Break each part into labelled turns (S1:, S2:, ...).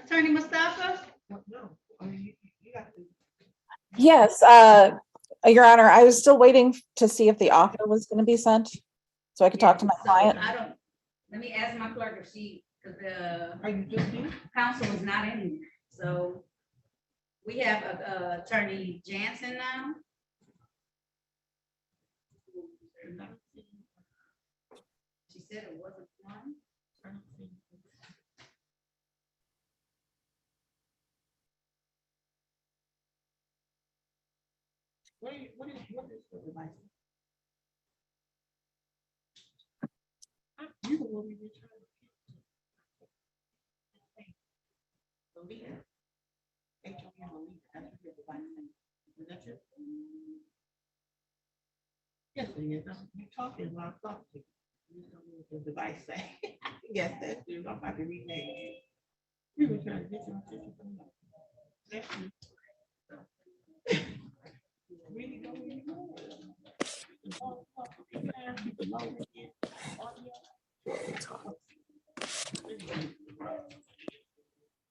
S1: Attorney Mustafa?
S2: Yes, Your Honor, I was still waiting to see if the offer was going to be sent so I could talk to my client.
S1: I don't, let me ask my clerk if she, because the counsel is not in here. So we have Attorney Jansen now. She said it wasn't one.
S3: What is the device? You the one we were trying to the leader. H-O-M, the leader. That's what your device name. Is that your? Yes, it is. You talking while I'm talking. You don't know what the device say. Yes, that's you. I'm about to rename it. We were trying to get your attention from that. That's you. Really go where you go.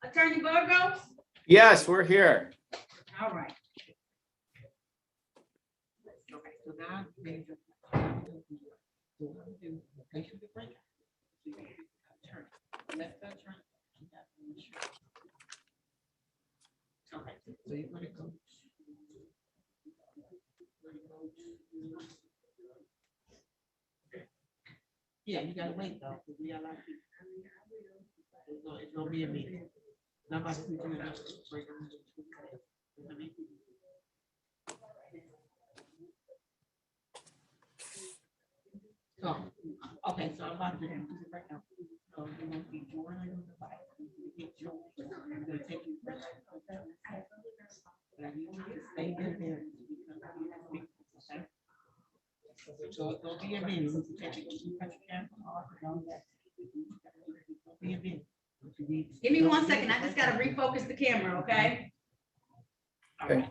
S1: Attorney Burgos?
S4: Yes, we're here.
S1: All right.
S3: Okay, so now they just do patient break. Let that turn. Okay, so you're gonna go. Yeah, you gotta wait though, because we are like. It's gonna be a meeting. Nobody can do that. So, okay, so I'm about to do it right now. So you want to be joining the fight. Get joined. I'm gonna take you. Stay in there. So it's gonna be a meeting.
S1: Give me 1 second. I just gotta refocus the camera, okay?
S4: Okay.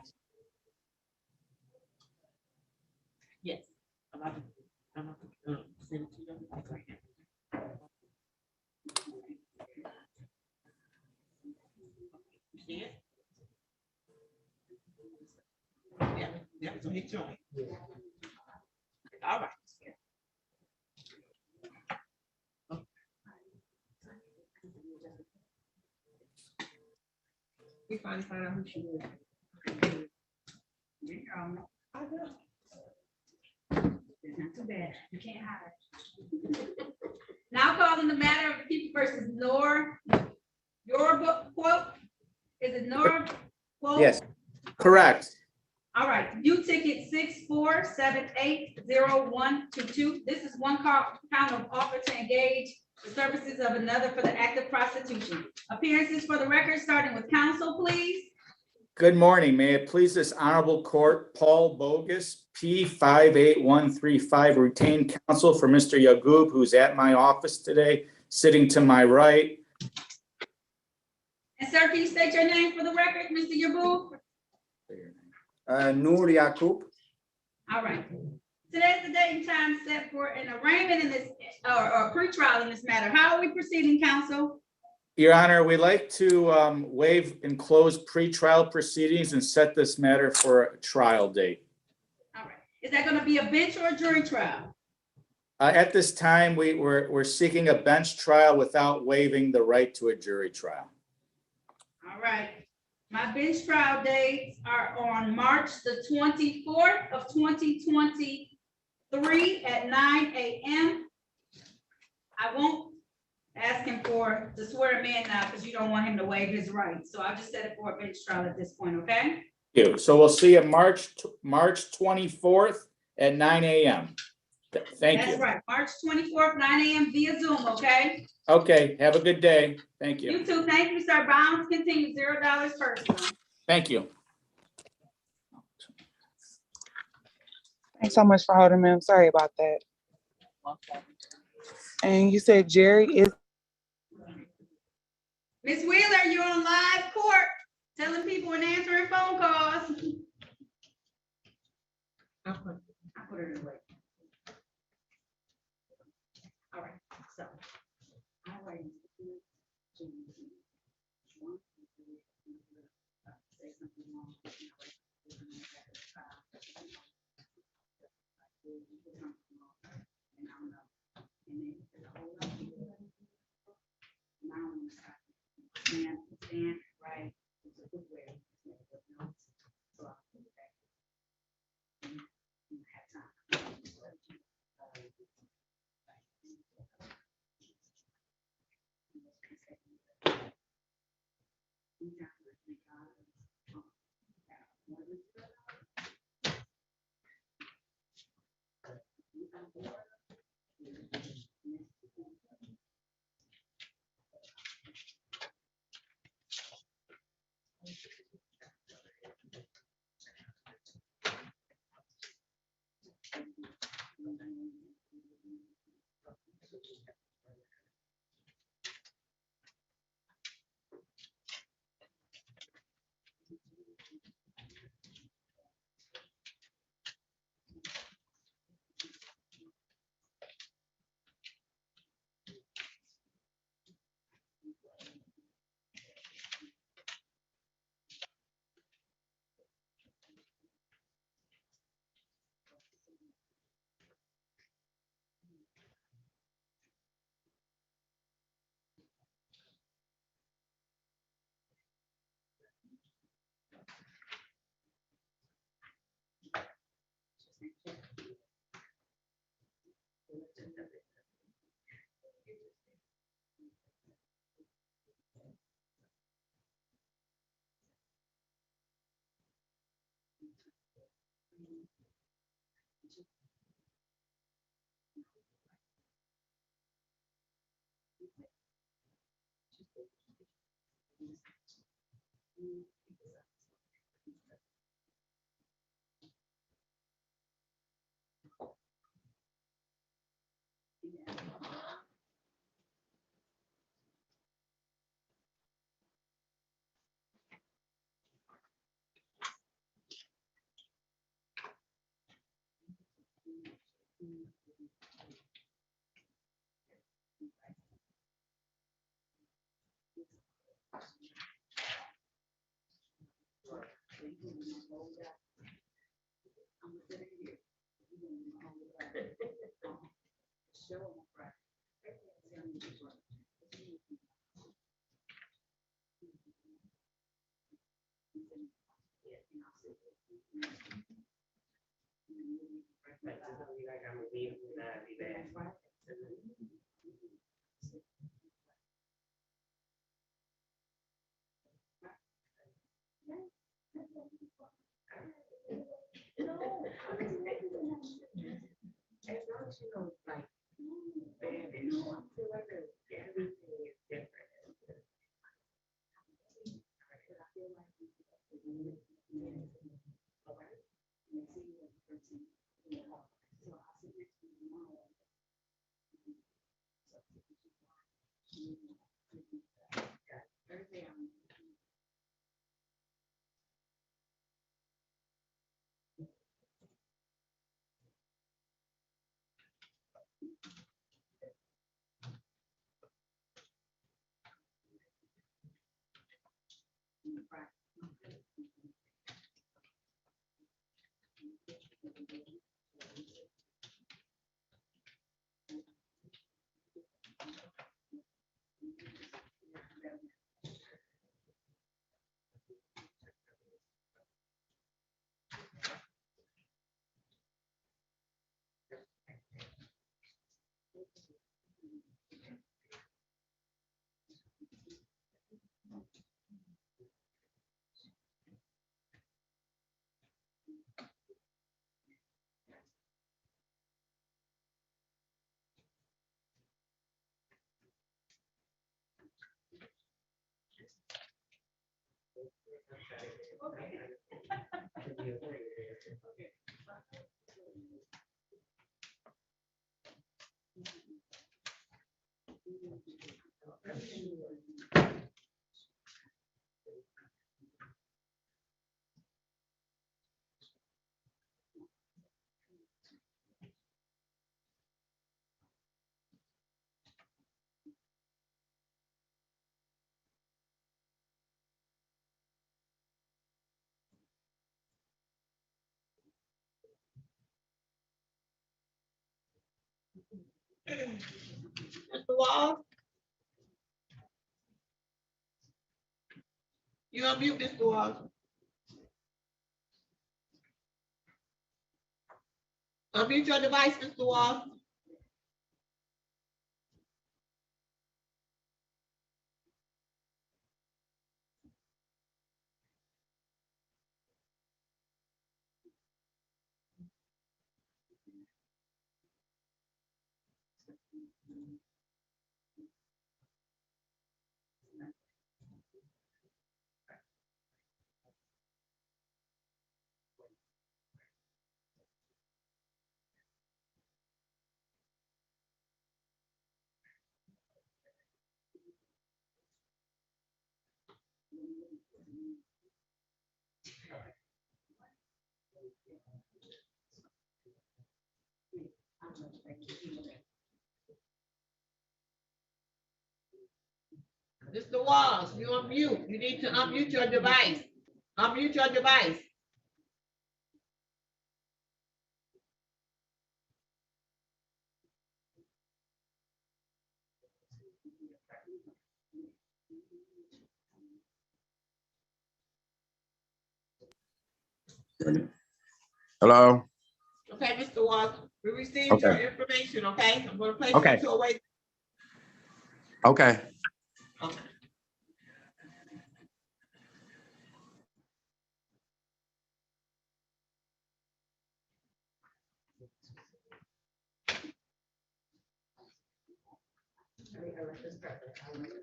S3: Yes. I'm about to send it to you right now. You see it? Yeah, yeah, so hit join. All right. We finally find out who she is.
S1: Not too bad. You can't hide. Now calling the matter of the people versus your book quote. Is it Nora quote?
S4: Yes, correct.
S1: All right, U ticket 64780122. This is one count of offer to engage the services of another for the act of prostitution. Appearances for the record, starting with counsel, please.
S4: Good morning. May it please this honorable court, Paul Bogus, P58135, retained counsel for Mr. Yagub, who's at my office today, sitting to my right.
S1: And sir, can you state your name for the record, Mr. Yagub?
S5: Noor Yaqub.
S1: All right. Today's the date and time set for an arraignment in this, or pretrial in this matter. How are we proceeding, counsel?
S4: Your Honor, we'd like to waive and close pretrial proceedings and set this matter for a trial date.
S1: All right. Is that going to be a bench or a jury trial?
S4: At this time, we're seeking a bench trial without waiving the right to a jury trial.
S1: All right. My bench trial dates are on March the 24th of 2023 at 9 a.m. I won't ask him to swear him in now because you don't want him to waive his rights. So I'll just set it for a bench trial at this point, okay?
S4: So we'll see you March 24th at 9 a.m. Thank
S1: That's
S4: you.
S1: right, March 24th, 9 a.m. via Zoom, okay?
S4: Okay, have a good day. Thank you.
S1: You too, thank you, sir. Balance continue, $0 personal.
S4: Thank you.
S5: Thanks so much for holding me. I'm sorry about that. And you said Jerry is,
S1: Miss Wheeler, you're on live court, telling people and answering phone calls. I put it away. All right, so. I write say something wrong. And I'll know. And then it's a whole lot of people. Now I'm gonna stand right. It's a good way. So I'll put it back. And have time.
S3: Mr. Wall? You unmute, Mr. Wall. Unmute your device, Mr. Wall. Mr. Walls, you unmute. You need to unmute your device. Unmute your device.
S6: Hello?
S3: Okay, Mr. Walls, we received your information, okay? I'm gonna place you
S6: Okay.
S3: into a wait.
S6: Okay.
S3: Okay.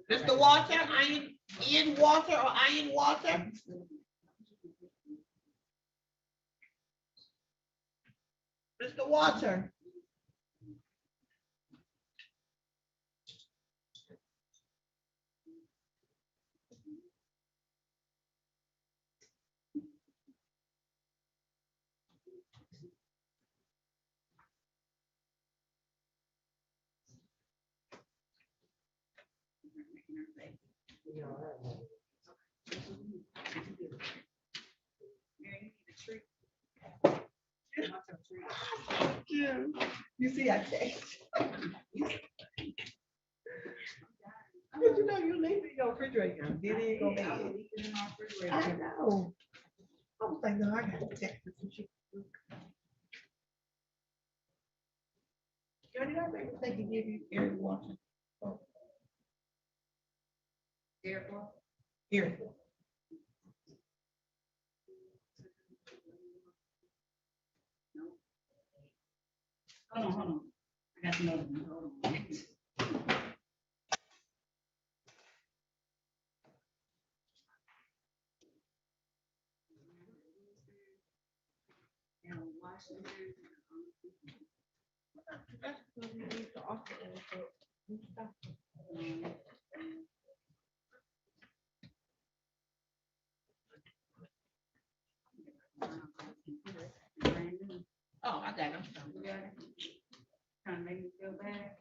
S3: Mr. Walter, Ian Walter or Ian Walter? Mr. Walter? You see, I changed. Did you know you leave it in your refrigerator? Did it go bad? I know. I was like, no, I got to check this. Johnny, I think they can give you air water. Here.
S1: Hold on. I got another one, hold on. And Washington.
S3: Oh, I got them.
S1: Trying to make me feel bad.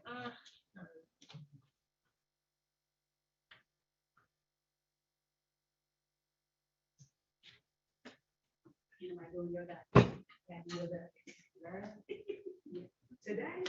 S1: Anybody doing your that? Today?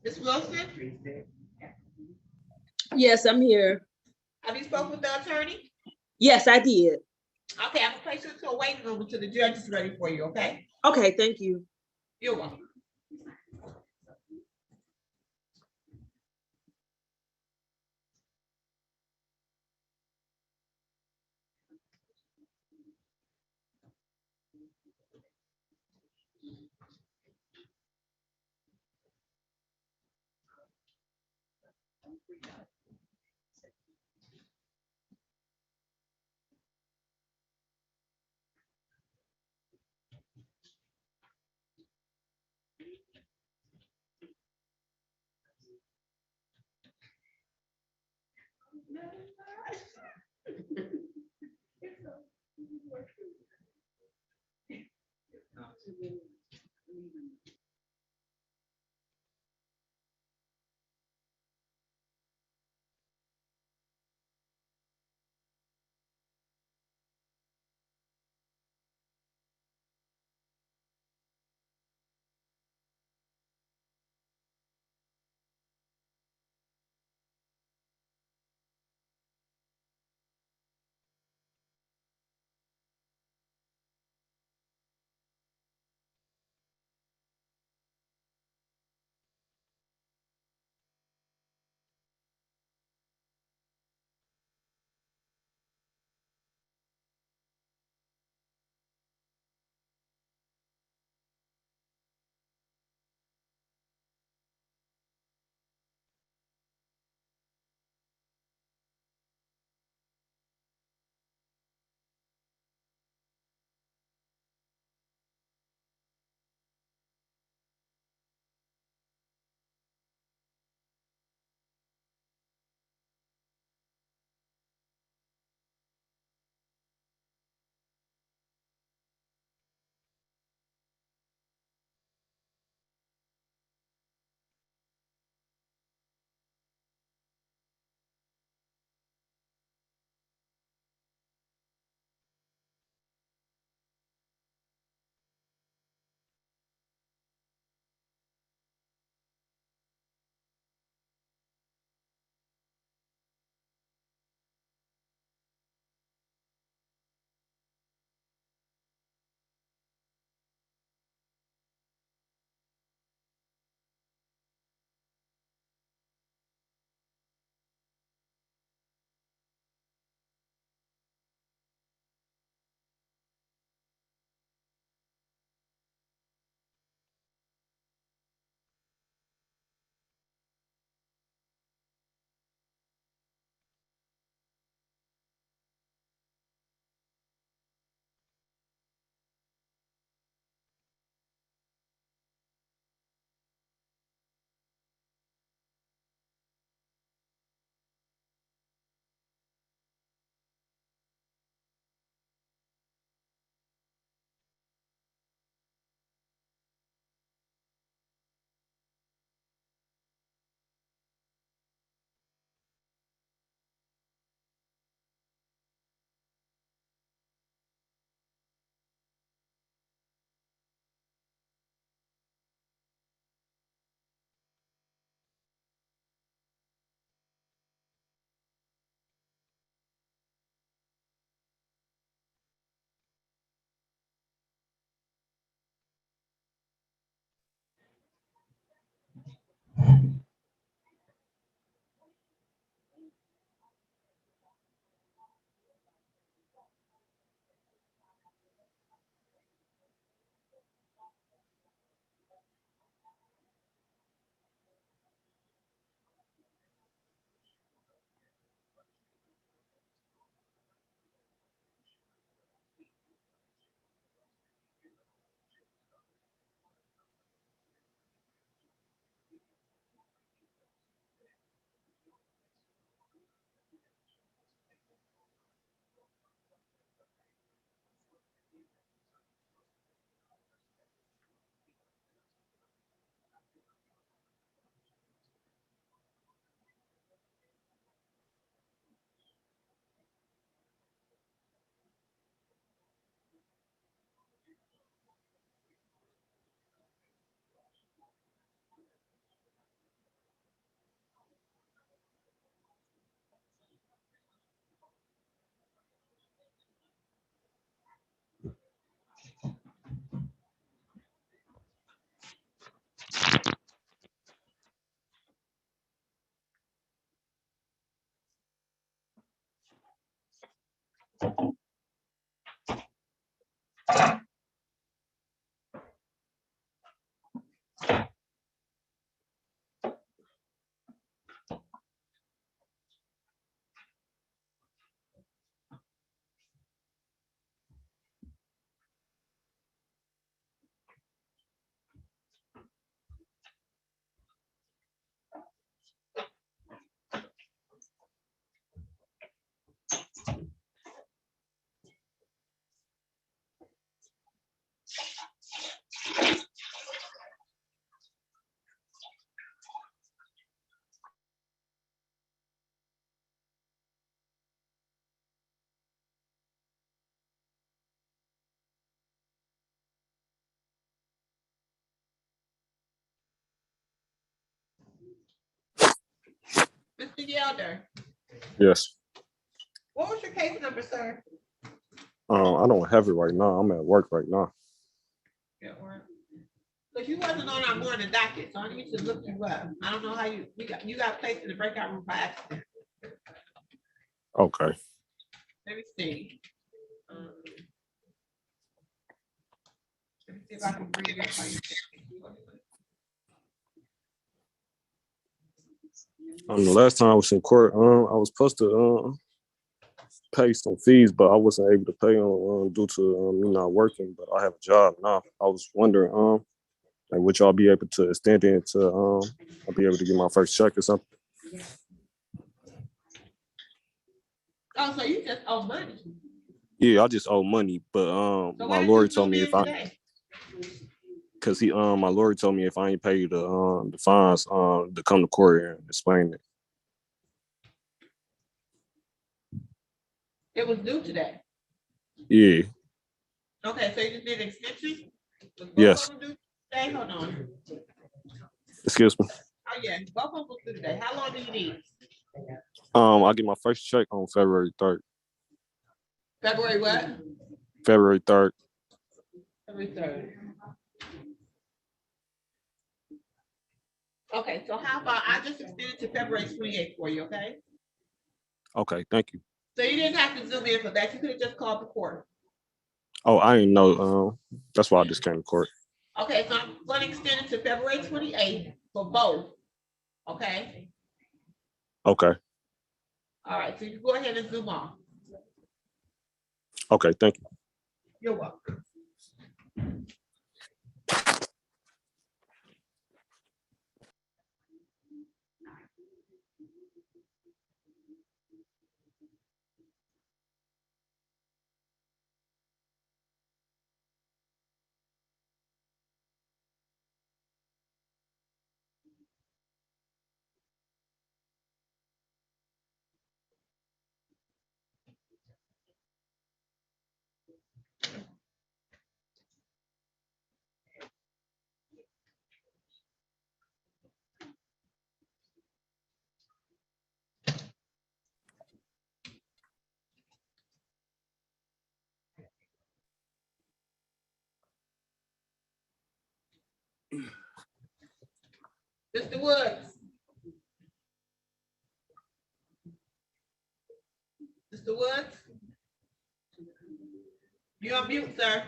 S3: Ms. Wilson,
S7: Yes, I'm here.
S3: have you spoken with the attorney?
S7: Yes, I did.
S3: Okay, I'm gonna place you to a waiting room until the judge is ready for you, okay?
S7: Okay, thank you.
S3: You're welcome. Elder,
S8: Yes.
S3: what was your case number, sir?
S8: I don't have it right now. I'm at work right now.
S3: Because you wasn't on our morning docket, so I need to look you up. I don't know how you got placed in the breakout room by accident.
S8: Okay.
S3: Let me see. Let me see if I can bring you up.
S8: The last time I was in court, I was supposed to pay some fees, but I wasn't able to pay them due to me not working. But I have a job now. I was wondering, like, would y'all be able to extend it to I'll be able to get my first check or something?
S3: Oh, so you just owe money.
S8: Yeah, I just owe money, but
S3: So
S8: my lawyer told me if my lawyer told me if I ain't pay the fines, to come to court and explain it.
S3: It was due today.
S8: Yeah.
S3: Okay, so you just did an extension? Was both
S8: Yes.
S3: of them due today? Hold on.
S8: Excuse me.
S3: Oh, yeah, both of them was due today. How long do you need?
S8: I get my first check on February 3rd.
S3: February what?
S8: February 3rd.
S3: February 3rd. Okay, so how about I just extended to February 28th for you, okay?
S8: Okay, thank you.
S3: So you didn't have to zoom in for that. You could have just called the court.
S8: Oh, I didn't know. That's why I just came to court.
S3: Okay, so I'm going to extend it to February 28th for both. Okay?
S8: Okay.
S3: All right, so you can go ahead and zoom off.
S8: Okay, thank you.
S3: You're welcome. Mr. Woods. Mr. Woods? You're on mute, sir.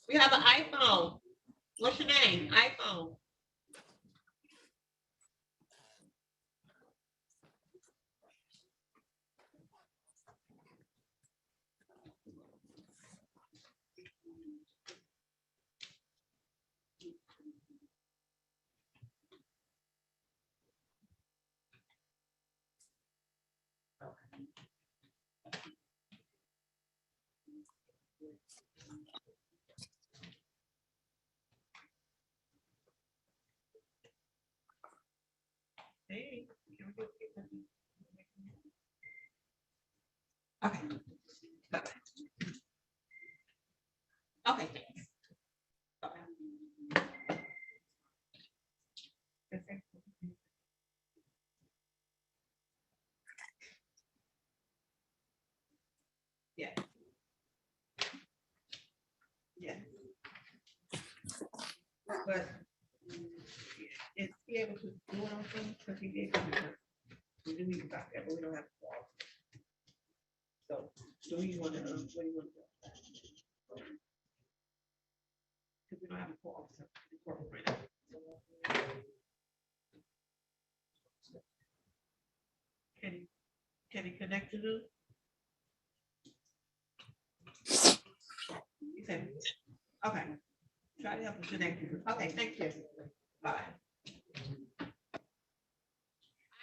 S3: We have an iPhone. What's your name? iPhone. Hey, can we get okay. Bye-bye. Okay, thanks. Bye-bye. Yeah. Yeah. But is he able to do it on things? Because he did come in. We do need about that, but we don't have to call. So do you want to, what do you want to do? Because we don't have a call. So the court will bring it. Can he connect to you? He said, okay. Try to help us connect you. Okay, thank you. Bye.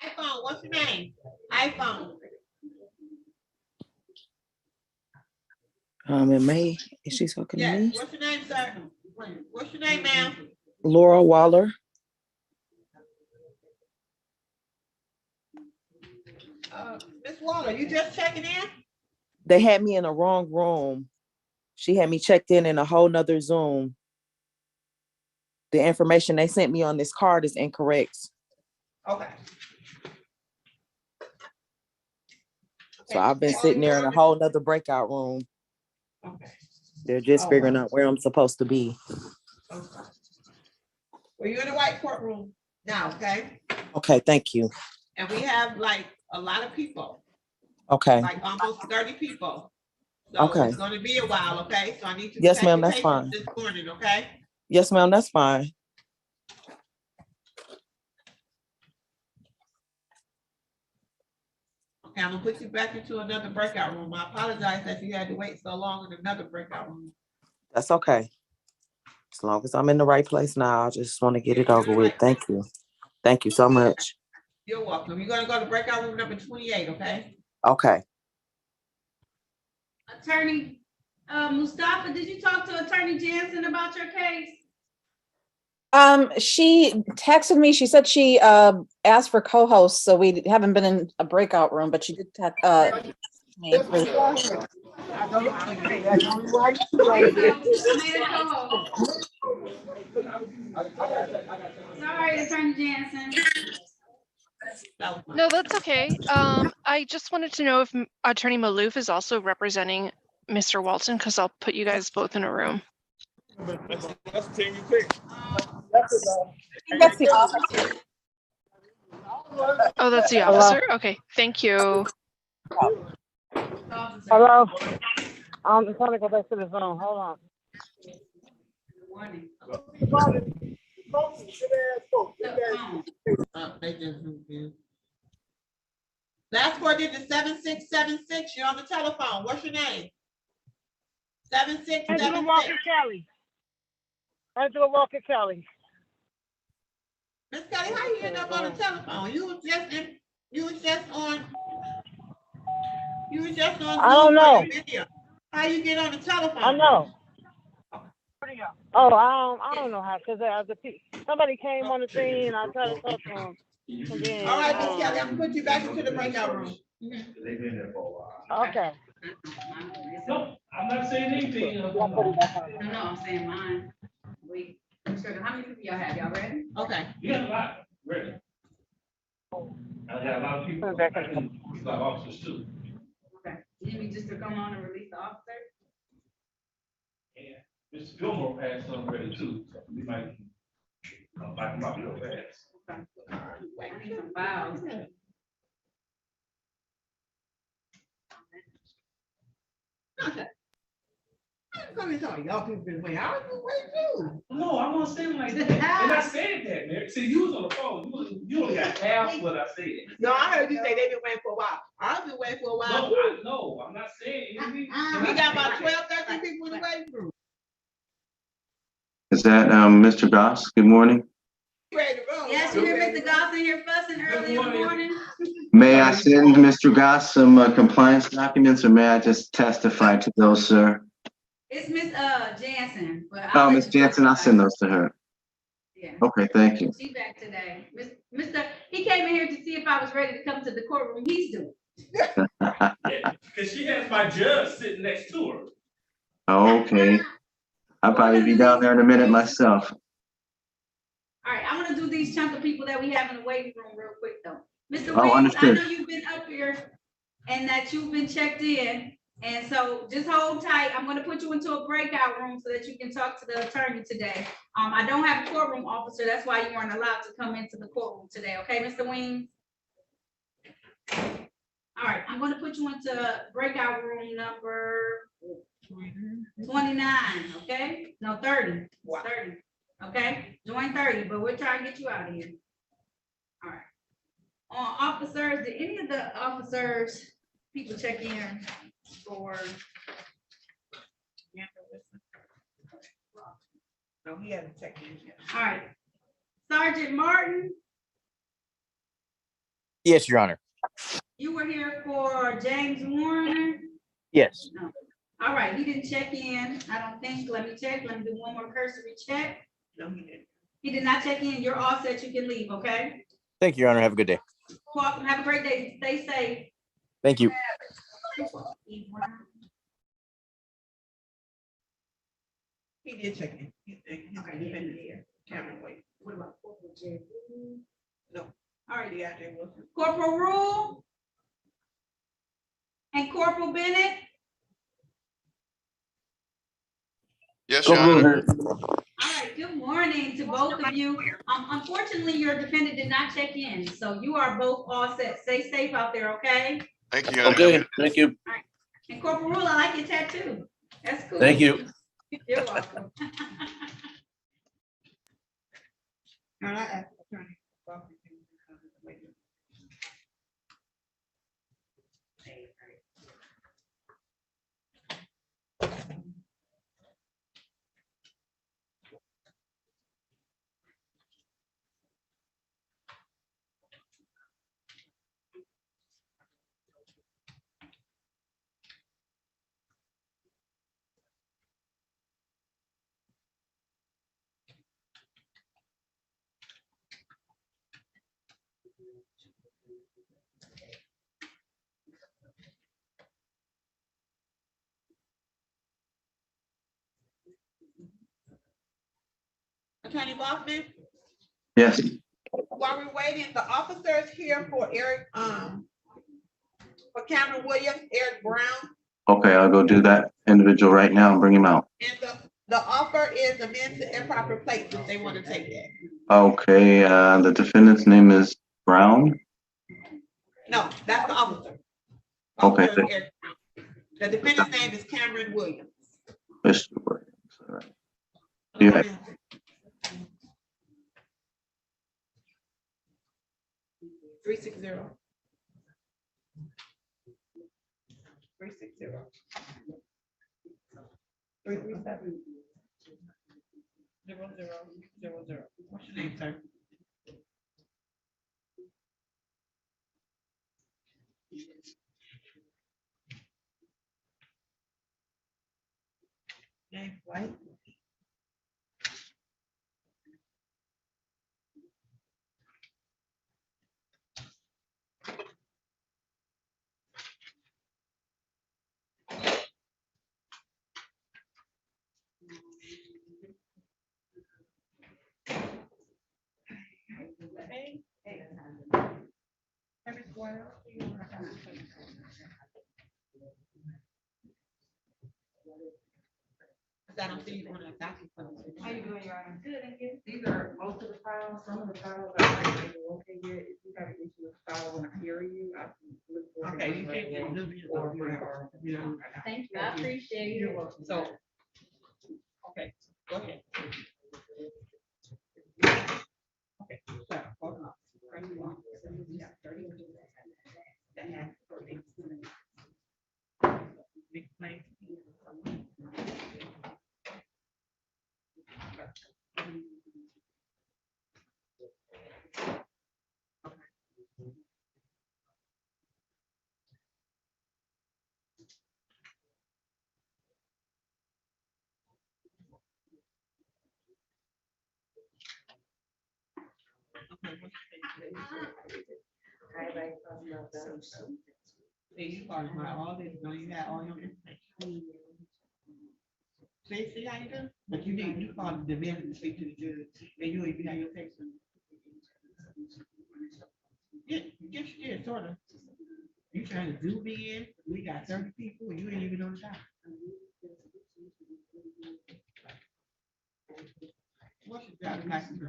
S3: iPhone, what's your name? iPhone.
S5: It may, is she talking to
S3: Yes,
S5: me?
S3: what's your name, sir? What's your name, ma'am?
S5: Laura Waller.
S3: Waller, you just checking in?
S9: They had me in the wrong room. She had me checked in a whole nother Zoom. The information they sent me on this card is incorrect.
S3: Okay.
S9: So I've been sitting there in a whole nother breakout room.
S3: Okay.
S9: They're just
S3: Oh,
S9: figuring
S3: wow.
S9: out where I'm supposed to be.
S3: Okay. Well, you're in the white courtroom now, okay?
S9: Okay, thank you.
S3: And we have like a lot of people,
S9: Okay,
S3: like almost 30 people. So
S9: Okay.
S3: it's gonna be a while, okay? So I need you to
S9: Yes,
S3: take
S9: ma'am,
S3: your
S9: that's
S3: patience
S9: fine.
S3: this morning, okay?
S9: Yes, ma'am, that's fine.
S3: Okay, I'm gonna put you back into another breakout room. I apologize that you had to wait so long in another breakout room.
S9: That's okay. As long as I'm in the right place now, I just want to get it over with. Thank you. Thank you so much.
S3: You're welcome. You're gonna go to breakout room number 28, okay?
S9: Okay.
S1: Attorney, Mustafa, did you talk to Attorney Jansen about your case?
S2: She texted me. She said she asked for co-hosts, so we haven't been in a breakout room, but she did text me.
S1: I made a co-host. Sorry, Attorney Jansen.
S10: No, that's okay. I just wanted to know if Attorney Malouf is also representing Mr. Walton, because I'll put you guys both in a room.
S2: That's the officer.
S10: Oh, that's the officer? Okay, thank you.
S5: Hello? I'm trying to go back to the Zoom. Hold on.
S3: They just moved in. Last four digits 7676. You're on the telephone. What's your name? 7676.
S5: Angela Walker Kelly. Angela Walker Kelly.
S3: Miss Kelly, how you end up on the telephone? You was just on
S5: I don't
S3: Zoom
S5: know.
S3: for the video. How you get on the telephone?
S5: I know. Oh, I don't know how, because somebody came on the scene and I tried to talk to him. And then,
S3: All right, Miss Kelly, I'm gonna put you back into the breakout room.
S5: Okay.
S1: No,
S11: I'm not saying anything.
S1: no, I'm saying mine. Wait, how many people y'all have? Y'all ready?
S3: Okay.
S11: You got a lot, ready. I got a lot of people, I can, a lot of officers too.
S1: Okay. You need me just to come on and release the officer?
S11: And Mr. Gilmore has some ready too, so we might back him up real fast.
S1: Okay. I need some files.
S3: I'm gonna tell y'all people been waiting. How you wait too?
S11: No, I'm not saying like that. And I said that, man. See, you was on the phone. You only got half what I said.
S3: No, I heard you say they've been waiting for a while. I've been waiting for a while.
S11: No, I'm not saying anything.
S3: We got about 12, 13 people in the waiting room.
S12: Is that Mr. Goss? Good morning.
S3: Ready to roll.
S1: Yes, you hear Mr. Goss in here fussing early in the morning?
S12: May I send Mr. Goss some compliance documents, or may I just testify to those, sir?
S1: It's Miss Jansen. But
S12: Oh, Miss Jansen, I'll send those to her.
S1: Yeah.
S12: Okay, thank you.
S1: She back today. He came in here to see if I was ready to come to the courtroom. He's doing.
S11: Yeah, because she has my judge sitting next to her.
S12: Okay. I'll probably be down there in a minute myself.
S1: All right, I'm gonna do these chunk of people that we have in the waiting room real quick though. Mr.
S12: Oh,
S1: Wings, I
S12: understood.
S1: know you've been up here and that you've been checked in. And so just hold tight. I'm gonna put you into a breakout room so that you can talk to the attorney today. I don't have a courtroom officer. That's why you weren't allowed to come into the courtroom today. Okay, Mr. Wings? All right, I'm gonna put you into breakout room number 29, okay? No, 30. Wow. 30. Okay, join 30, but we're trying to get you out of here. All right. Officers, did any of the officers, people check in for?
S3: No, he hasn't checked in yet.
S1: All right. Sergeant Martin,
S13: Yes, Your Honor.
S1: you were here for James Warner?
S13: Yes.
S1: No. All right, he didn't check in, I don't think. Let me check. Let me do one more cursory check.
S3: No, he didn't.
S1: He did not check in. You're all set. You can leave, okay?
S13: Thank you, Your Honor. Have a good day.
S1: Welcome. Have a great day. Stay safe.
S6: Thank you.
S3: He did check in. He's defended here. Cameron, wait.
S1: What about Corporal J?
S3: No. All right, yeah, they will.
S1: Corporal Rule? And Corporal Bennett?
S13: Yes, Your Honor.
S1: All right, good morning to both of you. Unfortunately, your defendant did not check in, so you are both all set. Stay safe out there, okay?
S13: Thank you, Your Honor.
S6: Okay, thank you.
S1: All right. And Corporal Rule, I like your tattoo. That's cool.
S6: Thank you.
S1: You're welcome.
S3: All right, I asked the attorney. Attorney Bachman,
S12: Yes.
S3: while we're waiting, the officer is here for Eric, for Cameron Williams, Eric Brown.
S12: Okay, I'll go do that individual right now and bring him out.
S3: And the offer is amend to improper plates if they want to take that.
S12: Okay, the defendant's name is Brown.
S3: No, that's the officer.
S12: Okay.
S3: Officer is Eric Brown. The defendant's name is Cameron Williams.
S12: Mr. Williams, all right. You have-
S3: 360. 360. 337. 0000. What's your name, sir? Name White. Every square. I don't see you on that document.
S1: How you doing, Your Honor? Good, thank you.
S14: These are most of the files, some of the files are not okay yet. If you have an issue with file when I hear you, I can look for.
S3: Okay, you can't get new
S14: Or, you know.
S1: Thank you, I appreciate
S3: You're
S1: it.
S3: welcome. So, okay, go ahead. Okay, so, hold on. Yeah, 30. That has 30. Explain. See, you talking about all this, you know, you got all your information. See how you do? But you call the division to speak to the judge, and you even have your text. Yeah, yes, yeah, sort of. You trying to do me in, we got 30 people, and you ain't even on the top. What's your job license?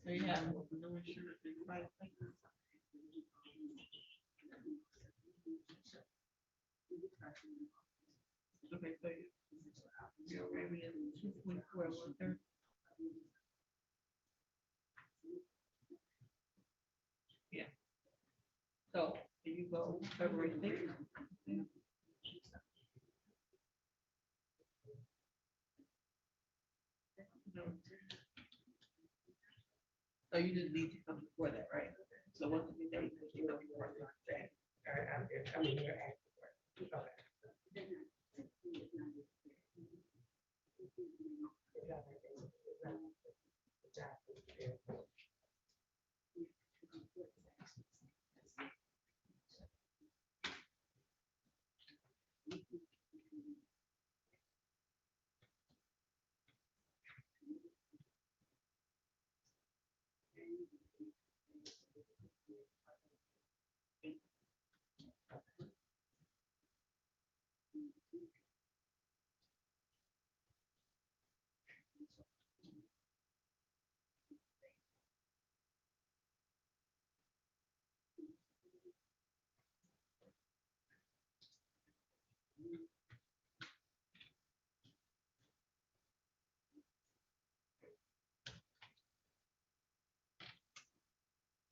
S3: So you have no insurance, right? Okay, so you're already in 2.4, 1/3. Yeah. So you go February 6th. So you just need to come before that, right? So what's the date that you know you want to say?
S14: I mean, you're acting.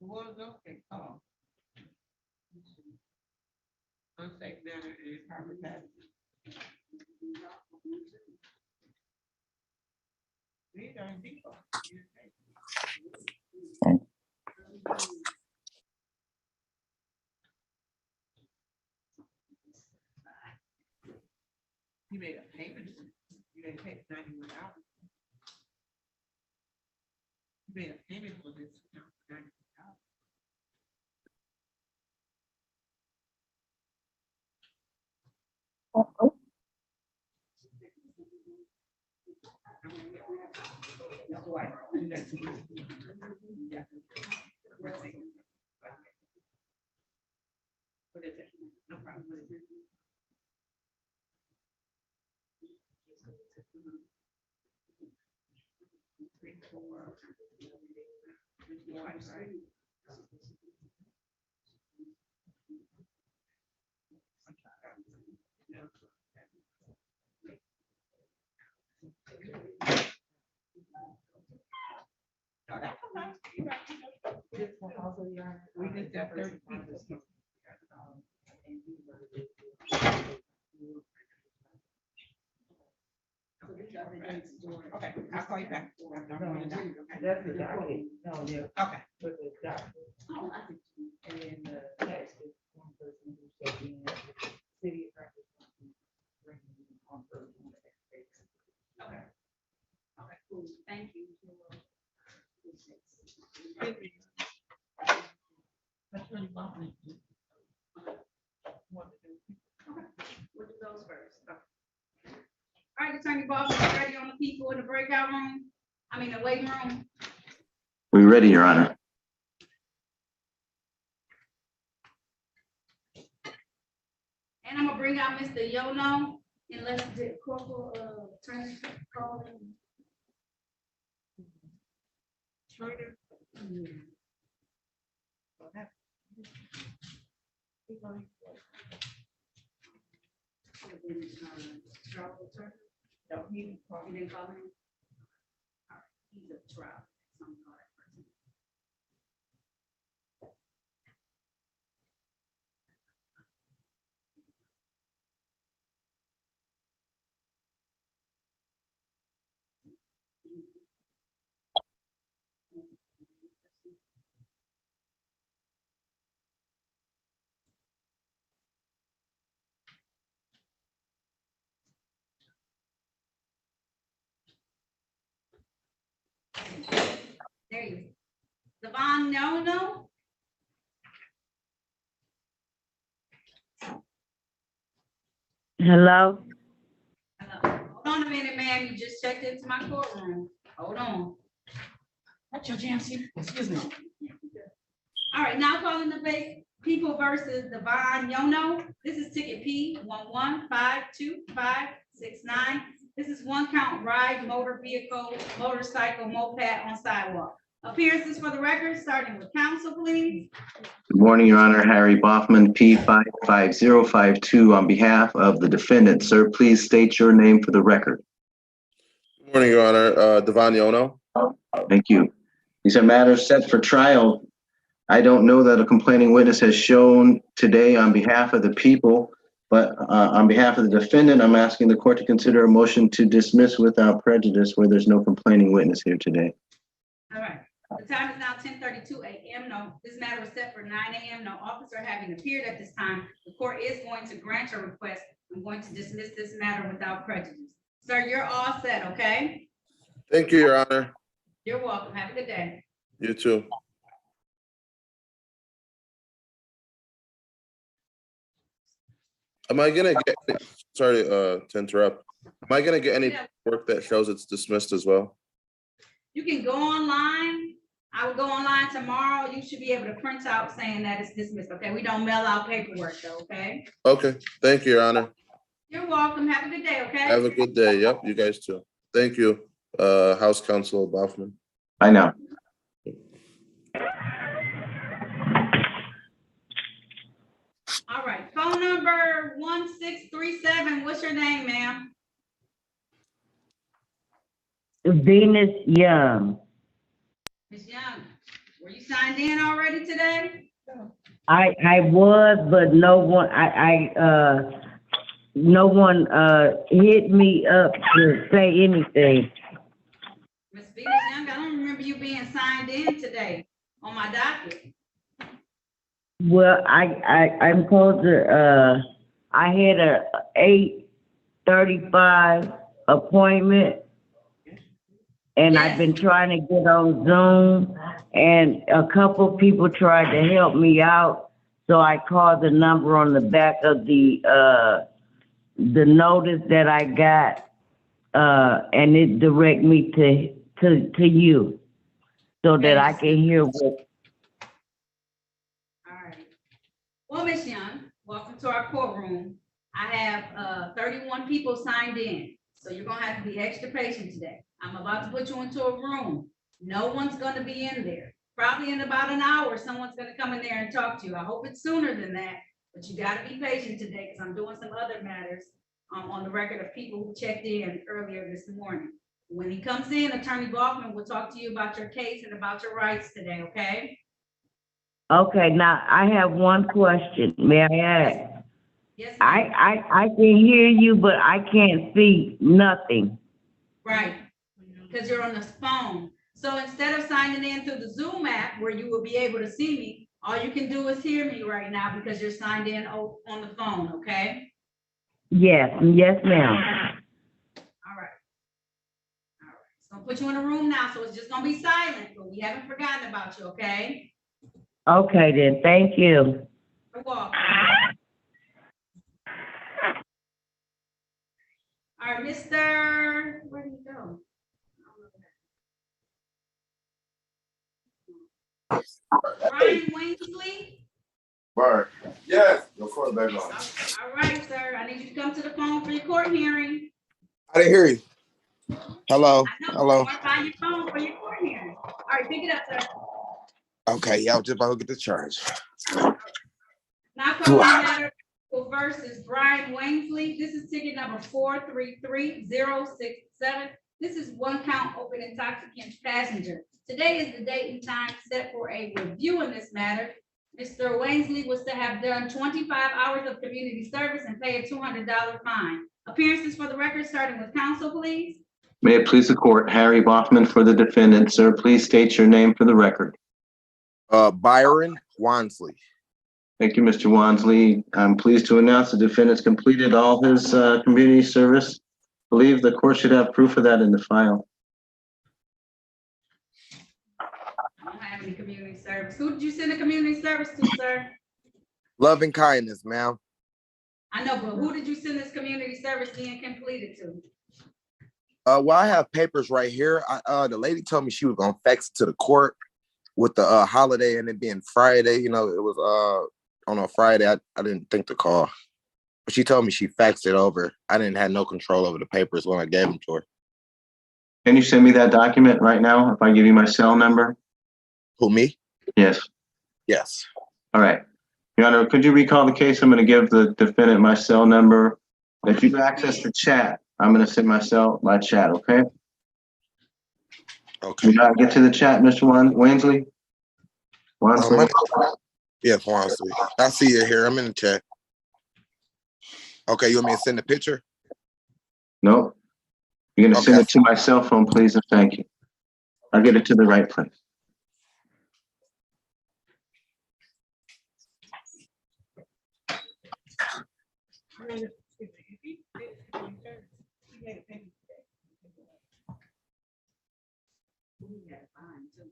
S3: What was okay, unsafe manner and improper passage. These are in default. You made a payment, you didn't pay 91 hours. You made a payment for this account for 91 hours. That's why. Yeah. What is it? No problem. What is it? 3, 4. Right. We just got 30 people. Okay, I'll call you back.
S14: That's the docket. No, yeah.
S3: Okay.
S14: With the docket. And then the text is one person who said in city attorney.
S1: Okay. Okay, cool, thank you.
S3: Attorney Bobby.
S1: We'll do those first. All right, Attorney Bob, ready on the people in the breakout room? I mean, the waiting room.
S12: We ready, Your Honor?
S1: And I'm gonna bring out Mr. Yono unless the corporal attorney call him.
S3: Schroeder. No, he didn't call
S1: You didn't call him? All right, he's a trial. So I'm gonna call that person. There you go. Devon, no.
S5: Hello?
S1: Hello. Hold on a minute, ma'am. You just checked into my courtroom. Hold on. What's your Jancy? Excuse me. All right, now calling the people versus Devon Yono. This is ticket P 11525569. This is one count ride motor vehicle, motorcycle, moped on sidewalk. Appearances for the record, starting with counsel, please.
S12: Good morning, Your Honor. Harry Boffman, P55052, on behalf of the defendant. Sir, please state your name for the record.
S13: Good morning, Your Honor. Devon Yono.
S12: Thank you. These are matters set for trial. I don't know that a complaining witness has shown today on behalf of the people, but on behalf of the defendant, I'm asking the court to consider a motion to dismiss without prejudice where there's no complaining witness here today.
S1: All right, The time is now 10:32 a.m. No, this matter was set for 9 a.m. No officer having appeared at this time. The court is going to grant your request. I'm going to dismiss this matter without prejudice. Sir, you're all set, okay?
S13: Thank you, Your Honor.
S1: You're welcome. Have a good day.
S13: You too. Am I gonna get, sorry, to interrupt. Am I gonna get any work that shows it's dismissed as well?
S1: You can go online. I will go online tomorrow. You should be able to print out saying that it's dismissed, okay? We don't mail out paperwork though, okay?
S13: Okay, thank you, Your Honor.
S1: You're welcome. Have a good day, okay?
S13: Have a good day. Yep, you guys too. Thank you, House Counsel Baughman.
S12: I know.
S1: All right, phone number 1637. What's your name, ma'am?
S15: Venus Young.
S1: Ms. Young, were you signed in already today?
S15: I was, but no one hit me up to say anything.
S1: Ms. Venus Young, I don't remember you being signed in today on my docket.
S15: Well, I'm supposed to I had a 8:35 appointment. And I've been trying to get on Zoom, and a couple people tried to help me out. So I called the number on the back of the notice that I got, and it direct me to you, so that I can hear what.
S1: All right. Well, Ms. Young, welcome to our courtroom. I have 31 people signed in, so you're gonna have to be extra patient today. I'm about to put you into a room. No one's gonna be in there. Probably in about an hour, someone's gonna come in there and talk to you. I hope it's sooner than that, but you gotta be patient today because I'm doing some other matters on the record of people who checked in earlier this morning. When he comes in, Attorney Baughman will talk to you about your case and about your rights today, okay?
S15: Okay, now I have one question. May I ask?
S1: Yes.
S15: I can hear you, but I can't see nothing.
S1: Right, because you're on the phone. So instead of signing in through the Zoom app where you will be able to see me, all you can do is hear me right now because you're signed in on the phone, okay?
S15: Yes, yes, ma'am.
S1: All right. So I'll put you in a room now, so it's just gonna be silent, but we haven't forgotten about you, okay?
S15: Okay then, thank you.
S1: You're welcome. All right, Mr. Where did you go? Brian Wingsley?
S13: Bart. Yes, go for it, back on.
S1: All right, sir. I need you to come to the phone for your court hearing.
S6: I didn't hear you. Hello,
S1: I know,
S6: hello.
S1: you want to find your phone for your court hearing. All right, pick it up, sir.
S6: Okay, yeah, I was just about to get the charge.
S1: Now calling matter versus Brian Wingsley. This is ticket number 433-067. This is one count open intoxicant passenger. Today is the date and time set for a review in this matter. Mr. Wingsley was to have done 25 hours of community service and pay a $200 fine. Appearances for the record, starting with counsel, please.
S12: May it please the court, Harry Baughman for the defendant. Sir, please state your name for the record.
S6: Byron Wansley.
S12: Thank you, Mr. Wansley. I'm pleased to announce the defendant's completed all his community service. I believe the court should have proof of that in the file.
S1: I don't have any community service. Who did you send the community service to, sir?
S6: Love and kindness, ma'am.
S1: I know, but who did you send this community service being completed to?
S6: Well, I have papers right here. The lady told me she was gonna fax it to the court with the holiday and it being Friday. You know, it was on a Friday. I didn't think to call, but she told me she faxed it over. I didn't have no control over the papers when I gave them to her.
S12: Can you send me that document right now if I give you my cell number?
S6: Who, me?
S12: Yes.
S6: Yes.
S12: All right. Your Honor, could you recall the case? I'm going to give the defendant my cell number. If you access the chat, I'm going to send my chat, okay?
S6: Okay.
S12: You not get to the chat, Mr. Wansley? Wansley?
S6: Yes, Wansley. I see you here. I'm in the chat. Okay, you want me to send the picture?
S12: No. You're going to send it to my cell phone, please, and thank you. I'll get it to the right place.
S1: We got a fine too.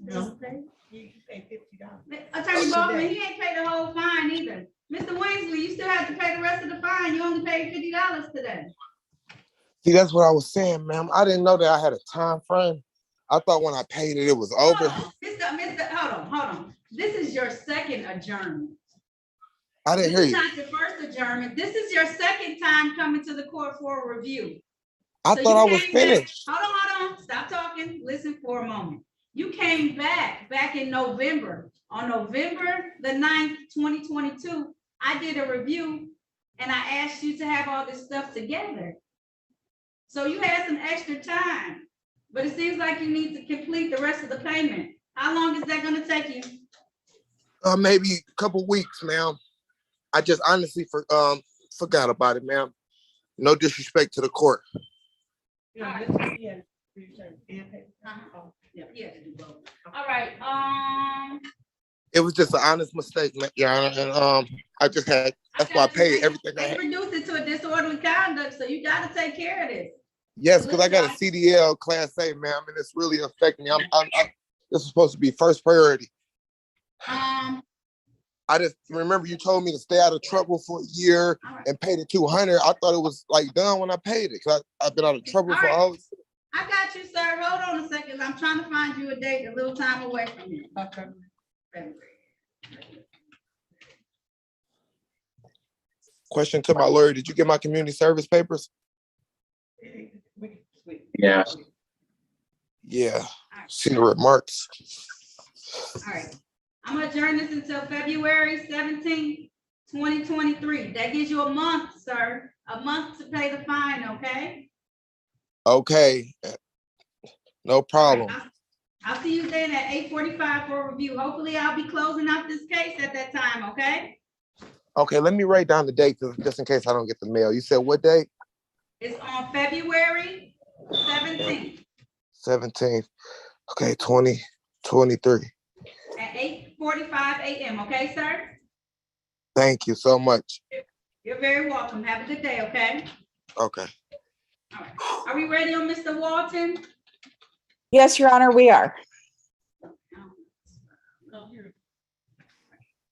S3: No, you pay $50.
S1: Attorney Baldwin, he ain't paid the whole fine either. Mr. Winsley, you still have to pay the rest of the fine. You only paid $50 today.
S6: See, that's what I was saying, ma'am. I didn't know that I had a time frame. I thought when I paid it, it was over.
S1: Hold on. This is your second adjournment.
S6: I didn't hear
S1: This is
S6: you.
S1: not your first adjournment. This is your second time coming to the court for a review.
S6: I
S1: So
S6: thought I
S1: you
S6: was
S1: came back.
S6: finished.
S1: Hold on. Stop talking. Listen for a moment. You came back in November. On November the 9th, 2022, I did a review and I asked you to have all this stuff together. So you had some extra time, but it seems like you need to complete the rest of the payment. How long is that gonna take you?
S6: Maybe a couple weeks, ma'am. I just honestly forgot about it, ma'am. No disrespect to the court.
S1: Yeah, you have to do both. All right,
S6: It was just an honest mistake, Your Honor, and I just had. That's why I paid everything I
S1: they
S6: had.
S1: reduced it to a disorderly conduct, so you got to take care of this.
S6: Yes, because I got a CDL Class A, ma'am, and it's really affecting me. This is supposed to be first priority. I just remember you told me to stay out of trouble for a year and pay the $200. I thought it was like done when I paid it because I've been out of trouble for all.
S1: I got you, sir. Hold on a second. I'm trying to find you a date a little time away from you.
S6: Question to my lawyer: did you get my community service papers?
S12: Yeah.
S6: Yeah. See the remarks.
S1: All right. I'm gonna adjourn this until February 17th, 2023. That gives you a month, sir. A month to pay the fine, okay?
S6: Okay. No problem.
S1: I'll see you then at 8:45 for a review. Hopefully I'll be closing out this case at that time, okay?
S6: Okay, let me write down the date just in case I don't get the mail. You said what date?
S1: It's on February 17th.
S6: 17th. Okay, 2023.
S1: At 8:45 a.m., okay, sir?
S6: Thank you so much.
S1: You're very welcome. Have a good day, okay?
S6: Okay.
S1: All right. Are we ready on Mr. Walton?
S2: Yes, Your Honor, we are.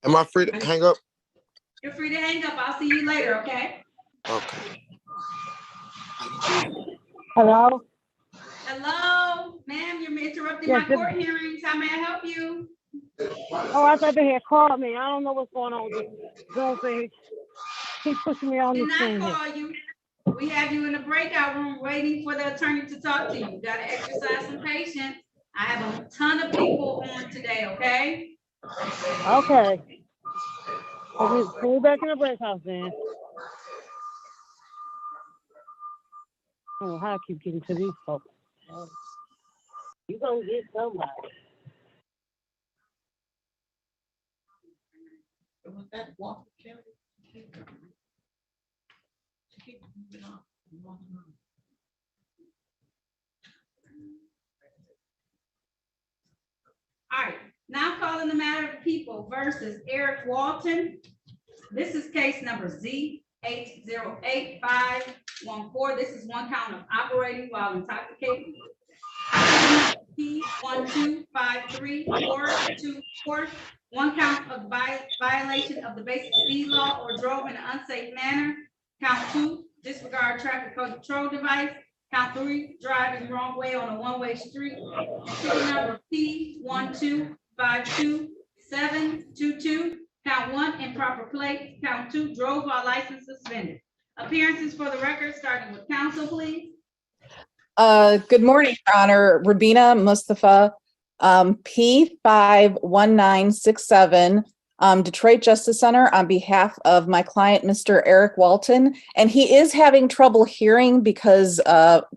S6: Am I free to hang up?
S1: You're free to hang up. I'll see you later, okay?
S6: Okay.
S5: Hello?
S1: Hello, ma'am, you're interrupting
S5: Yes,
S1: my court hearings. How may I help you?
S5: Oh, I thought they had called me. I don't know what's going on with this Zoom thing. Keep pushing me on
S1: Did
S5: this
S1: not
S5: thing here.
S1: call you. We have you in the breakout room waiting for the attorney to talk to you. You gotta exercise some patience. I have a ton of people on today, okay?
S5: Okay. Put me back in the break house then. I don't know how I keep getting to these folks. You gonna get somebody.
S3: Was that Walker County? Keep moving on.
S1: All right, now calling the matter of the people versus Eric Walton. This is case number Z808514. This is one count of operating while intoxicated. P1253424. One count of violation of the basic speed law or drove in an unsafe manner. Count 2, disregard traffic control device. Count 3, driving wrong way on a one-way street. Ticket number P1252722. Count 1, improper plate. Count 2, drove while license suspended. Appearances for the record, starting with counsel, please.
S2: Good morning, Your Honor. Rabina Mustafa, P51967, Detroit Justice Center on behalf of my client, Mr. Eric Walton. And he is having trouble hearing because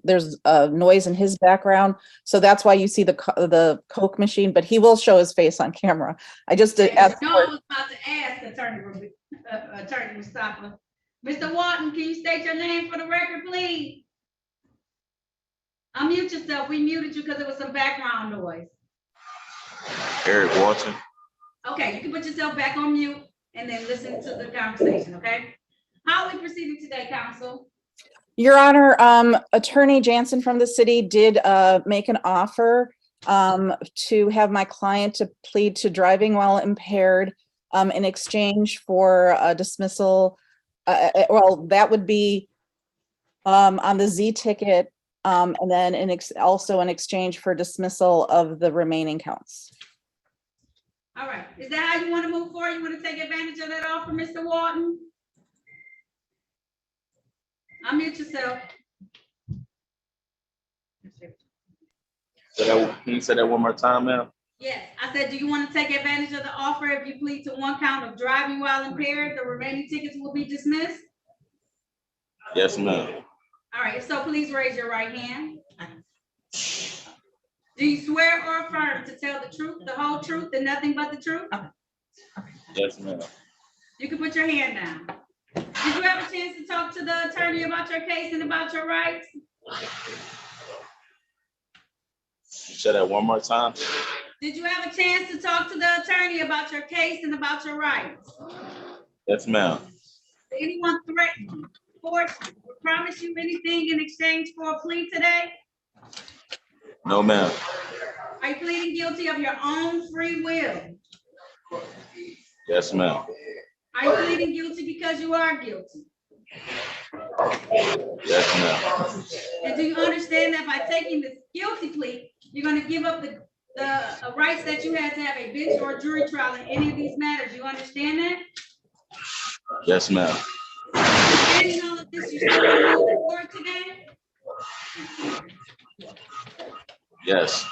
S2: there's noise in his background. So that's why you see the Coke machine, but he will show his face on camera. I just asked.
S1: No, I was about to ask Attorney Mustafa. Mr. Walton, can you state your name for the record, please? Unmute yourself. We muted you because there was some background noise.
S11: Eric Walton.
S1: Okay, you can put yourself back on mute and then listen to the conversation, okay? How are we proceeding today, council?
S2: Your Honor, Attorney Jansen from the city did make an offer to have my client to plead to driving while impaired in exchange for a dismissal. Well, that would be on the Z ticket, and then also in exchange for dismissal of the remaining counts.
S1: All right, is that how you want to move forward? You want to take advantage of that offer, Mr. Walton? Unmute yourself.
S11: Can you say that one more time, ma'am?
S1: Yes, I said, do you want to take advantage of the offer? If you plead to one count of driving while impaired, the remaining tickets will be dismissed?
S11: Yes, ma'am.
S1: All right, if so, please raise your right hand. Do you swear or affirm to tell the truth, the whole truth, and nothing but the truth?
S11: Yes, ma'am.
S1: You can put your hand down. Did you have a chance to talk to the attorney about your case and about your rights?
S11: Say that one more time.
S1: Did you have a chance to talk to the attorney about your case and about your rights?
S11: Yes, ma'am.
S1: Did anyone threaten you, force you, or promise you anything in exchange for a plea today?
S11: No, ma'am.
S1: Are you pleading guilty of your own free will?
S11: Yes, ma'am.
S1: Are you pleading guilty because you are guilty?
S11: Yes, ma'am.
S1: And do you understand that by taking this guilty plea, you're going to give up the rights that you had to have a bench or a jury trial in any of these matters? You understand that?
S11: Yes, ma'am.
S1: Understanding all of this, you still want to move forward today?
S11: Yes.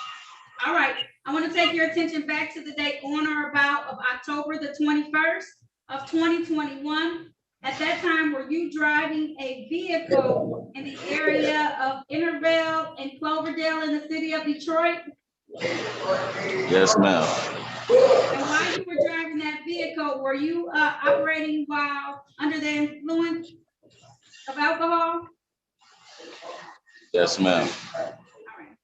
S1: All right. I want to take your attention back to the date on or about of October the 21st of 2021. At that time, were you driving a vehicle in the area of Intervale and Cloverdale in the city of Detroit?
S11: Yes, ma'am.
S1: And while you were driving that vehicle, were you operating while under the influence of alcohol?
S11: Yes, ma'am.
S1: All right.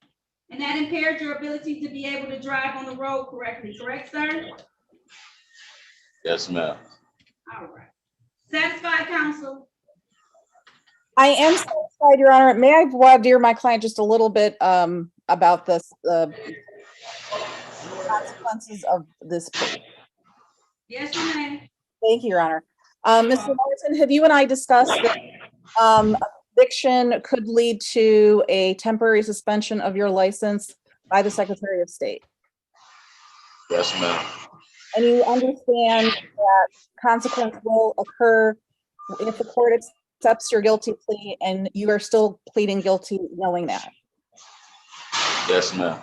S1: And that impaired your ability to be able to drive on the road correctly, correct, sir?
S11: Yes, ma'am.
S1: All right. Satisfied, counsel?
S2: I am satisfied, Your Honor. May I voir dire my client just a little bit about this consequences of this plea?
S1: Yes, you may.
S2: Thank you, Your Honor. Mr. Martin, have you and I discussed that eviction could lead to a temporary suspension of your license by the Secretary of State?
S11: Yes, ma'am.
S2: And you understand that consequence will occur if the court accepts your guilty plea and you are still pleading guilty knowing that?
S11: Yes, ma'am.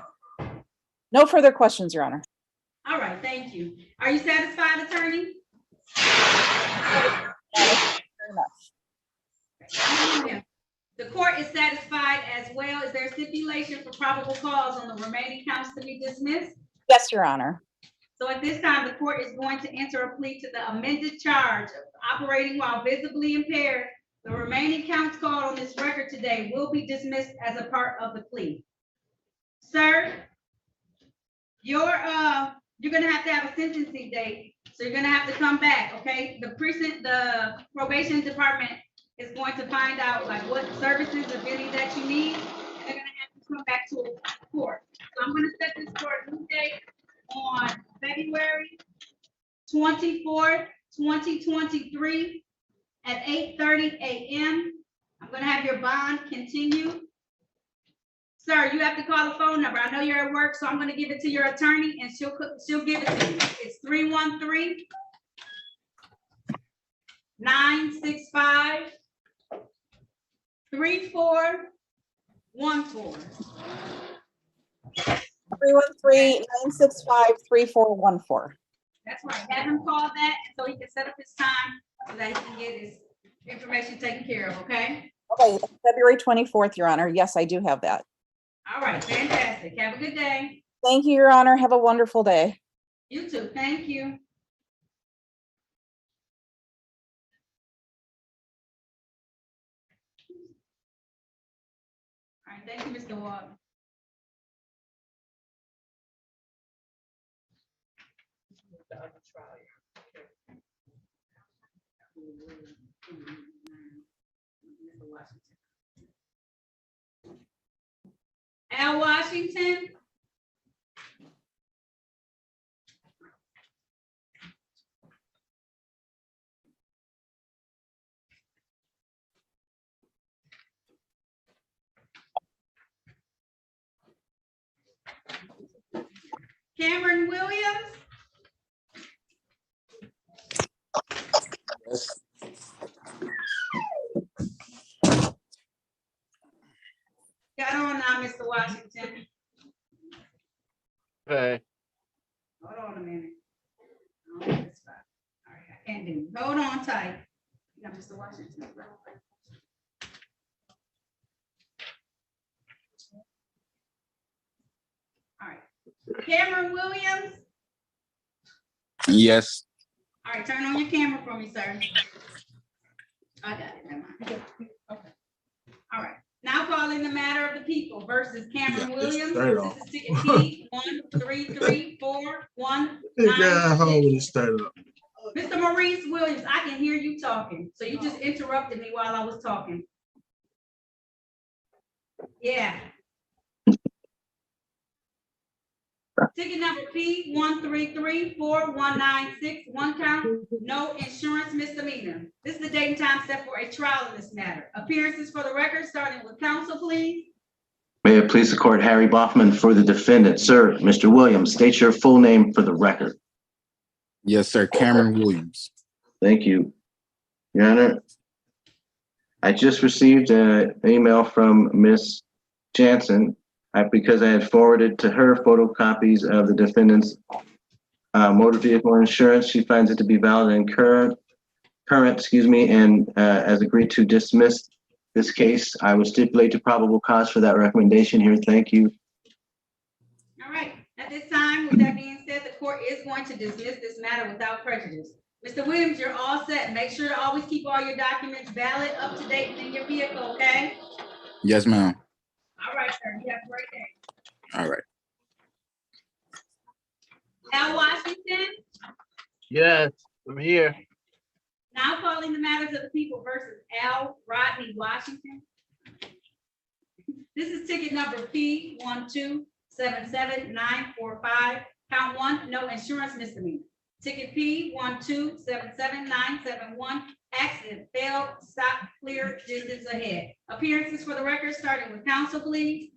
S2: No further questions, Your Honor.
S1: All right, thank you. Are you satisfied, attorney?
S2: Very much.
S1: The court is satisfied as well. Is there stipulation for probable cause on the remaining counts to be dismissed?
S2: Yes, Your Honor.
S1: So at this time, the court is going to enter a plea to the amended charge of operating while visibly impaired. The remaining counts called on this record today will be dismissed as a part of the plea. Sir, you're gonna have to have a sentencing date, so you're gonna have to come back, okay? The probation department is going to find out like what services, if any, that you need, and they're gonna have to come back to a court. So I'm gonna set this for a new date on February 24th, 2023 at 8:30 a.m. I'm gonna have your bond continue. Sir, you have to call the phone number. I know you're at work, so I'm gonna give it to your attorney and she'll give it to you. It's 313-965-3414.
S2: 313-965-3414.
S1: That's right. Have him call that so he can set up his time so that he can get his information taken care of, okay?
S2: Okay, February 24th, Your Honor. Yes, I do have that.
S1: All right, fantastic. Have a good day.
S2: Thank you, Your Honor. Have a wonderful day.
S1: You too. Thank you. All right, thank you, Mr. Walton. Mr. Washington. Al Washington? Cameron Williams?
S6: Yes.
S1: Got on now, Mr. Washington.
S11: Okay.
S1: Hold on a minute. Oh, this spot. All right, I can't do it. Hold on tight. You got Mr. Washington. All right. Cameron Williams?
S6: Yes.
S1: All right, turn on your camera for me, sir. I got it, never mind. Okay. All right, now calling the matter of the people versus Cameron Williams. This is ticket P 1334119. Mr. Maurice Williams, I can hear you talking, so you just interrupted me while I was talking. Yeah. Ticket number P 1334196, one count, no insurance misdemeanor. This is the date and time set for a trial in this matter. Appearances for the record, starting with counsel, please.
S12: May it please the court, Harry Boffman for the defendant. Sir, Mr. Williams, state your full name for the record.
S6: Yes, sir. Cameron Williams.
S12: Thank you. Your Honor, I just received an email from Miss Jansen because I had forwarded to her photocopies of the defendant's motor vehicle insurance. She finds it to be valid and current, and has agreed to dismiss this case. I will stipulate to probable cause for that recommendation here. Thank you.
S1: All right, at this time, with that being said, the court is going to dismiss this matter without prejudice. Mr. Williams, you're all set. Make sure to always keep all your documents valid, up to date in your vehicle, okay?
S6: Yes, ma'am.
S1: All right, sir, you have a great day.
S6: All right.
S1: Al Washington,
S11: Yes, I'm here.
S1: now calling the matters of the people versus Al Rodney Washington. This is ticket number P 1277945, count one, no insurance misdemeanor. Ticket P 1277971, accident, failed, stop, clear, distance ahead. Appearances for the record, starting with counsel, please.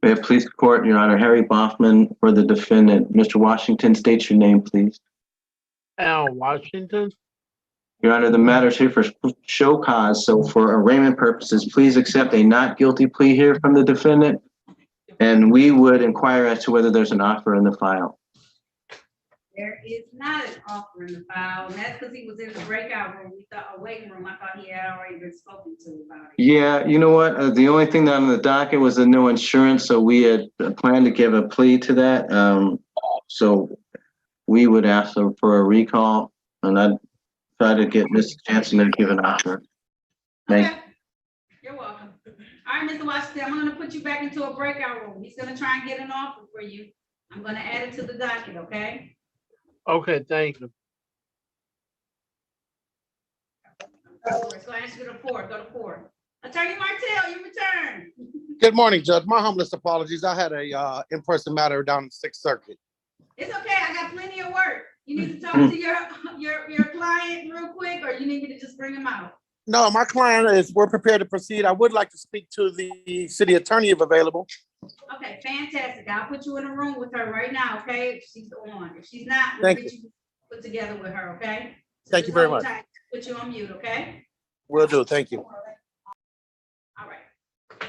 S12: May it please the court, Your Honor, Harry Boffman for the defendant. Mr. Washington, state your name, please.
S11: Al Washington.
S12: Your Honor, the matter is here for show cause, so for arraignment purposes, please accept a not guilty plea here from the defendant, and we would inquire as to whether there's an offer in the file.
S1: There is not an offer in the file, and that's because he was in the breakout room. We thought, a waiting room. I thought he had already been spoken to about it.
S12: Yeah, you know what? The only thing that on the docket was the no insurance, so we had planned to give a plea to that. So we would ask for a recall, and I'd try to get Ms. Jansen to give an offer. Thank you.
S1: You're welcome. All right, Mr. Washington, I'm gonna put you back into a breakout room. He's gonna try and get an offer for you. I'm gonna add it to the docket, okay?
S11: Okay, thank you.
S1: So I ask you to report, go to court. Attorney Martell, you return.
S16: Good morning, Judge. My humblest apologies. I had a in-person matter down in Sixth Circuit.
S1: It's okay, I got plenty of work. You need to talk to your client real quick, or you need me to just bring him out?
S16: No, my client we're prepared to proceed. I would like to speak to the city attorney if available.
S1: Okay, fantastic. I'll put you in a room with her right now, okay? If she's on. If she's not, we'll
S16: Thank
S1: get you put together with her, okay? So
S16: Thank you very much.
S1: Put you on mute, okay?
S16: Will do. Thank you.
S1: All right.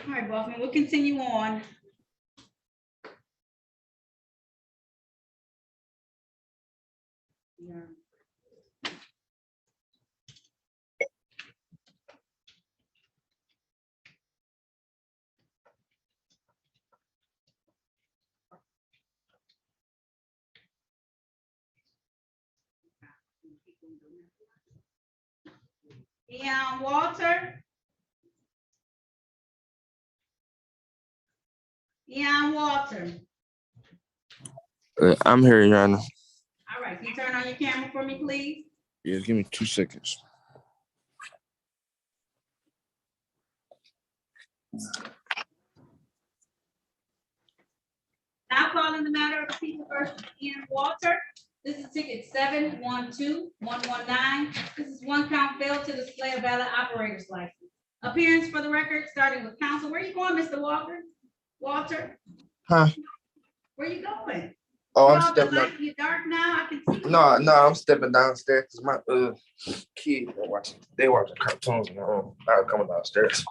S1: All right, Bossman, we'll continue on. Yeah. Ian Walter. Ian Walter.
S6: I'm here, Your Honor.
S1: All right, can you turn on your camera for me, please?
S6: Yeah, give me 2 seconds.
S1: Now calling the matter of the people versus Ian Walter. This is ticket 712119. This is one count failed to display a valid operator's license. Appearance for the record, starting with counsel. Where are you going, Mr. Walker? Walter,
S6: Huh?
S1: where you going?
S6: Oh,
S1: You
S6: I'm
S1: all the
S6: stepping up.
S1: light, you dark now, I can see.
S6: No, I'm stepping downstairs because my kids are watching cartoons in the room. I'm coming downstairs.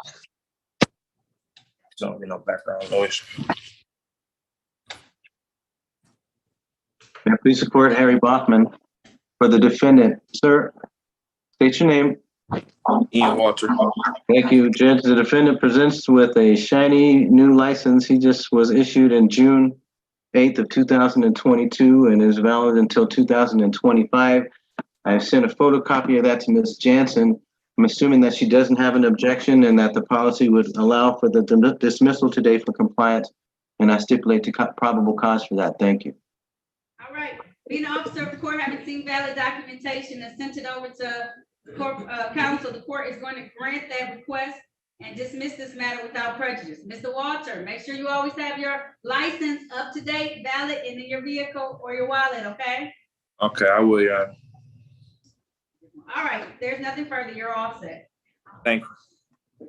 S6: So you know, background noise.
S12: May I please support Harry Bachman for the defendant. Sir, state your name.
S6: Ian Walter.
S12: Thank you, Judge. The defendant presents with a shiny new license. He just was issued in June 8th of 2022 and is valid until 2025. I've sent a photocopy of that to Ms. Jansen. I'm assuming that she doesn't have an objection and that the policy would allow for the dismissal today for compliance. And I stipulate the probable cause for that. Thank you.
S1: All right, being an officer of the court, having seen valid documentation and sent it over to court, counsel, the court is going to grant that request and dismiss this matter without prejudice. Mr. Walter, make sure you always have your license up to date, valid, and in your vehicle or your wallet, okay?
S6: Okay, I will, yeah.
S1: All right, there's nothing further, you're all set.
S6: Thank you.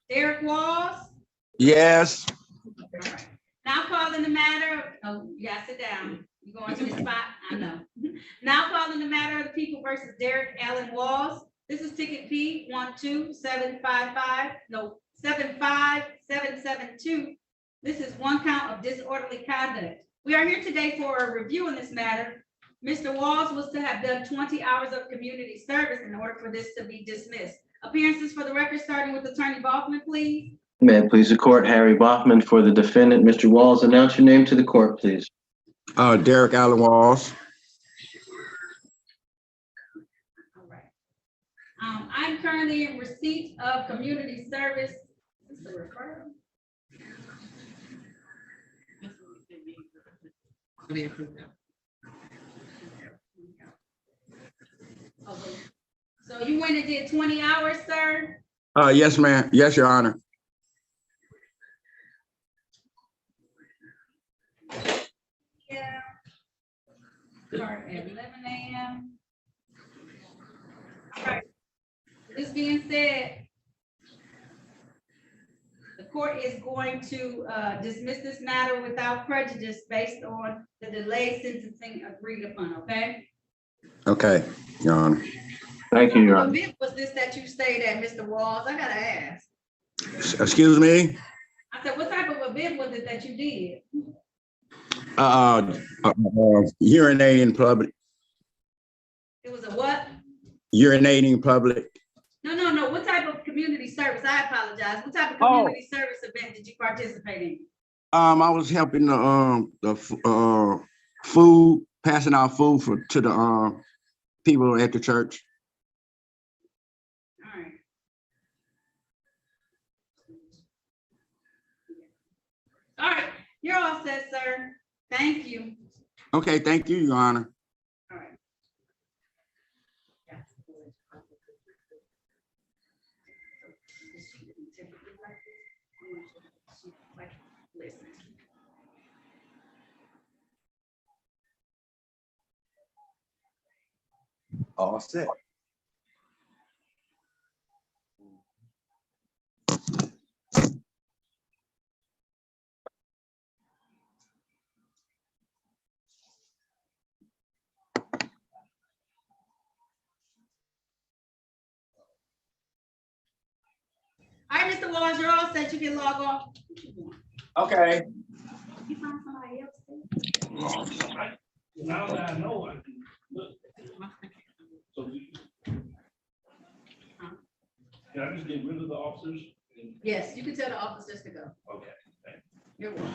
S1: Derek Walls?
S17: Yes.
S1: All right. Now calling the matter, oh, you gotta sit down. You going to the spot? I know. Now calling the matter of the people versus Derek Allen Walls. This is ticket P 75772. This is one count of disorderly conduct. We are here today for a review in this matter. Mr. Walls was to have done 20 hours of community service in order for this to be dismissed. Appearances for the record, starting with Attorney Bachman, please.
S12: May I please support Harry Bachman for the defendant. Mr. Walls, announce your name to the court, please.
S17: Derek Allen Walls.
S1: All right. I'm currently in receipt of community service. Is this a referral? Okay. So you went and did 20 hours, sir?
S17: Yes, ma'am. Yes, Your Honor.
S1: Yeah. Start at 11 a.m. All right. This being said, the court is going to dismiss this matter without prejudice based on the delayed sentencing agreed upon, okay?
S17: Okay, Your Honor.
S12: Thank you, Your Honor.
S1: What event was this that you stayed at, Mr. Walls? I gotta ask.
S17: Excuse me?
S1: I said, what type of event was it that you did?
S17: Urinating in public.
S1: It was a what?
S17: Urinating in public.
S1: No. What type of community service? I apologize. What type of community service event did you participate in?
S17: I was helping the food, passing out food to the people at the church.
S1: All right. All right, you're all set, sir. Thank you.
S17: Okay, thank you, Your Honor.
S1: All right.
S17: All set.
S1: All right, Mr. Walls, you're all set. You can log off.
S17: Okay.
S1: You found somebody else?
S11: Now that I know, I can look. So can I just get rid of the officers?
S1: Yes, you can tell the officers to go.
S11: Okay, thank you.
S1: You're welcome.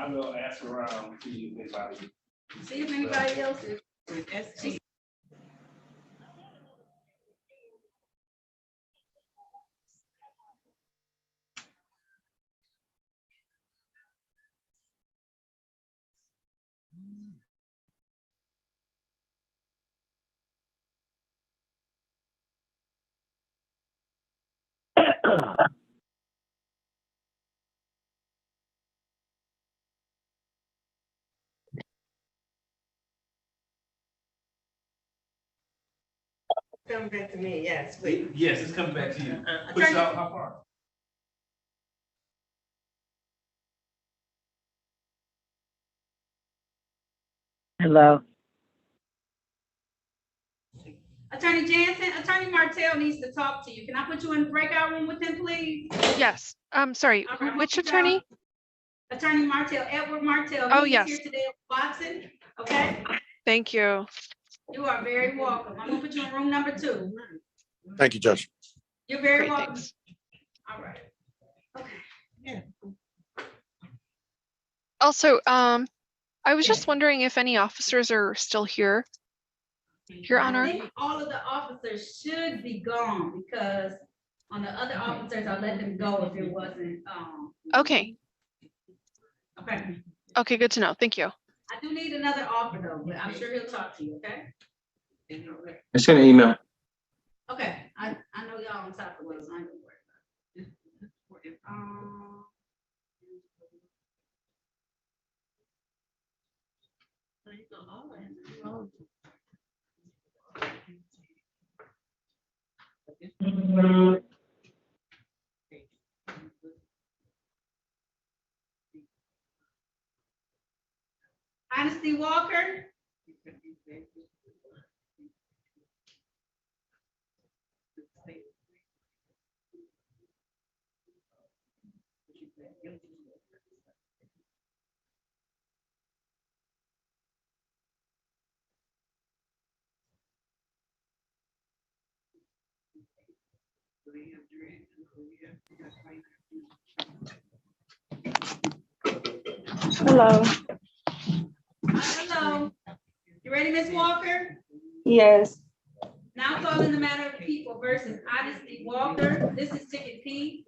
S11: I will ask around, see if anybody.
S1: See if anybody else is. She-
S3: Come back to me, yes, please.
S11: Yes, it's coming back to you. Which,
S1: Attorney-
S11: how far?
S15: Hello.
S1: Attorney Jansen, Attorney Martell needs to talk to you. Can I put you in the breakout room with him, please?
S10: Yes. Sorry.
S1: All right,
S10: Which
S1: hold
S10: attorney?
S1: down. Attorney Martell, Edward Martell.
S10: Oh,
S1: He's
S10: yes.
S1: here today at Watson. Okay,
S10: Thank you.
S1: you are very welcome. I'm gonna put you in room number 2.
S16: Thank you, Judge.
S1: You're very
S10: Great,
S1: welcome.
S10: thanks.
S1: All right. Okay.
S3: Yeah.
S10: Also, I was just wondering if any officers are still here. Your
S1: I
S10: Honor.
S1: think all of the officers should be gone because on the other officers, I let them go if it wasn't,
S10: Okay.
S1: okay.
S10: Okay, good to know. Thank you.
S1: I do need another offer though, but I'm sure he'll talk to you, okay?
S12: I sent an email.
S1: Okay, I know y'all on top of it, so I ain't gonna worry about it. Honesty Walker.
S18: Hello.
S1: Hello. You ready, Ms. Walker?
S18: Yes.
S1: Now calling the matter of people versus Honesty Walker. This is ticket P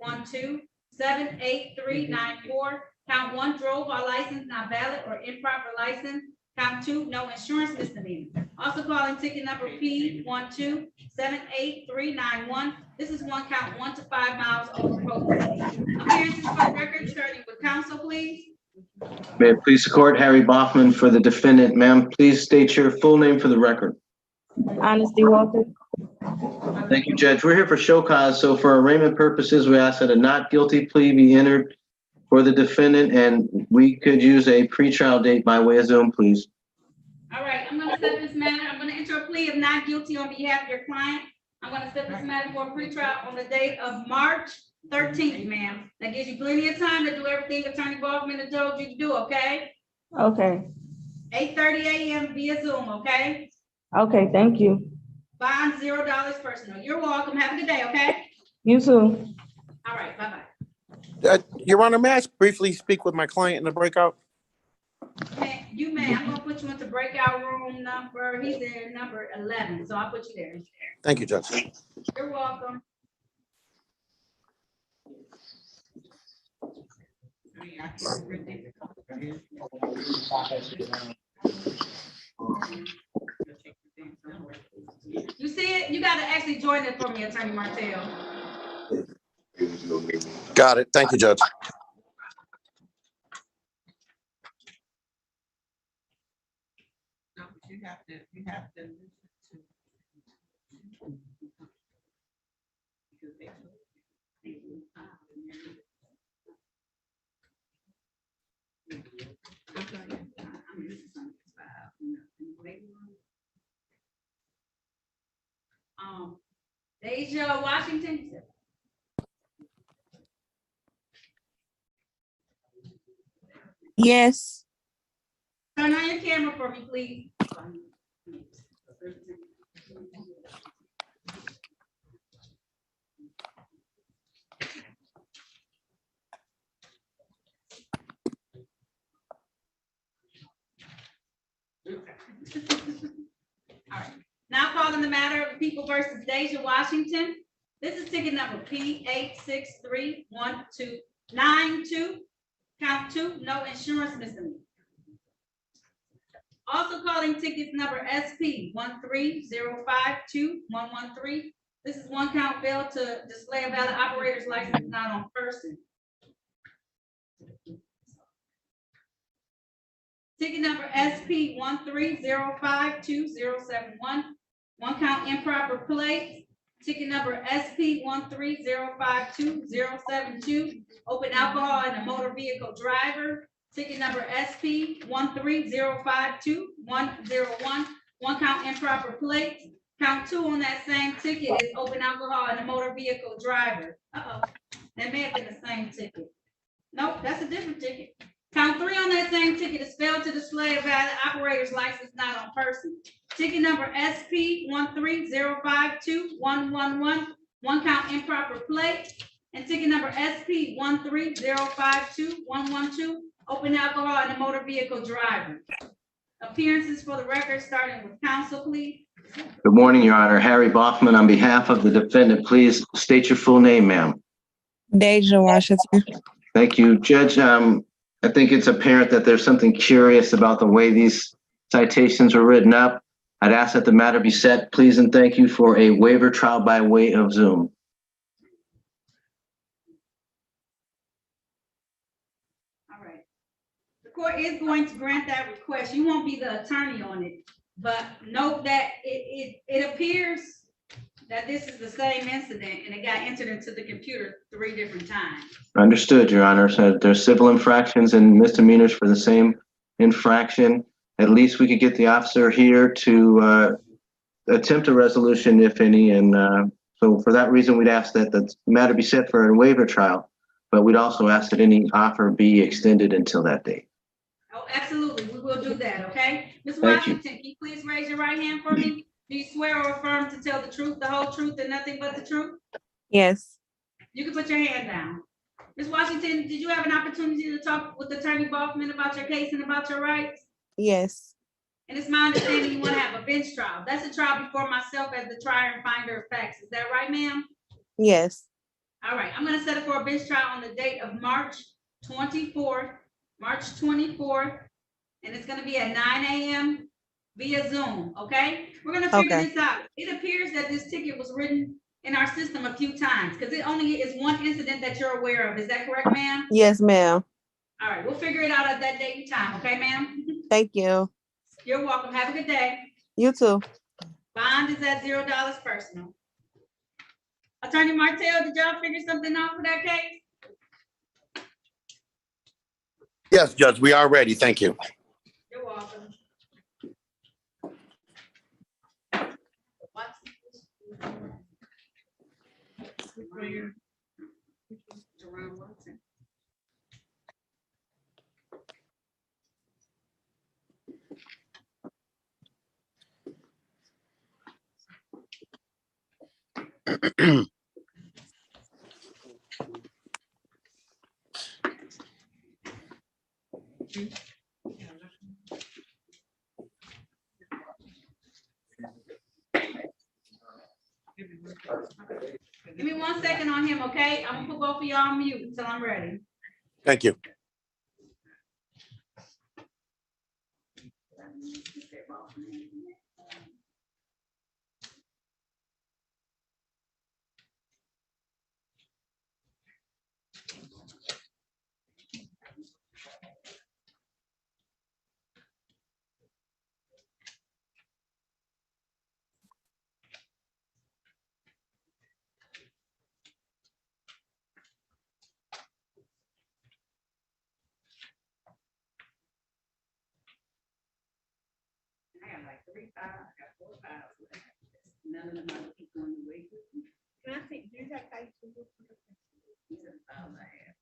S1: 1278394. Count 1, drove while license not valid or improper license. Count 2, no insurance misdemeanor. Also calling ticket number P 1278391. This is count 1 to 5 miles over prohibited. Appearances for the record, starting with counsel, please.
S12: May it please the court, Harry Bachman for the defendant. Ma'am, please state your full name for the record.
S18: Honesty Walker.
S12: Thank you, Judge. We're here for show cause, so for arraignment purposes, we ask that a not guilty plea be entered for the defendant, and we could use a pretrial date by way of Zoom, please.
S1: All right, I'm gonna set this matter. I'm gonna enter a plea of not guilty on behalf of your client. I'm gonna set this matter for a pretrial on the date of March 13th, ma'am. That gives you plenty of time to do everything Attorney Bachman has told you to do, okay?
S18: Okay.
S1: 8:30 a.m. via Zoom, okay?
S18: Okay, thank you.
S1: Bond $0 personal. You're welcome. Have a good day, okay?
S18: You too.
S1: All right, bye-bye.
S16: Your Honor, may I briefly speak with my client in the breakout?
S1: You may. I'm gonna put you into breakout room number, he's in number 11, so I'll put you there.
S16: Thank you, Judge.
S1: You're welcome. You see it? You gotta actually join it for me, Attorney Martell.
S16: Got it. Thank you, Judge.
S3: You have to listen to.
S1: Deja Washington.
S9: Yes.
S1: Turn on your camera for me, please. calling the matter of the people versus Deja Washington. This is ticket number P863192. Count 2, no insurance misdemeanor. Also calling tickets number SP130521113. This is one count failed to display a valid operator's license not on person. Ticket number SP130520071. One count improper plate. Ticket number SP130520072. Open alcohol in a motor vehicle driver. Ticket number SP130520101. One count improper plate. Count 2 on that same ticket is open alcohol in a motor vehicle driver. That may have been the same ticket. Nope, that's a different ticket. Count 3 on that same ticket is failed to display a valid operator's license not on person. Ticket number SP130521111. One count improper plate. And ticket number SP130521112. Open alcohol in a motor vehicle driver. Appearances for the record, starting with counsel, please.
S12: Good morning, Your Honor. Harry Boffman on behalf of the defendant. Please state your full name, ma'am.
S19: Deja Washington.
S12: Thank you, Judge. I think it's apparent that there's something curious about the way these citations were written up. I'd ask that the matter be set, please, and thank you for a waiver trial by way of Zoom.
S1: All right. The court is going to grant that request. You won't be the attorney on it, but note that it appears that this is the same incident and it got entered into the computer 3 different times.
S12: Understood, Your Honor. So there's civil infractions and misdemeanors for the same infraction. At least we could get the officer here to attempt a resolution, if any. And so for that reason, we'd ask that the matter be set for a waiver trial, but we'd also ask that any offer be extended until that date.
S1: Oh, absolutely. We will do that, okay? Ms.
S12: Thank you.
S1: Washington, can you please raise your right hand for me? Do you swear or affirm to tell the truth, the whole truth, and nothing but the truth?
S19: Yes.
S1: You can put your hand down. Ms. Washington, did you have an opportunity to talk with Attorney Boffman about your case and about your rights?
S19: Yes.
S1: And it's my understanding you want to have a bench trial. That's a trial before myself as the trier and finder of facts. Is that right, ma'am?
S19: Yes.
S1: All right, I'm gonna set it for a bench trial on the date of March 24th, and it's gonna be at 9 a.m. via Zoom, okay? We're gonna figure this out. It appears that this ticket was written in our system a few times because it only is one incident that you're aware of. Is that correct, ma'am?
S19: Yes, ma'am.
S1: All right, we'll figure it out at that date and time, okay, ma'am?
S19: Thank you.
S1: You're welcome. Have a good day.
S19: You too.
S1: Bond is at $0 personal. Attorney Martell, did y'all figure something out for that case?
S17: Yes, Judge, we are ready. Thank you.
S1: You're welcome. Jerome Watson. Give me 1 second on him, okay? I'm gonna put both of y'all on mute until I'm ready.
S17: Thank you.
S1: I got like 3 files, I got 4 files left. None of them are keep going to wait with me.
S3: Can I see, do you have page 2?
S1: These are the files I have.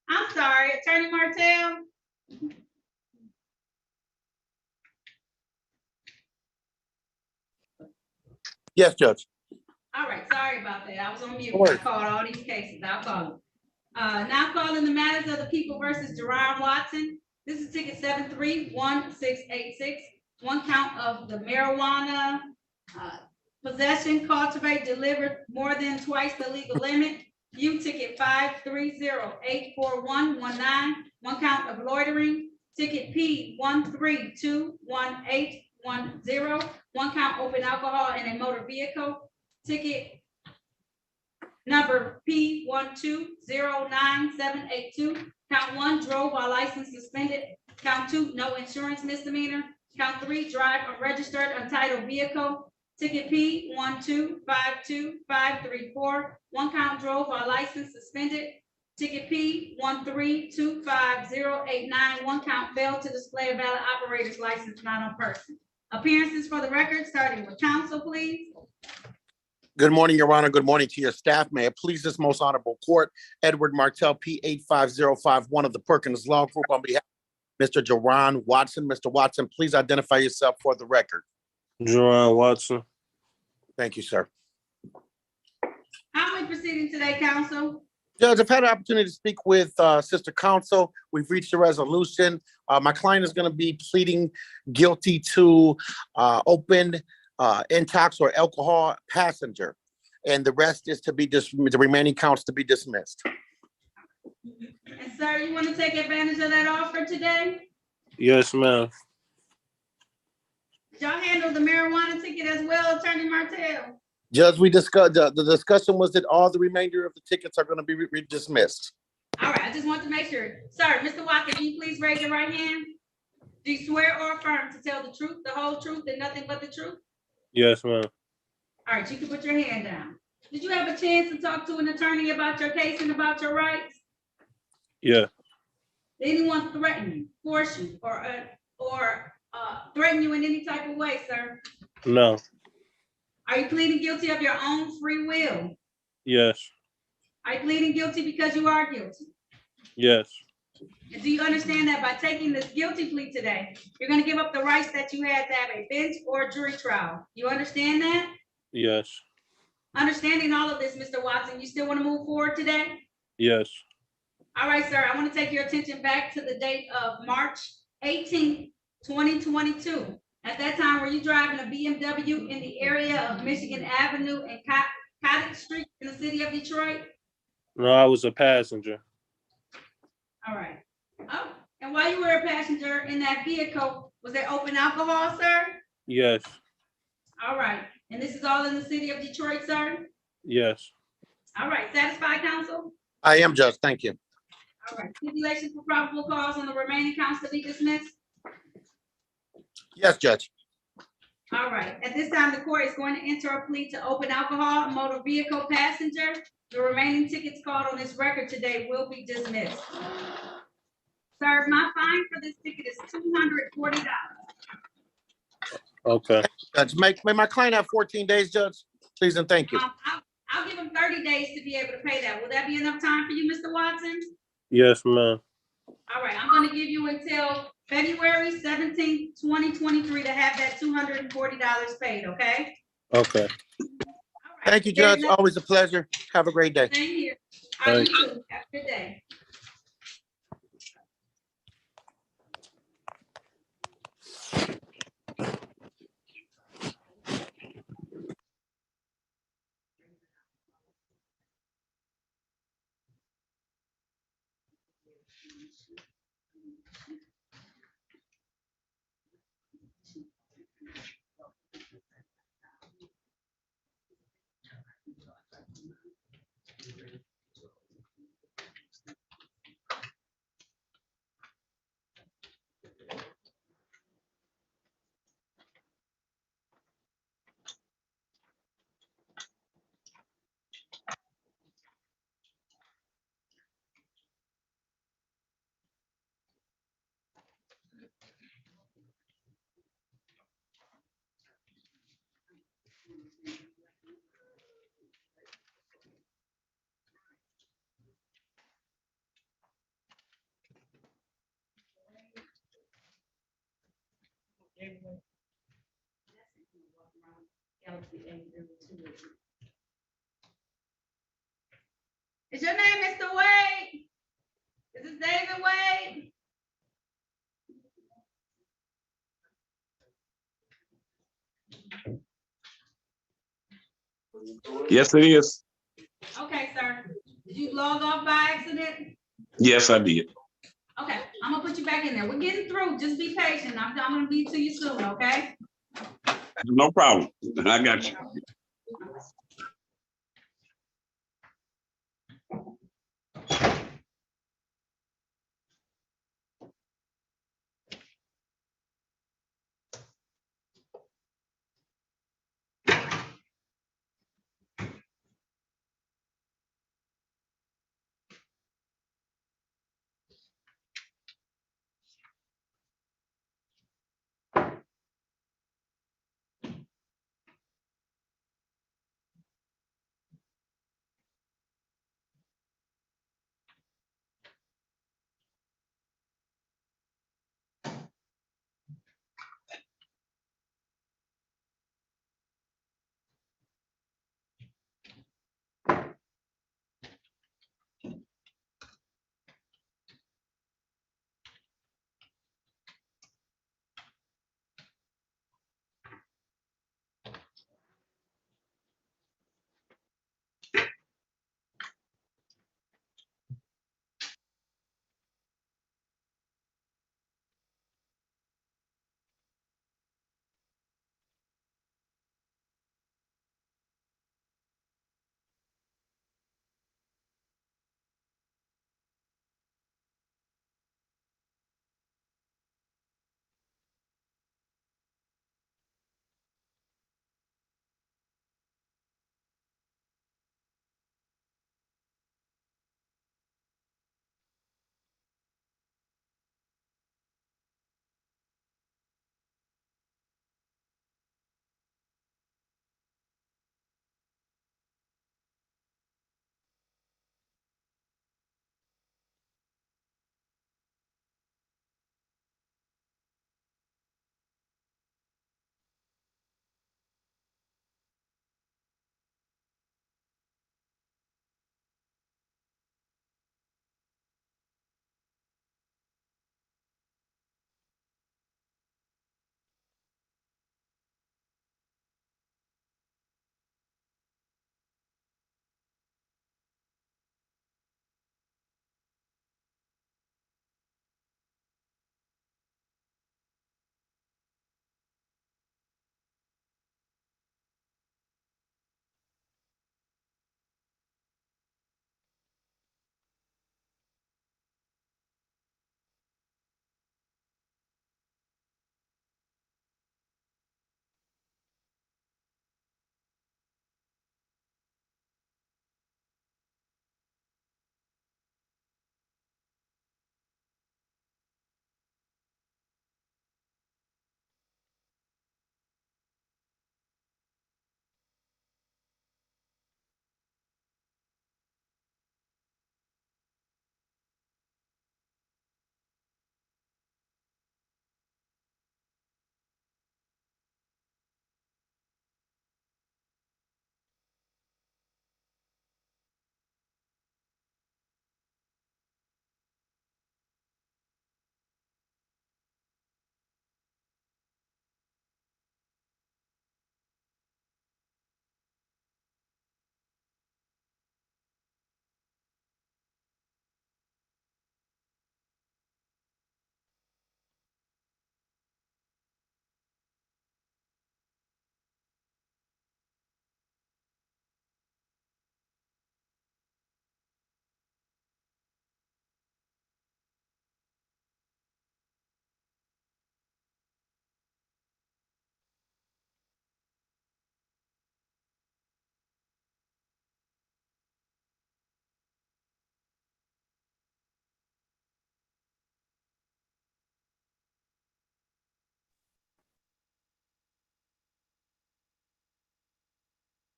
S1: I'm sorry, Attorney Martell?
S16: Yes, Judge.
S1: All right, sorry about that. I was on mute.
S16: No
S1: I
S16: worries.
S1: called all these cases. I'll call them. Now calling the matters of the people versus Jerron Watson. This is ticket 731686. One count of the marijuana possession, cultivate, deliver more than twice the legal limit. View ticket 530-84119. One count of loitering. Ticket P 1321810. One count open alcohol in a motor vehicle. Ticket number P 1209782. Count 1, drove while license suspended. Count 2, no insurance misdemeanor. Count 3, drive unregistered untitled vehicle. Ticket P 1252534. One count, drove while license suspended. Ticket P 1325089. One count, failed to display a valid operator's license not on person. Appearances for the record, starting with counsel, please.
S16: Good morning, Your Honor. Good morning to your staff. May it please this most honorable court, Edward Martell, P 85051 of the Perkins Law Group, on behalf of Mr. Jerron Watson. Mr. Watson, please identify yourself for the record.
S8: Jerron Watson.
S16: Thank you, sir.
S1: How are we proceeding today, counsel?
S16: Judge, I've had an opportunity to speak with sister counsel. We've reached a resolution. My client is going to be pleading guilty to open intox or alcohol passenger, and the rest is to be the remaining counts to be dismissed.
S1: And sir, you want to take advantage of that offer today?
S8: Yes, ma'am.
S1: Did y'all handle the marijuana ticket as well, Attorney Martell?
S16: Judge, we discussed, the discussion was that all the remainder of the tickets are going to be dismissed.
S1: All right, I just want to make sure. Sir, Mr. Watson, can you please raise your right hand? Do you swear or affirm to tell the truth, the whole truth, and nothing but the truth?
S8: Yes, ma'am.
S1: All right, you can put your hand down. Did you have a chance to talk to an attorney about your case and about your rights?
S8: Yeah.
S1: Did anyone threaten you, force you, or threaten you in any type of way, sir?
S8: No.
S1: Are you pleading guilty of your own free will?
S8: Yes.
S1: Are you pleading guilty because you are guilty?
S8: Yes.
S1: And do you understand that by taking this guilty plea today, you're going to give up the rights that you had to have a bench or jury trial? You understand that?
S8: Yes.
S1: Understanding all of this, Mr. Watson, you still want to move forward today?
S8: Yes.
S1: All right, sir. I want to take your attention back to the date of March 18th, 2022. At that time, were you driving a BMW in the area of Michigan Avenue and Cottage Street in the city of Detroit?
S8: No, I was a passenger.
S1: All right. Oh, and while you were a passenger in that vehicle, was there open alcohol, sir?
S8: Yes.
S1: All right. And this is all in the city of Detroit, sir?
S8: Yes.
S1: All right. Satisfied, counsel?
S16: I am, Judge. Thank you.
S1: All right. Stipulation for probable cause on the remaining counts to be dismissed?
S16: Yes, Judge.
S1: All right. At this time, the court is going to enter a plea to open alcohol, motor vehicle passenger. The remaining tickets called on this record today will be dismissed. Sir, my fine for this ticket is $240.
S8: Okay.
S16: Judge, may my client have 14 days, Judge? Please and thank you.
S1: I'll give him 30 days to be able to pay that. Will that be enough time for you, Mr. Watson?
S8: Yes, ma'am.
S1: All right, I'm going to give you until February 17th, 2023 to have that $240 paid, okay?
S8: Okay.
S16: Thank you, Judge. Always a pleasure. Have a great day.
S1: Same here. All right, you too. Have a good day. Is your name Mr. Wade? Is this David Wade?
S20: Yes, it is.
S1: Okay, sir. Did you log off by accident?
S20: Yes, I did.
S1: Okay, I'm gonna put you back in there. We're getting through. Just be patient. I'm gonna be to you soon, okay?
S20: No problem. I got you.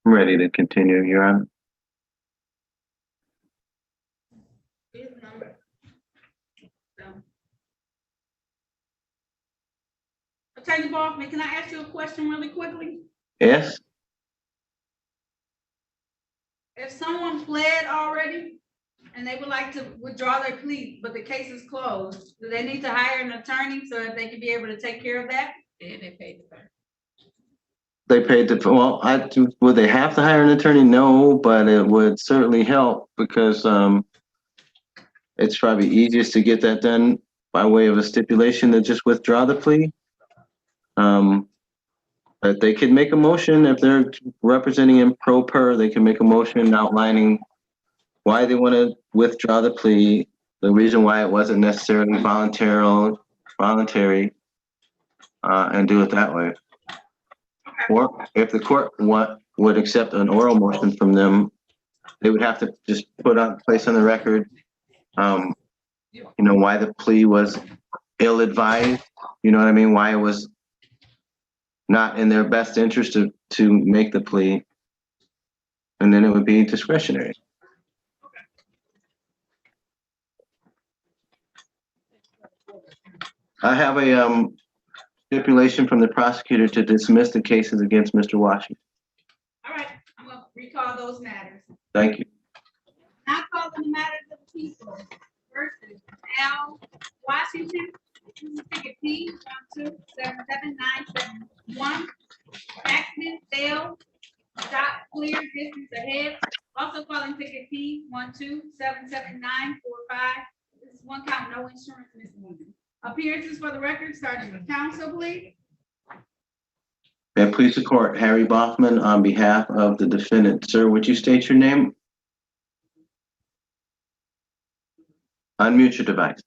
S12: I'm ready to continue, Your Honor.
S1: Attorney Bachman, can I ask you a question really quickly?
S12: Yes?
S1: If someone pled already and they would like to withdraw their plea, but the case is closed, do they need to hire an attorney so that they can be able to take care of that? And they pay the fine.
S12: They paid the, well, would they have to hire an attorney? No, but it would certainly help because, it's probably easiest to get that done by way of a stipulation than just withdraw the plea. But they could make a motion if they're representing him pro per, they can make a motion outlining why they want to withdraw the plea, the reason why it wasn't necessarily voluntary, and do it that way. Or if the court would accept an oral motion from them, they would have to just place on the record, why the plea was ill-advised, you know what I mean? Why it was not in their best interest to make the plea. And then it would be discretionary. I have a stipulation from the prosecutor to dismiss the cases against Mr. Washington.
S1: All right, I'm gonna recall those matters.
S12: Thank you.
S1: Now calling the matters of the people versus Al Washington. This is ticket P 1277971. Taxman failed. Stop clear distance ahead. Also calling ticket P 1277945. This is one count, no insurance misdemeanor. Appearances for the record, starting with counsel, please.
S12: May I please the court, Harry Bachman on behalf of the defendant. Sir, would you state your name? Unmute your device.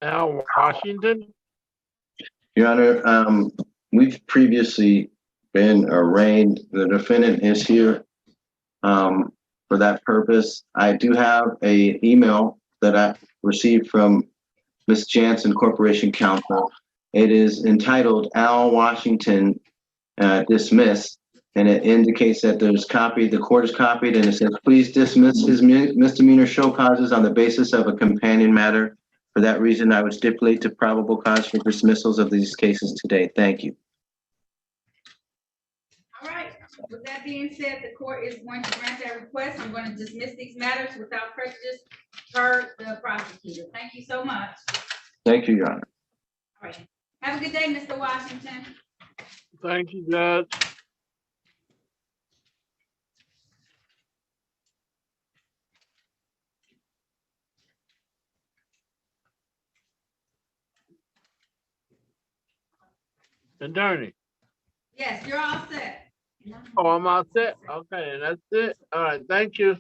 S11: Al Washington?
S12: Your Honor, we've previously been arraigned. The defendant is here for that purpose. I do have an email that I received from Ms. Jansen, Corporation Counsel. It is entitled Al Washington dismissed, and it indicates that there's copied, the court is copied, and it says, please dismiss his misdemeanor show causes on the basis of a companion matter. For that reason, I would stipulate to probable cause for dismissals of these cases today. Thank you.
S1: All right, with that being said, the court is going to grant that request. I'm going to dismiss these matters without prejudice per the prosecutor. Thank you so much.
S12: Thank you, Your Honor.
S1: All right, have a good day, Mr. Washington.
S11: Thank you, Judge. Attorney.
S1: Yes, you're all set.
S11: Oh, I'm all set? Okay, and that's it? All right, thank you.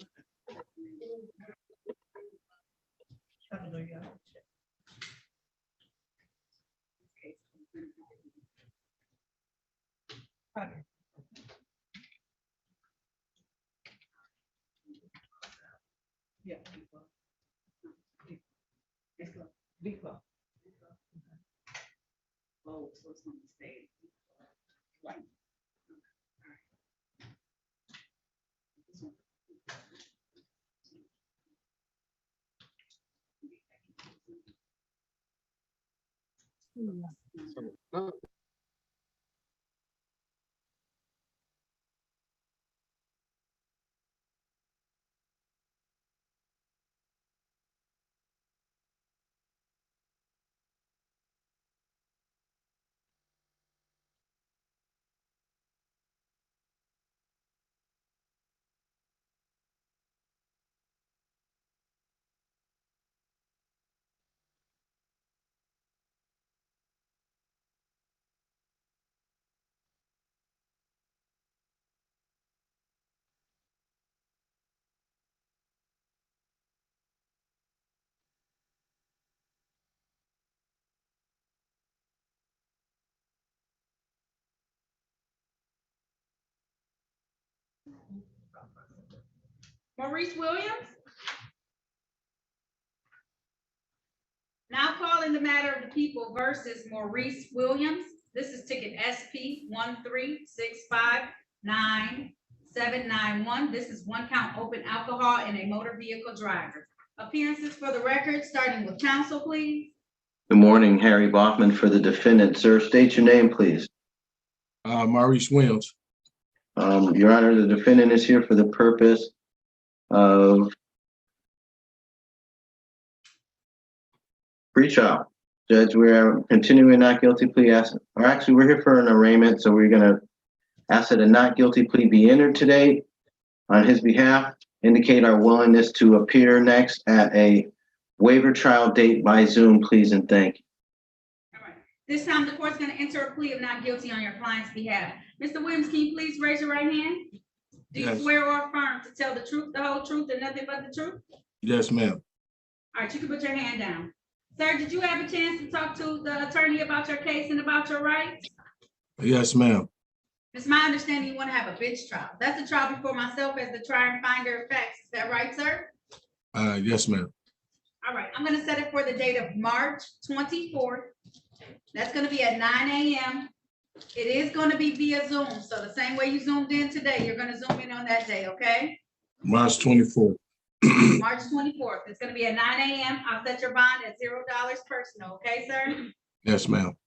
S3: Yeah. Be close.
S1: Oh, so it's gonna stay. Right. Maurice Williams. Now calling the matter of the people versus Maurice Williams. This is ticket SP 136599791. This is one count open alcohol in a motor vehicle driver. Appearances for the record, starting with counsel, please.
S12: Good morning, Harry Bachman for the defendant. Sir, state your name, please.
S17: Maurice Williams.
S12: Your Honor, the defendant is here for the purpose of pretrial. Judge, we're continuing not guilty plea. Or actually, we're here for an arraignment, so we're gonna ask that a not guilty plea be entered today on his behalf. Indicate our willingness to appear next at a waiver trial date by Zoom, please, and thank you.
S1: All right. This time, the court's going to enter a plea of not guilty on your client's behalf. Mr. Williams, can you please raise your right hand? Do you
S17: Yes.
S1: swear or affirm to tell the truth, the whole truth, and nothing but the truth?
S17: Yes, ma'am.
S1: All right, you can put your hand down. Sir, did you have a chance to talk to the attorney about your case and about your rights?
S17: Yes, ma'am.
S1: It's my understanding you want to have a bench trial. That's a trial before myself as the trier and finder of facts. Is that right, sir?
S17: Yes, ma'am.
S1: All right, I'm gonna set it for the date of March 24th. That's gonna be at 9 a.m. It is gonna be via Zoom. So the same way you zoomed in today, you're gonna zoom in on that day, okay?
S17: March 24th.
S1: March 24th. It's gonna be at 9 a.m. I'll set your bond at $0 personal, okay, sir?
S17: Yes, ma'am.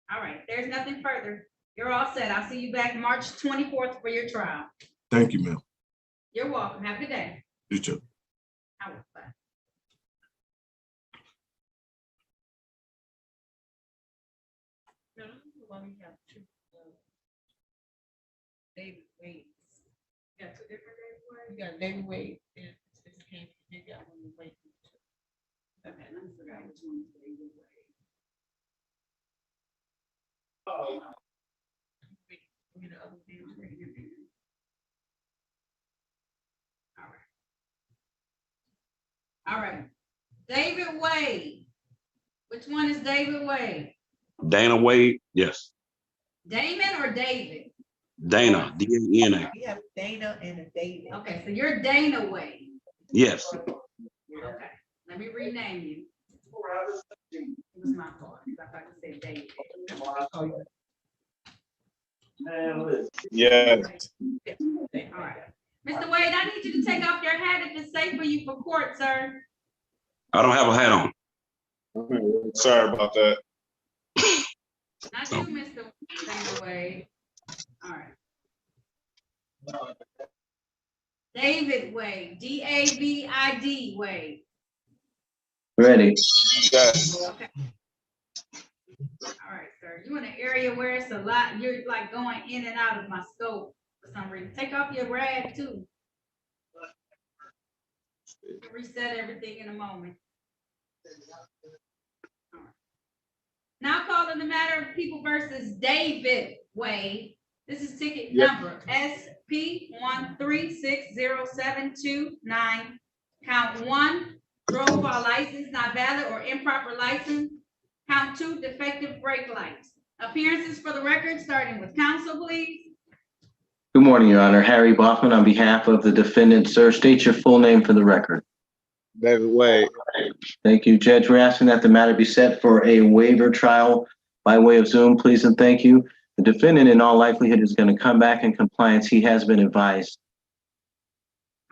S1: All right, there's nothing further. You're all set. I'll see you back March 24th for your trial.
S17: Thank you, ma'am.
S1: You're welcome. Have a good day.
S17: You too.
S1: I will. Bye.
S3: David Wade. You got two different David Wade? You got David Wade and this came, you got one with Wade. Okay, let me figure out which one is David Wade. You know, other David Wade.
S1: All right. David Wade. Which one is David Wade?
S20: Dana Wade, yes.
S1: Damon or David?
S20: Dana, D-A-N-A.
S3: We have Dana and a David.
S1: Okay, so you're Dana Wade.
S20: Yes.
S1: Okay, let me rename you. It was my fault. I thought you said David.
S20: Yeah.
S1: All right. Mr. Wade, I need you to take off your hat if it's safe for you for court, sir.
S20: I don't have a hat on.
S8: Sorry about that.
S1: Not you, Mr. Dana Wade. All right. David Wade, D-A-V-I-D Wade.
S12: Ready?
S8: Yes.
S1: Okay. All right, sir. You in an area where it's a lot, you're like going in and out of my scope for some reason. Take off your rag too. Reset everything in a moment. All right. Now calling the matter of People versus David Wade. This is ticket number SP 1360729. Count 1, drove while license not valid or improper license. Count 2, defective brake lights. Appearances for the record, starting with counsel, please.
S12: Good morning, Your Honor. Harry Bachman on behalf of the defendant. Sir, state your full name for the record.
S8: David Wade.
S12: Thank you, Judge. We're asking that the matter be set for a waiver trial by way of Zoom, please, and thank you. The defendant, in all likelihood, is going to come back in compliance. He has been advised.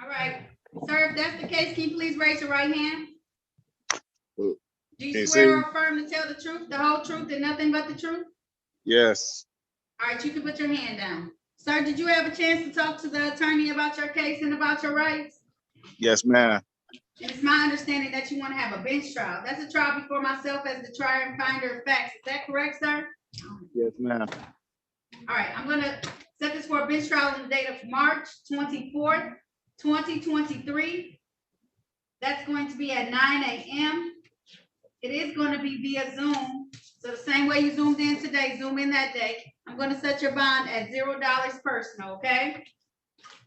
S1: All right, sir, if that's the case, can you please raise your right hand? Do you swear or affirm to tell the truth, the whole truth, and nothing but the truth?
S8: Yes.
S1: All right, you can put your hand down. Sir, did you have a chance to talk to the attorney about your case and about your rights?
S8: Yes, ma'am.
S1: And it's my understanding that you want to have a bench trial. That's a trial before myself as the trier and finder of facts. Is that correct, sir?
S8: Yes, ma'am.
S1: All right, I'm gonna set this for a bench trial on the date of March 24th, 2023. That's going to be at 9 a.m. It is going to be via Zoom. So the same way you zoomed in today, zoom in that day. I'm going to set your bond at $0 personal, okay?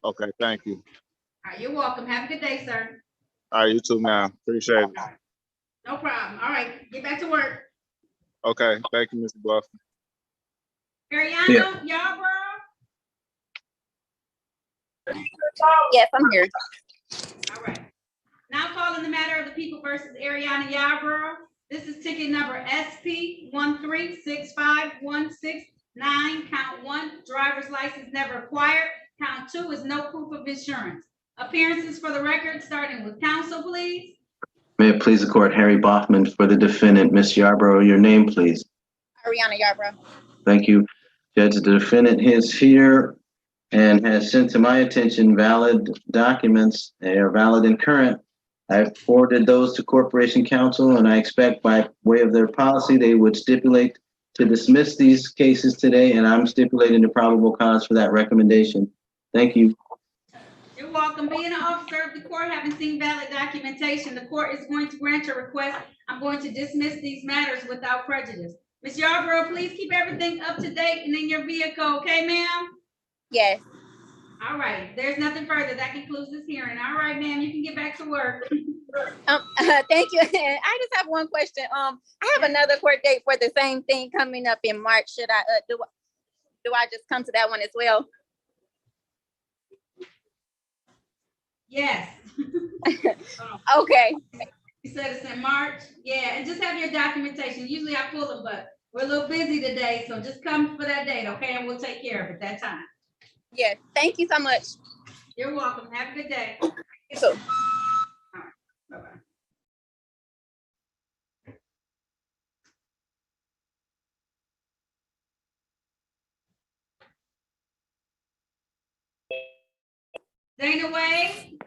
S8: Okay, thank you.
S1: All right, you're welcome. Have a good day, sir.
S8: All right, you too, ma'am. Appreciate it.
S1: No problem. All right, get back to work.
S8: Okay, thank you, Mr. Buff.
S1: Ariana, Yarborough?
S21: Yes, I'm here.
S1: All right. Now calling the matter of the People versus Ariana Yarborough. This is ticket number SP 1365169. Count 1, driver's license never acquired. Count 2 is no proof of insurance. Appearances for the record, starting with counsel, please.
S12: May it please the court, Harry Boffman for the defendant, Ms. Yarborough, your name, please.
S21: Ariana Yarbrough.
S12: Thank you. Judge, the defendant is here and has sent to my attention valid documents. They are valid and current. I've forwarded those to Corporation Counsel, and I expect by way of their policy, they would stipulate to dismiss these cases today, and I'm stipulating the probable cause for that recommendation. Thank you.
S1: You're welcome. Being an officer of the court, having seen valid documentation, the court is going to grant your request. I'm going to dismiss these matters without prejudice. Ms. Yarborough, please keep everything up to date and in your vehicle, okay, ma'am?
S21: Yes.
S1: All right, there's nothing further. That concludes this hearing. All right, ma'am, you can get back to work.
S21: Thank you. I just have one question. I have another court date for the same thing coming up in March. Should I do I just come to that one as well?
S1: Yes.
S21: Okay.
S1: You said it's in March? Yeah, and just have your documentation. Usually I pull them, but we're a little busy today, so just come for that date, okay? And we'll take care of it that time.
S21: Yes. Thank you so much.
S1: You're welcome. Have a good day.
S21: You too.
S1: All right. Bye-bye. Dana Wade?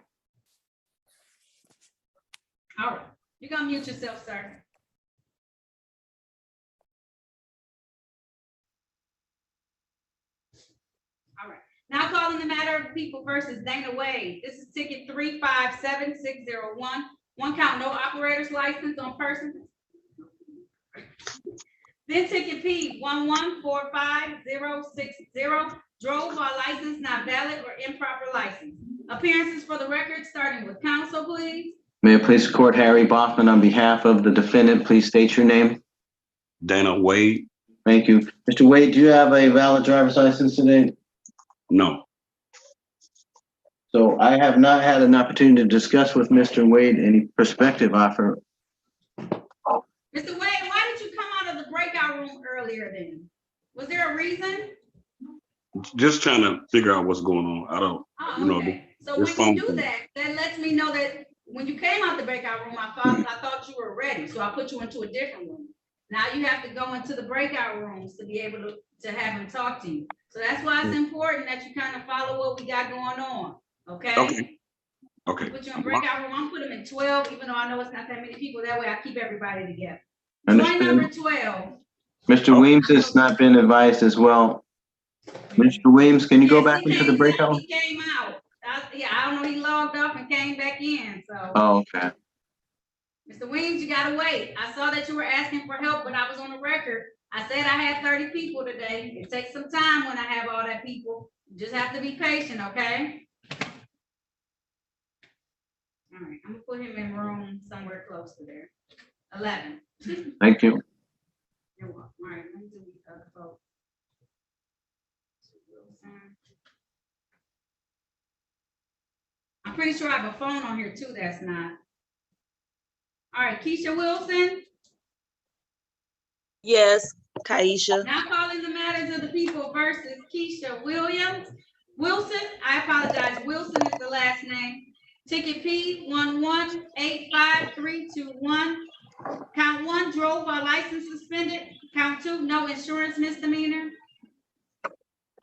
S1: All right. You're going to mute yourself, sir. All right. Now calling the matter of people versus Dana Wade. This is ticket 357601. One count, no operator's license on person. Then ticket P 1145060. Drove while license not valid or improper license. Appearances for the record, starting with counsel, please.
S12: May it please the court, Harry Boffman on behalf of the defendant, please state your name.
S20: Dana Wade.
S12: Thank you. Mr. Wade, do you have a valid driver's license today?
S20: No.
S12: So I have not had an opportunity to discuss with Mr. Wade any perspective offer.
S1: Mr. Wade, why did you come out of the breakout room earlier then? Was there a reason?
S20: Just trying to figure out what's going on. I don't,
S1: Okay. So when you do that, that lets me know that when you came out the breakout room, I thought you were ready. So I put you into a different room. Now you have to go into the breakout rooms to be able to have him talk to you. So that's why it's important that you kind of follow what we got going on. Okay.
S20: Okay.
S1: Put you in breakout room. I'm put them in 12, even though I know it's not that many people. That way I keep everybody together. Join number 12.
S12: Mr. Weems has not been advised as well. Mr. Weems, can you go back into the breakout?
S1: He came out. I don't know. He logged off and came back in. So.
S12: Oh, okay.
S1: Mr. Weems, you gotta wait. I saw that you were asking for help, but I was on the record. I said I had 30 people today. It takes some time when I have all that people. You just have to be patient, okay? All right, I'm gonna put him in room somewhere close to there. 11.
S12: Thank you.
S1: You're welcome. All right, let me do these other folks. I'm pretty sure I have a phone on here too. That's not. All right, Keisha Wilson.
S7: Yes, Kaisha.
S1: Now calling the matters of the people versus Keisha Wilson. I apologize. Wilson is the last name. Ticket P 1185321. Count 1, drove while license suspended. Count 2, no insurance misdemeanor.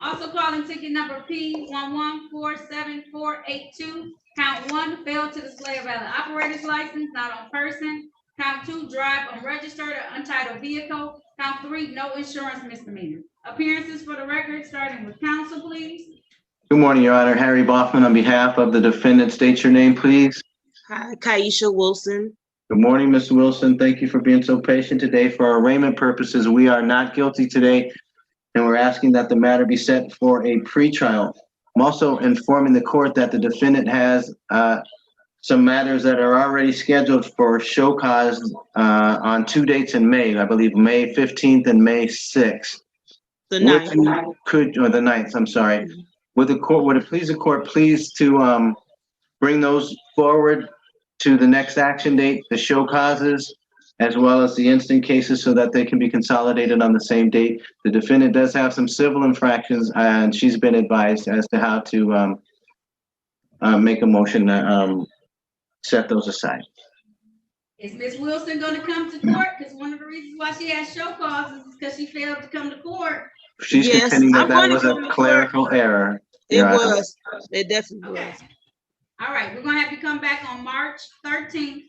S1: Also calling ticket number P 1147482. Count 1, failed to display a valid operator's license, not on person. Count 2, drive unregistered or untitled vehicle. Count 3, no insurance misdemeanor. Appearances for the record, starting with counsel, please.
S12: Good morning, Your Honor. Harry Boffman on behalf of the defendant. State your name, please.
S7: Hi, Kaisha Wilson.
S12: Good morning, Mr. Wilson. Thank you for being so patient today. For arraignment purposes, we are not guilty today, and we're asking that the matter be set for a pretrial. I'm also informing the court that the defendant has some matters that are already scheduled for show cause on 2 dates in May, I believe May 15th and May 6th.
S7: The 9th.
S12: Or the 9th, I'm sorry. Would it please the court please to bring those forward to the next action date, the show causes, as well as the instant cases, so that they can be consolidated on the same date. The defendant does have some civil infractions, and she's been advised as to how to make a motion to set those aside.
S1: Is Ms. Wilson gonna come to court? Because one of the reasons why she has show causes is because she failed to come to court.
S12: She's
S7: Yes,
S12: contending that
S7: I'm
S12: that
S7: going to
S12: was a
S7: come to court.
S12: clerical error.
S7: It
S12: Your Honor.
S7: was. It definitely
S1: Okay.
S7: was.
S1: All right, we're gonna have you come back on March 13th,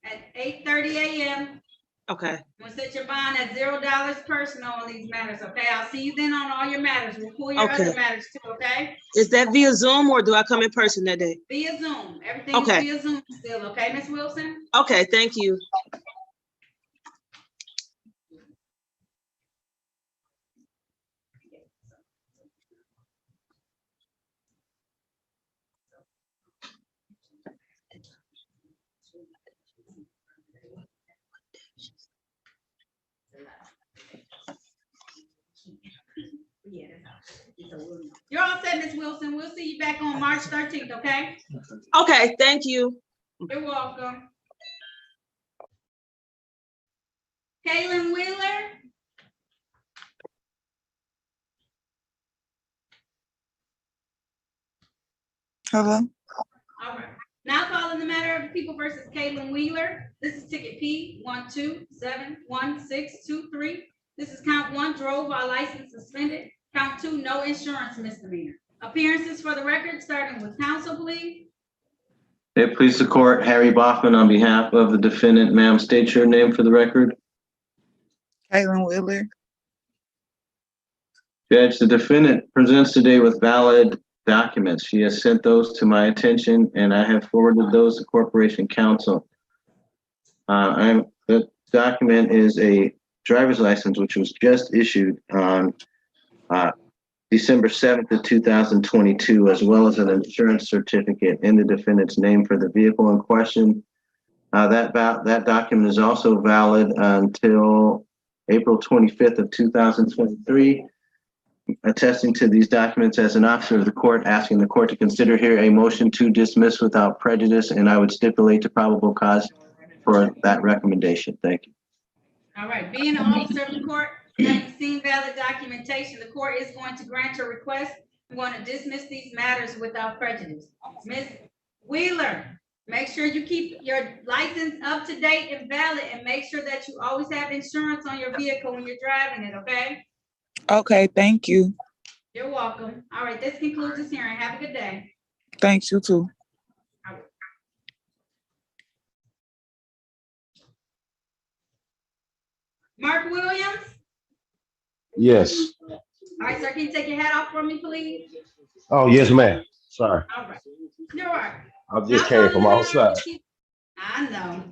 S1: at 8:30 a.m.
S7: Okay.
S1: I'm gonna set your bond at $0 personal on these matters, okay? I'll see you then on all your matters. We'll pull your
S7: Okay.
S1: other matters too, okay?
S7: Is that via Zoom or do I come in person that day?
S1: Via Zoom. Everything's
S7: Okay.
S1: via Zoom still, okay, Ms. Wilson?
S7: Okay, thank you.
S1: You're all set, Ms. Wilson. We'll see you back on March 13th, okay?
S7: Okay, thank you.
S1: You're welcome. Kaylin Wheeler?
S4: Hello?
S1: All right. Now calling the matter of the people versus Kaylin Wheeler. This is ticket P 1271623. This is count 1, drove while license suspended. Count 2, no insurance misdemeanor. Appearances for the record, starting with counsel, please.
S12: It please the court, Harry Bachman on behalf of the defendant. Ma'am, state your name for the record.
S4: Kaylin Wheeler.
S12: Judge, the defendant presents today with valid documents. She has sent those to my attention and I have forwarded those to Corporation Counsel. The document is a driver's license which was just issued on December 7th of 2022, as well as an insurance certificate in the defendant's name for the vehicle in question. That document is also valid until April 25th of 2023. Attesting to these documents as an officer of the court, asking the court to consider here a motion to dismiss without prejudice, and I would stipulate to probable cause for that recommendation. Thank you.
S1: All right, being an officer of the court, having seen valid documentation, the court is going to grant your request. We want to dismiss these matters without prejudice. Ms. Wheeler, make sure you keep your license up to date and valid, and make sure that you always have insurance on your vehicle when you're driving it, okay?
S4: Okay, thank you.
S1: You're welcome. All right, this concludes this hearing. Have a good day.
S4: Thanks, you too.
S1: Mark Williams?
S11: Yes.
S1: All right, sir, can you take your hat off for me, please?
S11: Oh, yes, ma'am. Sorry.
S1: All right. You're all right.
S11: I just came from outside.
S1: I know.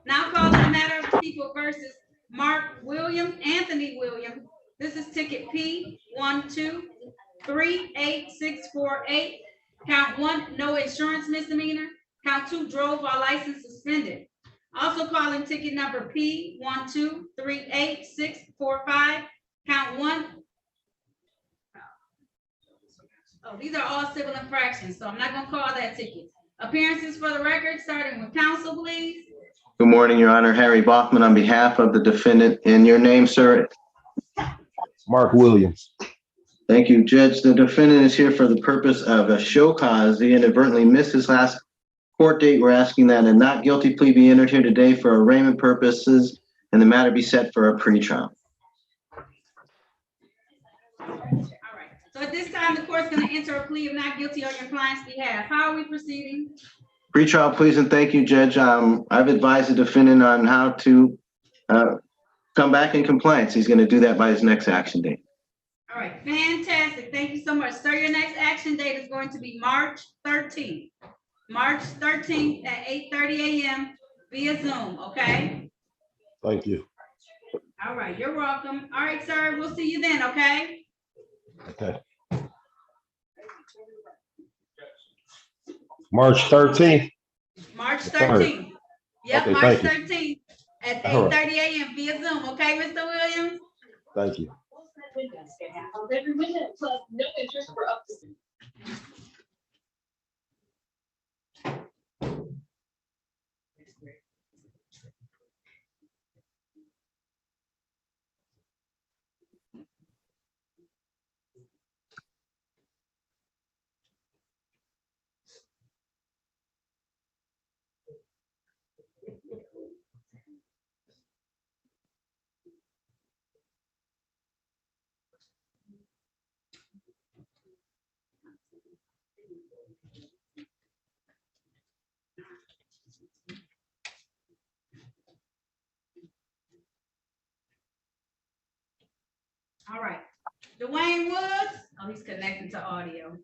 S1: Now calling the matter of the people versus Mark Williams, Anthony Williams. This is ticket P 1238648. Count 1, no insurance misdemeanor. Count 2, drove while license suspended. Also calling ticket number P 1238645. Count 1. Oh, these are all civil infractions, so I'm not gonna call that ticket. Appearances for the record, starting with counsel, please.
S12: Good morning, Your Honor. Harry Bachman on behalf of the defendant. And your name, sir?
S11: Mark Williams.
S12: Thank you, Judge. The defendant is here for the purpose of a show cause. He inadvertently missed his last court date. We're asking that a not guilty plea be entered here today for arraignment purposes and the matter be set for a pretrial.
S1: So at this time, the court's going to enter a plea of not guilty on your client's behalf. How are we proceeding?
S12: Pretrial, please, and thank you, Judge. I've advised the defendant on how to come back in compliance. He's going to do that by his next action date.
S1: All right, fantastic. Thank you so much. Sir, your next action date is going to be March 13th. March 13th at 8:30 a.m. via Zoom, okay?
S11: Thank you.
S1: All right, you're welcome. All right, sir, we'll see you then, okay?
S11: Okay. March 13th.
S1: March 13th. Yep,
S11: Okay,
S1: March
S11: thank
S1: 13th at
S11: All right.
S1: 8:30 a.m. via Zoom, okay, Mr. Williams?
S11: Thank you.
S22: Every minute plus no interest for up to.
S1: All right. Dwayne Woods. Oh, he's connecting to audio.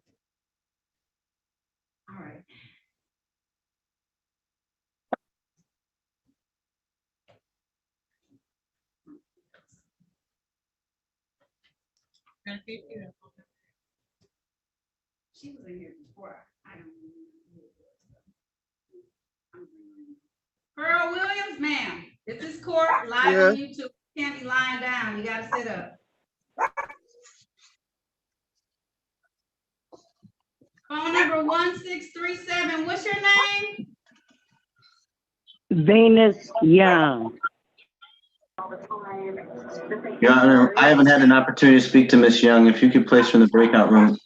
S1: All right. She was in here before. I don't know. Pearl Williams, ma'am. This is court live on YouTube. You can't be lying down. You gotta sit up. Phone number 1637. What's your name?
S15: Venus Young.
S12: Your Honor, I haven't had an opportunity to speak to Miss Young. If you could place her in the breakout room.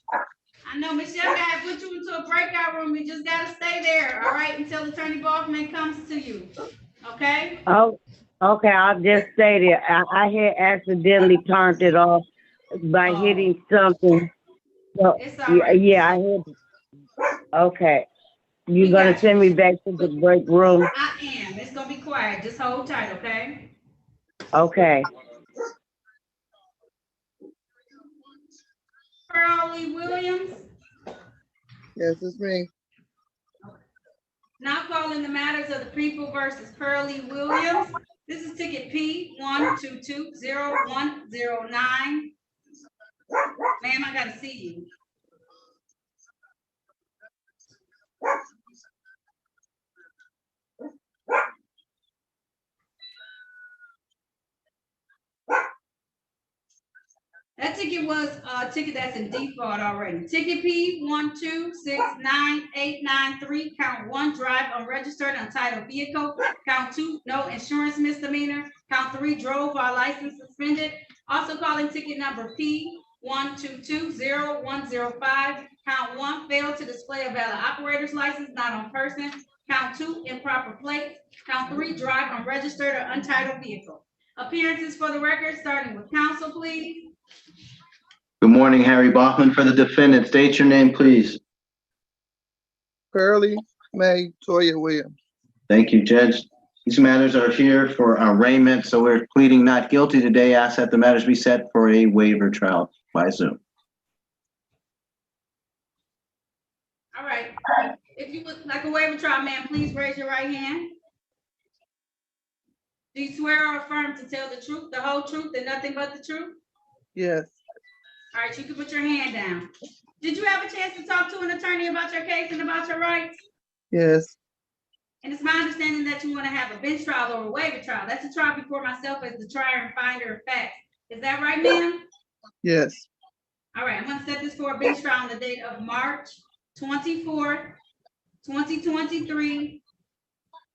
S1: I know Miss Young got put you into a breakout room. You just gotta stay there, all right, until Attorney Baughman comes to you. Okay?
S15: Oh, okay, I'll just say that I had accidentally turned it off by hitting something. So,
S1: It's all right.
S15: yeah, I had. Okay. You
S1: We
S15: gonna
S1: got
S15: send me back to the break room?
S1: I am. It's gonna be quiet. Just hold tight, okay?
S15: Okay.
S1: Pearlie Williams.
S3: Yes, it's me.
S1: Now calling the matters of the people versus Pearlie Williams. This is ticket P1220109. Ma'am, I gotta see you. That ticket was a ticket that's in default already. Ticket P1269893, count 1, drive unregistered untitled vehicle. Count 2, no insurance misdemeanor. Count 3, drove while license suspended. Also calling ticket number P1220105. Count 1, failed to display a valid operator's license, not on person. Count 2, improper plates. Count 3, drive unregistered or untitled vehicle. Appearances for the record, starting with counsel, please.
S12: Good morning, Harry Bachman for the defendant. State your name, please.
S3: Pearlie Mae Toya Williams.
S12: Thank you, Judge. These matters are here for arraignment, so we're pleading not guilty today. Ask that the matters be set for a waiver trial by Zoom.
S1: All right. If you would like a waiver trial, ma'am, please raise your right hand. Do you swear or affirm to tell the truth, the whole truth, and nothing but the truth?
S3: Yes.
S1: All right, you can put your hand down. Did you have a chance to talk to an attorney about your case and about your rights?
S3: Yes.
S1: And it's my understanding that you want to have a bench trial or a waiver trial. That's a trial before myself as the trier and finder of facts. Is that right, ma'am?
S3: Yes.
S1: All right, I'm going to set this for a bench trial on the date of March 24th, 2023.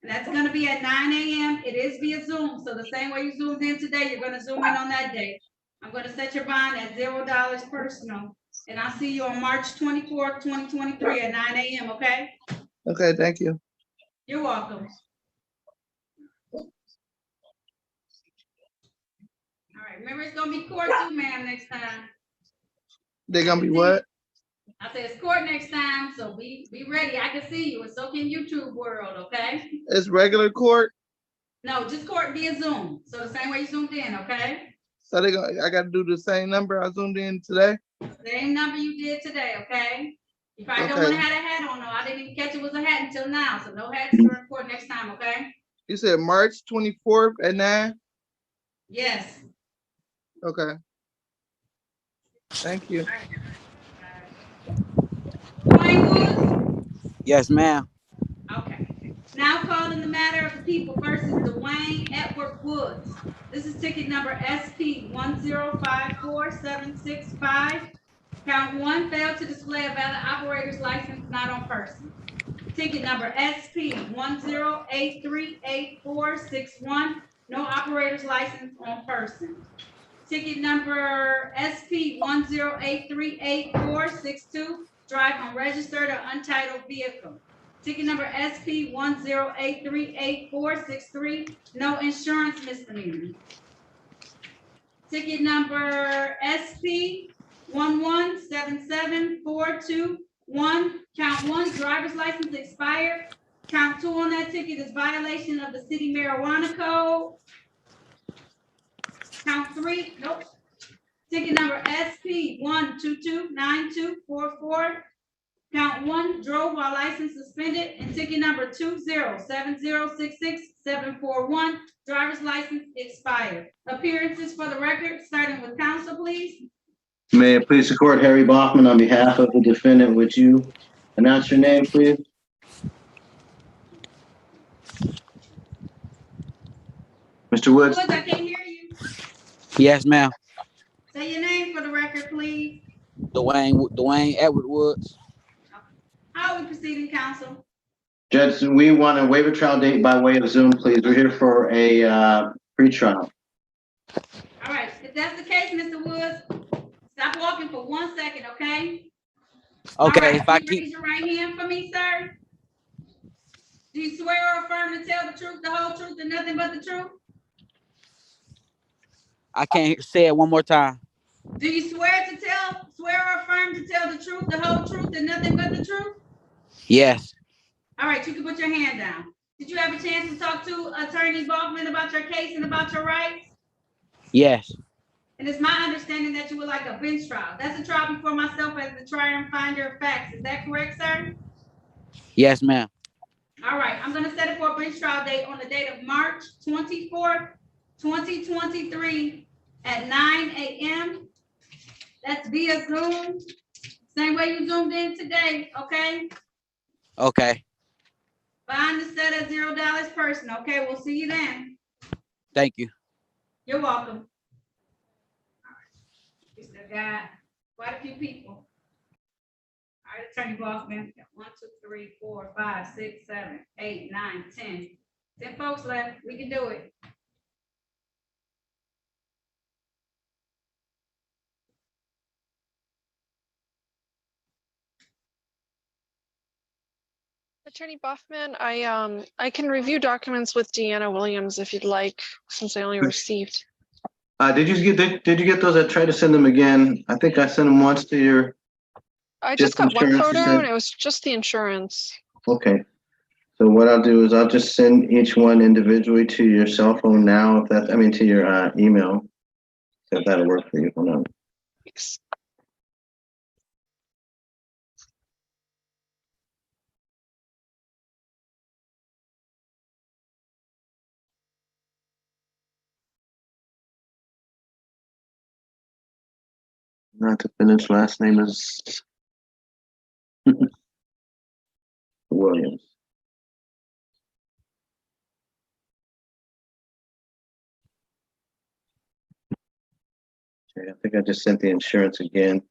S1: And that's going to be at 9 a.m. It is via Zoom. So the same way you zoomed in today, you're going to zoom in on that day. I'm going to set your bond at $0 personal. And I'll see you on March 24th, 2023 at 9 a.m. Okay?
S3: Okay, thank you.
S1: You're welcome. All right, remember it's going to be court too, ma'am, next time.
S3: They're gonna be what?
S1: I said it's court next time, so be ready. I can see you, and so can YouTube world, okay?
S3: It's regular court.
S1: No, just court via Zoom. So the same way you zoomed in, okay?
S3: So I got to do the same number I zoomed in today.
S1: Same number you did today, okay? You probably don't want to have a hat on, though. I didn't even catch it was a hat until now, so no hats during court next time, okay?
S3: You said March 24th at 9?
S1: Yes.
S3: Okay. Thank you.
S13: Yes, ma'am.
S1: Okay. Now calling the matter of the people versus Dwayne Edward Woods. This is ticket number SP1054765. Count 1, failed to display a valid operator's license not on person. Ticket number SP108388461. No operator's license on person. Ticket number SP108388462. Drive unregistered or untitled vehicle. Ticket number SP 108384663, no insurance misdemeanor. Ticket number SP 1177421, count 1, driver's license expired. Count 2 on that ticket is violation of the city marijuana code. Count 3, nope. Ticket number SP 1229244. Count 1, drove while license suspended, and ticket number 207066741, driver's license expired. Appearances for the record, starting with counsel, please.
S12: May it please the court, Harry Bachman, on behalf of the defendant, would you announce your name, please? Mr. Woods?
S1: Woods, I can't hear you.
S13: Yes, ma'am.
S1: Say your name for the record, please.
S13: Dwayne Edward Woods.
S1: How are we proceeding, counsel?
S12: Judge, we want to waive a trial date by way of Zoom, please. We're here for a pre-trial.
S1: All right, if that's the case, Mr. Woods, stop walking for 1 second, okay?
S13: Okay,
S1: right,
S13: if I
S1: can you
S13: keep.
S1: raise your right hand for me, sir? Do you swear or affirm to tell the truth, the whole truth, and nothing but the truth?
S13: I can't say it one more time.
S1: Do you swear or affirm to tell the truth, the whole truth, and nothing but the truth?
S13: Yes.
S1: All right, you can put your hand down. Did you have a chance to talk to Attorney Bachman about your case and about your rights?
S13: Yes.
S1: And it's my understanding that you would like a bench trial. That's a trial before myself as the trier and finder of facts. Is that correct, sir?
S13: Yes, ma'am.
S1: All right, I'm gonna set it for a bench trial date on the date of March 24th, 2023 at 9 a.m. That's via Zoom. Same way you zoomed in today, okay?
S13: Okay.
S1: Bond is set at $0 person, okay? We'll see you then.
S13: Thank you.
S1: You're welcome. We still got quite a few people. All right, Attorney Bachman, 1, 2, 3, 4, 5, 6, 7, 8, 9, 10. 10 folks left. We can do it.
S10: Attorney Boffman, I can review documents with Deanna Williams if you'd like, since I only received.
S12: Did you get those? I tried to send them again. I think I sent them once to your.
S10: I just got one
S12: insurance, you
S10: photo
S12: said?
S10: and it was just the insurance.
S12: Okay. So what I'll do is I'll just send each one individually to your cell phone now, if that, I mean, to your email. So if that'll work for you. Hold on.
S10: Thanks.
S12: Not to finish, last name is Williams. Okay, I think I just sent the insurance again,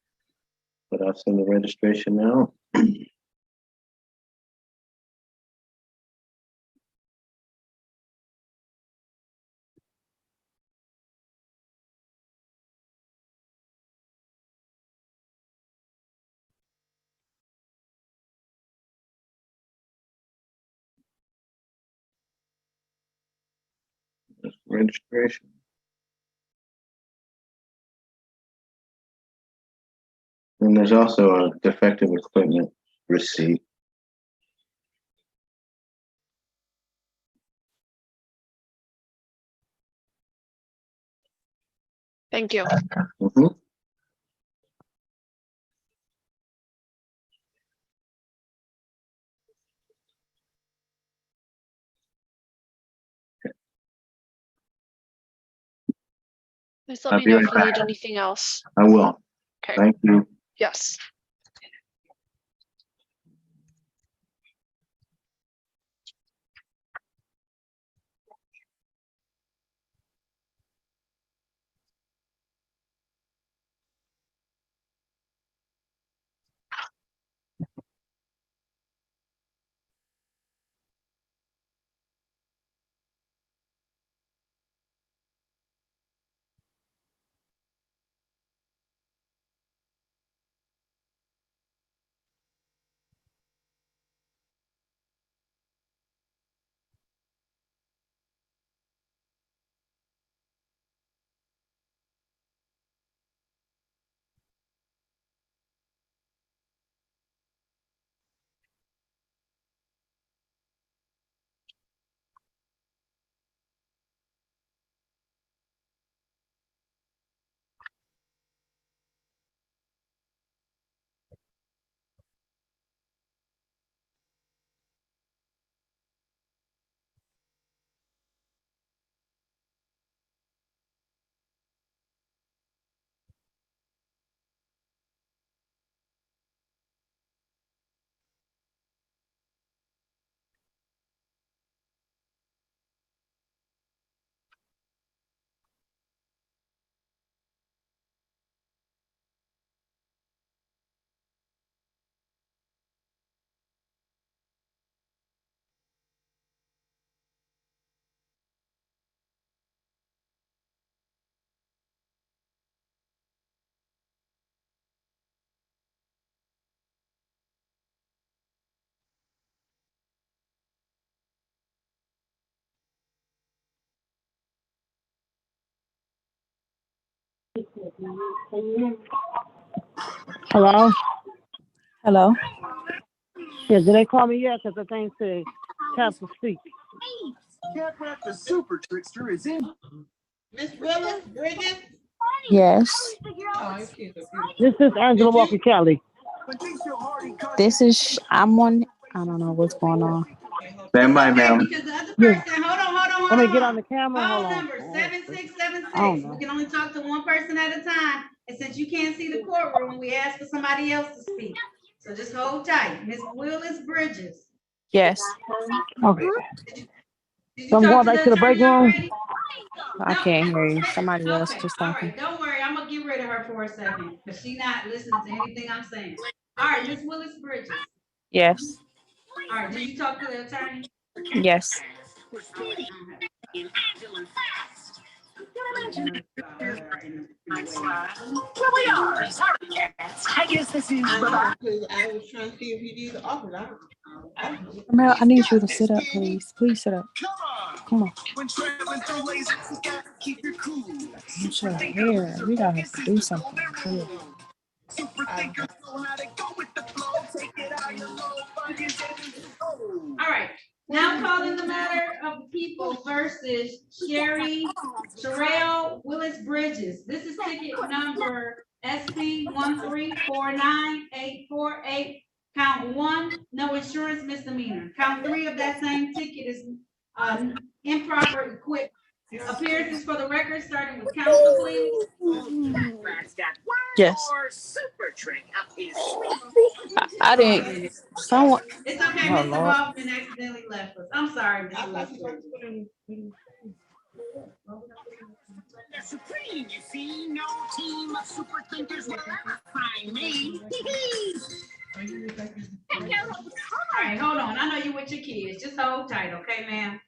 S12: but I'll send the registration now. Registration. And there's also a defective equipment receipt.
S10: Thank you.
S12: Mhm.
S10: Please let
S12: I'll
S10: me
S12: be
S10: know
S12: right
S10: if you need
S12: back.
S10: anything else.
S12: I will.
S10: Okay.
S12: Thank you.
S10: Yes.
S5: Hello?
S2: Hello.
S5: Yeah, did they call me yet? Because the thing said tap to speak.
S3: The super trickster is in. Miss Willis, Bridget?
S19: Yes.
S3: Oh, your kids are beautiful.
S5: This is Angela Walker Kelly.
S19: This is, I'm on, I don't know what's going on.
S12: Stand by, ma'am.
S1: Because the other person, hold
S5: Let me
S1: on.
S5: get on the camera. Hold
S1: Call
S5: on.
S1: number 7676.
S5: I don't know.
S1: We can only talk to one person at a time. And since you can't see the courtroom, we ask for somebody else to speak. So just hold tight. Miss Willis Bridges.
S19: Yes.
S5: Okay.
S1: Did
S5: So
S1: you
S5: I'm
S1: talk
S5: going
S1: to
S5: back
S1: the
S5: to the break
S1: attorney
S5: room.
S1: already?
S19: I can't hear you. Somebody else
S1: Okay,
S19: just
S1: all
S19: talking.
S1: right. Don't worry. I'm gonna get rid of her for a second because she's not listening to anything I'm saying. All right, Miss Willis Bridges.
S19: Yes.
S1: All right, did you talk to the attorney?
S19: Yes.
S3: Here we are. Sorry, cats. I guess this is. I know, because I was trying to see if you did the offer. I don't know.
S19: Mel, I need you to sit up, please. Please sit up. Come on. It's your hair. We gotta do something. Good.
S1: All right, now calling the matter of the people versus Sherelle Willis Bridges. This is ticket number SP 1349848. Count 1, no insurance misdemeanor. Count 3 of that same ticket is improper equipment. Appearances for the record, starting with counsel, please.
S19: Yes. I didn't. Someone.
S1: It's okay,
S19: Oh,
S1: Mr.
S19: Lord.
S1: Baldwin accidentally left us. I'm sorry, Miss Willis.
S3: Supreme, you see, no team of super thinkers will ever find me.
S1: All right, hold on. I know you with your kids. Just hold tight, okay, ma'am?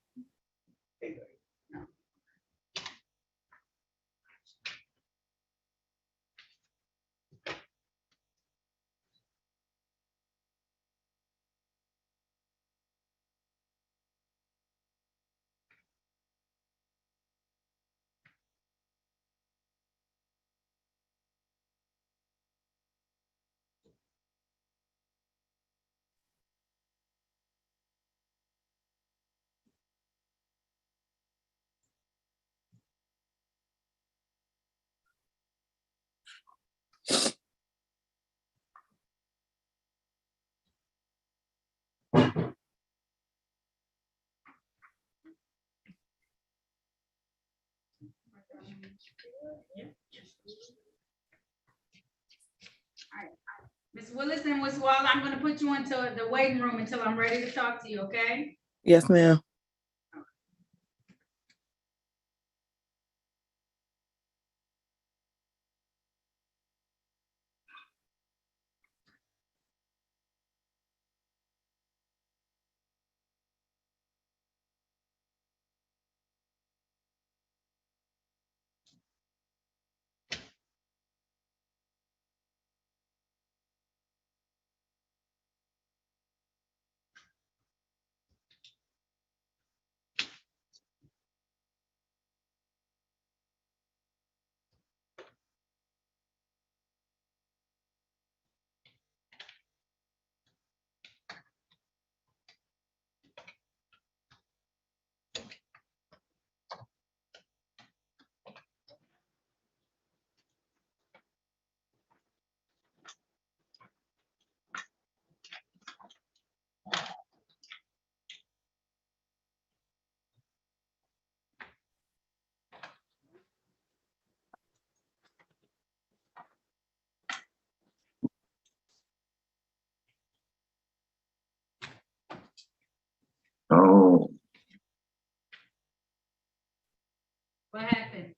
S1: Ms. Willis and Ms. Wall, I'm gonna put you into the waiting room until I'm ready to talk to you, okay?
S9: Yes, ma'am.
S12: Oh,
S1: What happened?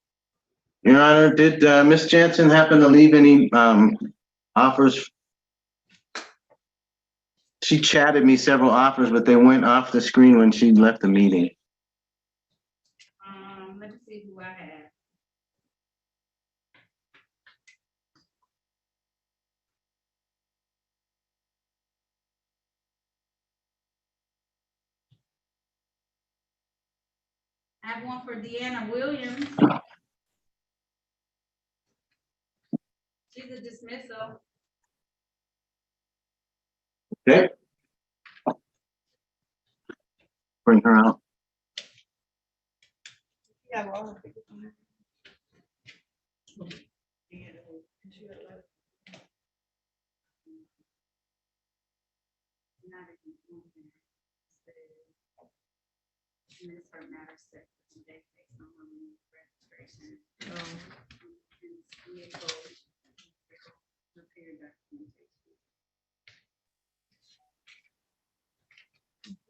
S12: Your Honor, did Ms. Jansen happen to leave any offers? She chatted me several offers, but they went off the screen when she left the meeting.
S1: Let me see who I have. I have one for Deanna Williams. is a dismissal.
S12: Okay. Bring her out.
S3: Yeah, well.
S1: Transfer matter set for today based on registration. And vehicle repair documentation.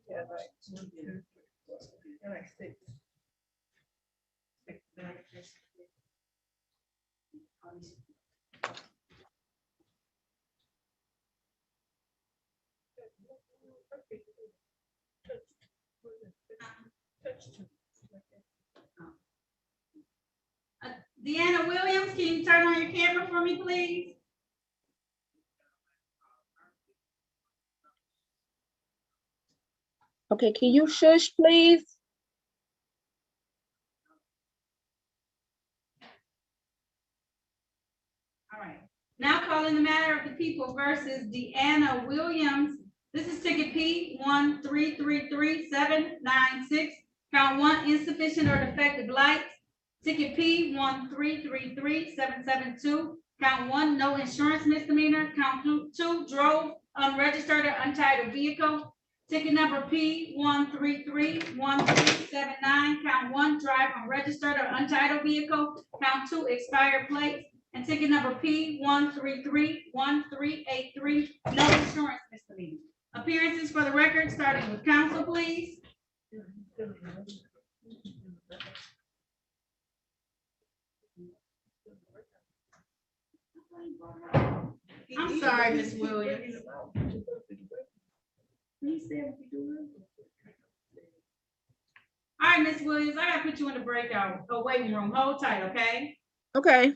S3: Yeah, like 1, 2, 3, 4, yeah, like 6. 6, 9, 10.
S1: Deanna Williams, can you turn on your camera for me, please?
S18: Okay, can you shush, please?
S1: All right. Now calling the matter of the people versus Deanna Williams. This is ticket P 1333796. Count 1, insufficient or defective lights. Ticket P 1333772. Count 1, no insurance misdemeanor. Count 2, drove unregistered or untitled vehicle. Ticket number P 1331379. Count 1, drive unregistered or untitled vehicle. Count 2, expired plates. And ticket number P 1331383. No insurance misdemeanor. Appearances for the record, starting with counsel, please. I'm sorry, Ms. Williams. All right, Ms. Williams, I gotta put you in the breakout, waiting room. Hold tight, okay?
S18: Okay.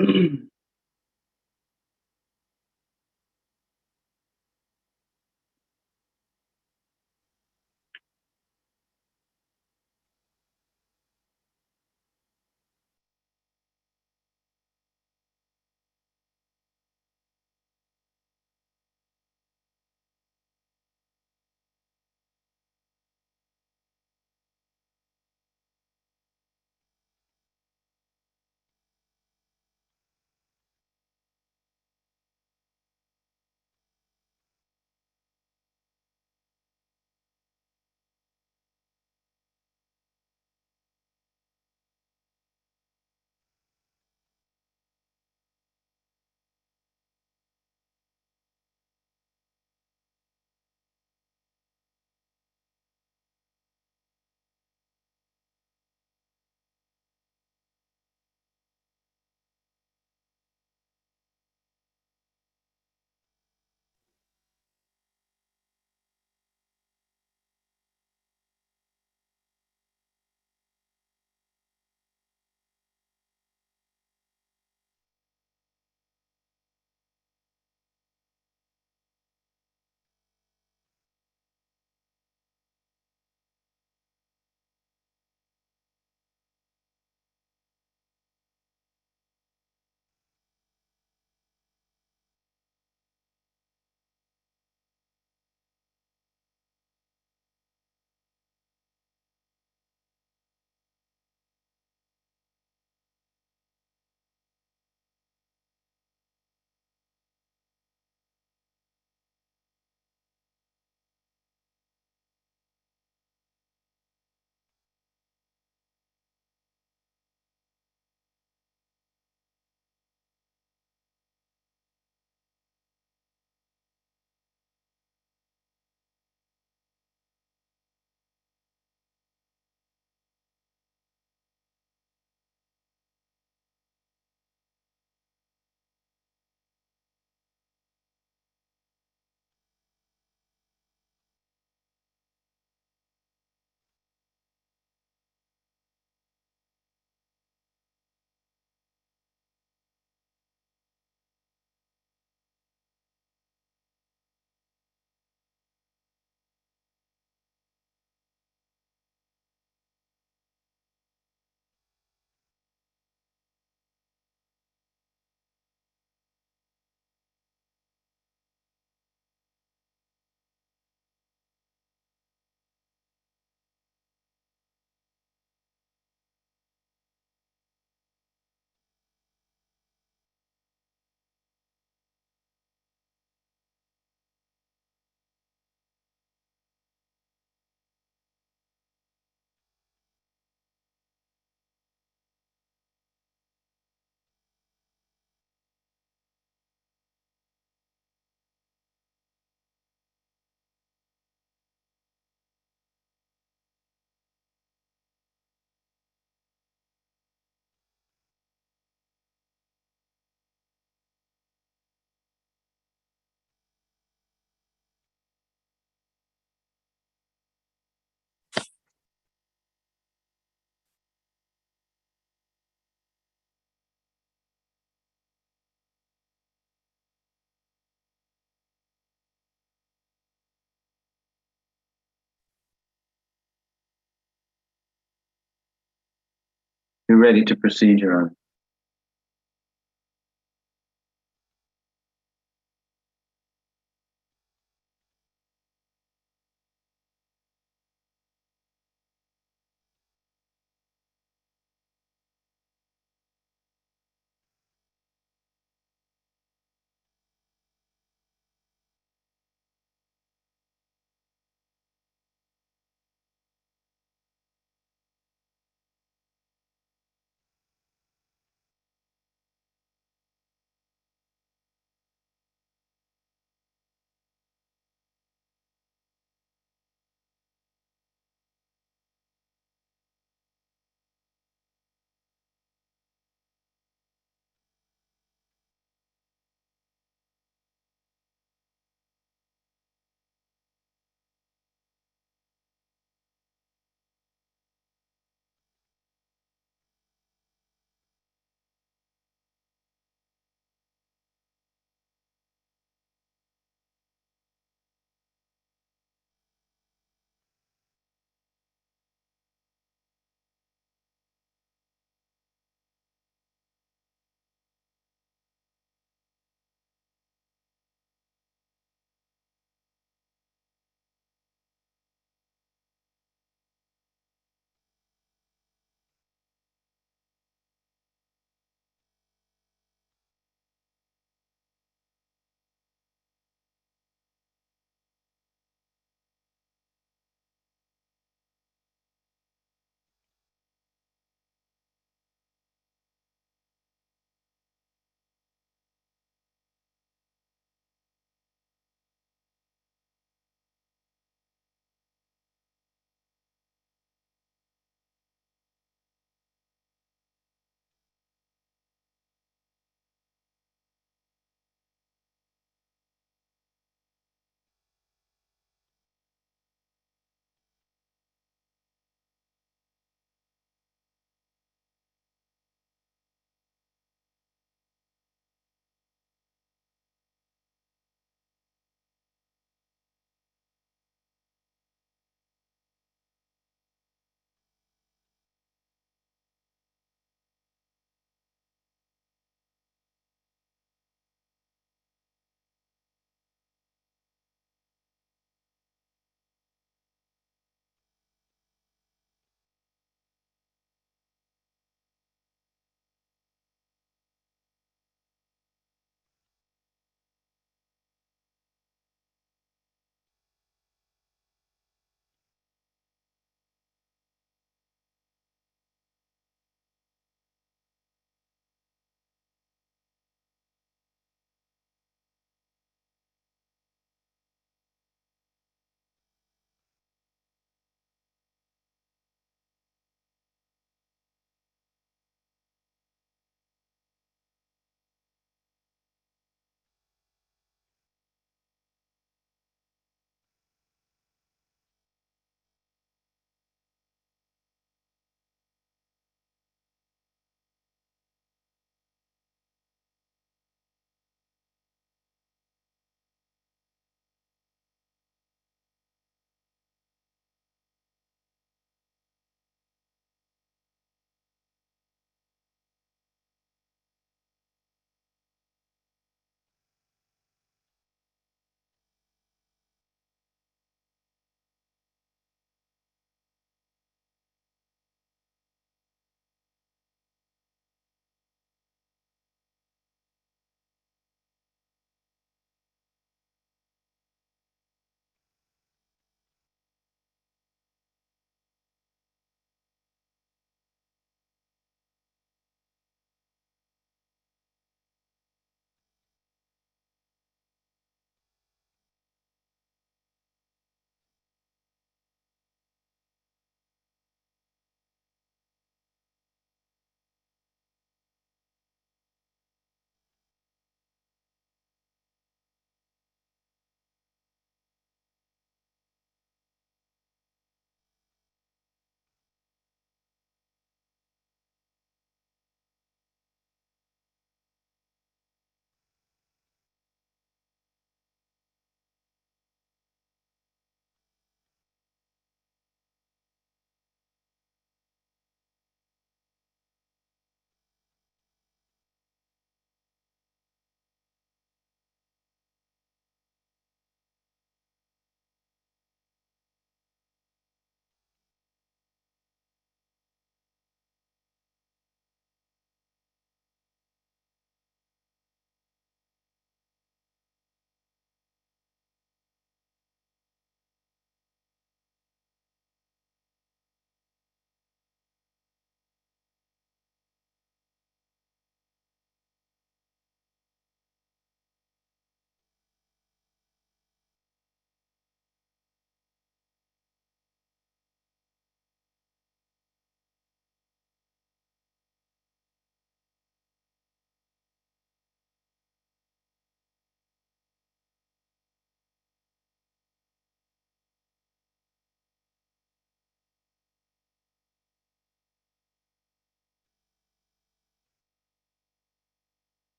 S12: You're ready to proceed, Your Honor.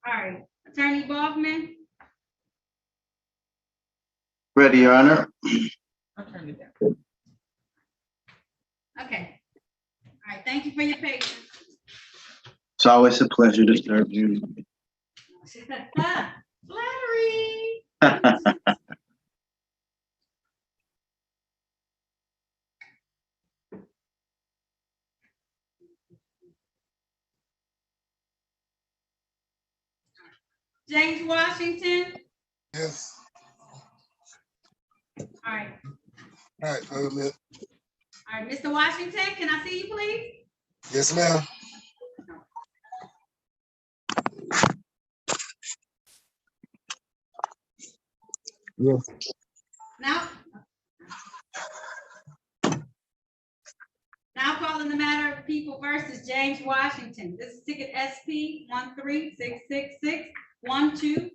S1: All right, Attorney Bachman.
S12: Ready, Your Honor.
S3: I'll turn it down.
S1: Okay. All right, thank you for your patience.
S12: It's always a pleasure to serve you.
S1: Flattery. James Washington.
S6: Yes.
S1: All right.
S6: All right, wait a minute.
S1: All right, Mr. Washington, can I see you, please?
S6: Yes, ma'am. Yes.
S1: Now calling the matter of People versus James Washington. This is ticket SP 136661221.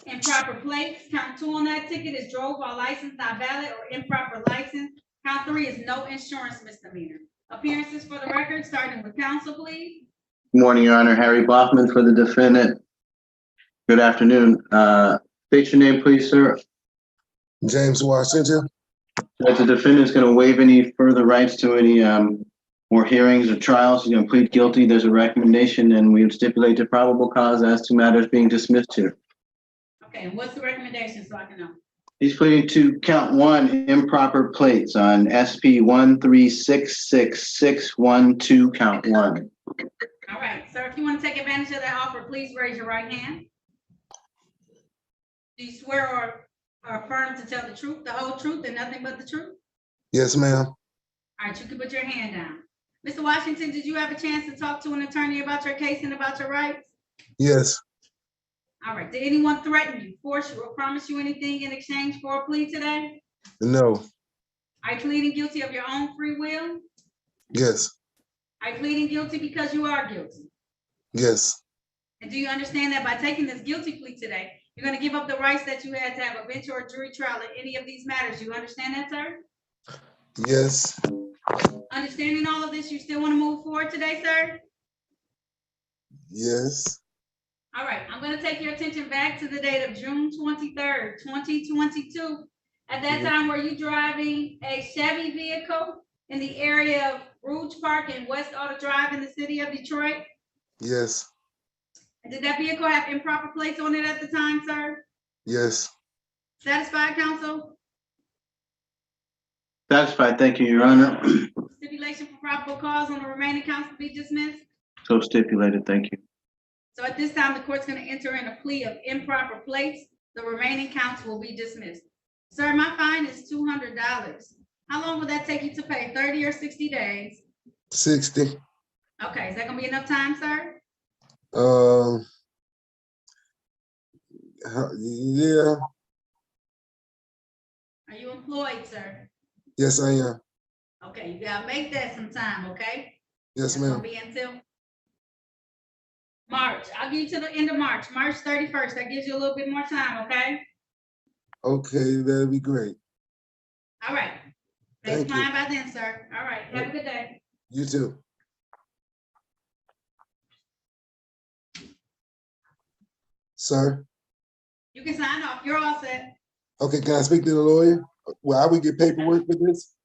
S1: Improper plates. Count 2 on that ticket is drove while license not valid or improper license. Count 3 is no insurance misdemeanor. Appearances for the record, starting with counsel, please.
S12: Good morning, Your Honor. Harry Bachman for the defendant. Good afternoon. State your name, please, sir.
S6: James Washington.
S12: That the defendant's going to waive any further rights to any more hearings or trials. He's going to plead guilty. There's a recommendation, and we would stipulate the probable cause as to matters being dismissed here.
S1: Okay, and what's the recommendation so I can know?
S12: He's pleading to count 1, improper plates on SP 1366612, count 1.
S1: All right, sir, if you want to take advantage of that offer, please raise your right hand. Do you swear or affirm to tell the truth, the whole truth, and nothing but the truth?
S6: Yes, ma'am.
S1: All right, you can put your hand down. Mr. Washington, did you have a chance to talk to an attorney about your case and about your rights?
S6: Yes.
S1: All right, did anyone threaten you, force you, or promise you anything in exchange for a plea today?
S6: No.
S1: Are you pleading guilty of your own free will?
S6: Yes.
S1: Are you pleading guilty because you are guilty?
S6: Yes.
S1: And do you understand that by taking this guilty plea today, you're going to give up the rights that you had to have a bench or a jury trial in any of these matters? You understand that, sir?
S6: Yes.
S1: Understanding all of this, you still want to move forward today, sir?
S6: Yes.
S1: All right, I'm going to take your attention back to the date of June 23rd, 2022. At that time, were you driving a Chevy vehicle in the area of Rouge Park and West Auto Drive in the city of Detroit?
S6: Yes.
S1: And did that vehicle have improper plates on it at the time, sir?
S6: Yes.
S1: Satisfied, counsel?
S12: Satisfied. Thank you, Your Honor.
S1: Stipulation for probable cause on the remaining counts to be dismissed.
S12: So stipulated. Thank you.
S1: So at this time, the court's going to enter in a plea of improper plates. The remaining counts will be dismissed. Sir, my fine is $200. How long will that take you to pay? 30 or 60 days?
S6: 60.
S1: Okay, is that going to be enough time, sir?
S6: Yeah.
S1: Are you employed, sir?
S6: Yes, I am.
S1: Okay, you gotta make that some time, okay?
S6: Yes,
S1: That's gonna
S6: ma'am.
S1: be until March. I'll give you to the end of March, March 31st. That gives you a little bit more time, okay?
S6: Okay, that'd be great.
S1: All right.
S6: Thank
S1: That's
S6: you.
S1: fine by then, sir. All right, have a good day.
S6: You too. Sir?
S1: You can sign off. You're all set.
S6: Okay, can I speak to the lawyer? Well, I would get paperwork for this?